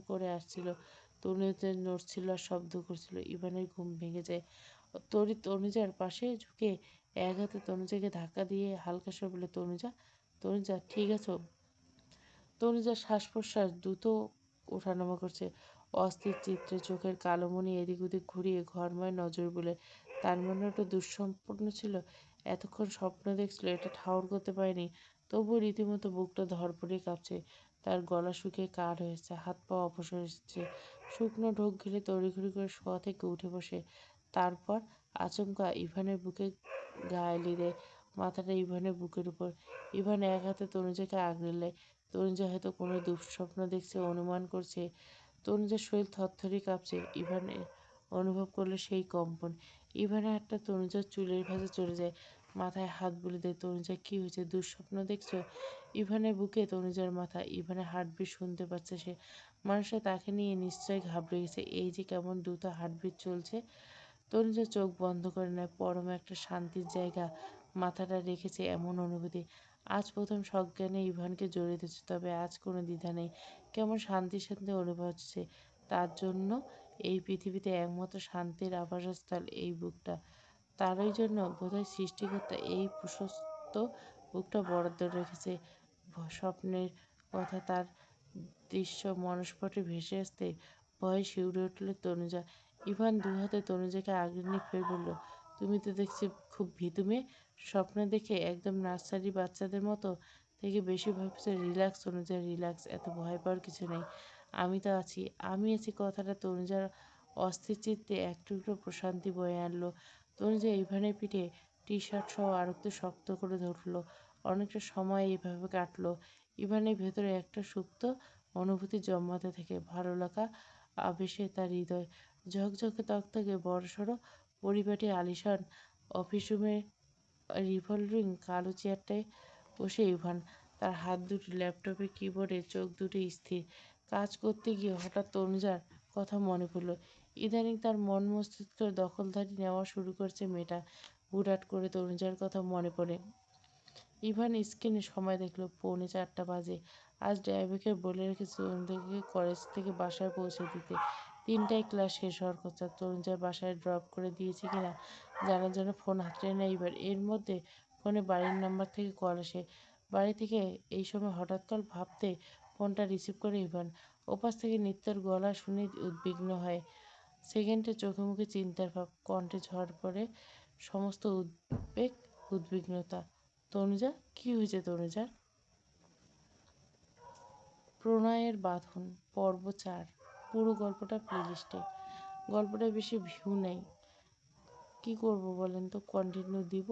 করে আসছিল। তনুজা নড়ছিল আর শব্দ করছিল। ইভানের ঘুম ভেঙে যায়। তড়িৎ তনুজার পাশে ঝুঁকে এক হাতে তনুজাকে ধাক্কা দিয়ে হালকা স্বরে বলে, তনুজা, তনুজা ঠিক আছো? তনুজার শ্বাস-প্রশ্বাস দ্রুত ওঠানামা করছে। অস্থির চিত্রে চোখের কালোমণি এদিক ওদিক ঘুরিয়ে ঘরময় নজর বুলে। তার মনে ওটা দুঃস্বপ্ন ছিল। এতক্ষণ স্বপ্ন দেখছিল, এটা ঠাউর করতে পারেনি। তবুও রীতিমতো বুকটা ধড়ফড়িয়ে কাঁপছে। তার গলা শুকিয়ে কাঠ হয়েছে, হাত পা অবশ এসেছে। শুকনো ঢোক গিলে তড়িঘড়ি করে শোয়া থেকে উঠে বসে। তারপর আচমকা ইভানের বুকে গা এলিয়ে দেয়, মাথাটা ইভানের বুকের উপর। ইভান এক হাতে তনুজাকে আগলে নেয়। তনুজা হয়তো কোনো দুঃস্বপ্ন দেখছে অনুমান করছে। তনুজার শরীর থরথরে কাঁপছে। ইভান অনুভব করলো সেই কম্পন। ইভানের হাতটা তনুজার চুলের ভাঁজে চলে যায়, মাথায় হাত বুলিয়ে দেয়। তনুজা, কি হয়েছে? দুঃস্বপ্ন দেখছো? ইভানের বুকে তনুজার মাথা। ইভানের হার্টবিট শুনতে পাচ্ছে সে। মানুষটা তাকে নিয়ে নিশ্চয়ই ঘাবড়ে গেছে। এই যে কেমন দ্রুত হার্টবিট চলছে। তনুজা চোখ বন্ধ করে নেয়। পরম একটা শান্তির জায়গা মাথাটা রেখেছে এমন অনুভূতি। আজ প্রথম সজ্ঞানে ইভানকে জড়িয়ে ধরেছে। তবে আজ কোনো দ্বিধা নেই। কেমন শান্তি শান্তি অনুভব হচ্ছে। তার জন্য এই পৃথিবীতে একমাত্র শান্তির আবাসস্থল এই বুকটা। তারই জন্য বোধহয় সৃষ্টিকর্তা এই প্রশস্ত বুকটা বরাদ্দ রেখেছে। স্বপ্নের কথা তার দৃশ্য মনস্পটে ভেসে আসতে ভয়ে শিউরে উঠল তনুজা। ইভান দুহাতে তনুজাকে আগলে নিয়ে ফের বলল, তুমি তো দেখছি খুব ভীতু মেয়ে। স্বপ্ন দেখে একদম নার্সারি বাচ্চাদের মতো থেকে বেশি ভয় পেয়েছে। Relax Tanuja, relax. এত ভয় পাওয়ার কিছু নেই। আমি তো আছি, আমি আছি। কথাটা তনুজার অস্থির চিত্তে এক টুকরো প্রশান্তি বয়ে আনলো। তনুজা ইভানের পিঠে টি-শার্ট সহ আরেকটু শক্ত করে ধরল। অনেকটা সময় এইভাবে কাটলো। ইভানের ভেতরে একটা সুপ্ত অনুভূতি জন্মাতে থাকে। ভালো লাগা আবেশে তার হৃদয়। ঝকঝকে তকতকে বড়সড় পরিপাটি আলিশান অফিস রুমের রিভলভিং কালো চেয়ারটায় বসে ইভান। তার হাত দুটি ল্যাপটপের কিবোর্ডে, চোখ দুটি স্থির। কাজ করতে গিয়ে হঠাৎ তনুজার কথা মনে পড়ল। ইদানিং তার মন মস্তিষ্কের দখলদারি নেওয়া শুরু করেছে মেয়েটা। হুটহাট করে তনুজার কথা মনে পড়ে। ইভান স্ক্রিনে সময় দেখল, 3:45 বাজে। আজ ড্রাইভারকে বলে রেখেছে তনুজাকে কলেজ থেকে বাসায় পৌঁছে দিতে। 3টায় ক্লাস শেষ হওয়ার কথা। তনুজার বাসায় ড্রপ করে দিয়েছে কিনা জানার জন্য ফোন হাতে নেয় ইভান। এর মধ্যে ফোনে বাড়ির নাম্বার থেকে কল আসে। বাড়ি থেকে এই সময় হঠাৎ কল ভাবতে ফোনটা রিসিভ করে ইভান। ওপাশ থেকে নিত্যর গলা শুনে উদ্বিগ্ন হয়। সেকেন্ডে চোখে মুখে চিন্তার ভাব, কণ্ঠে ঝড় পড়ে সমস্ত উদ্বেগ, উদ্বিগ্নতা। তনুজা, কি হয়েছে তনুজার? প্রণয়ের বাঁধন পর্ব 4। পুরো গল্পটা প্লেলিস্টে। গল্পটা বেশি ভিউ নেই, কি করব বলেন তো? কন্টিনিউ দিব?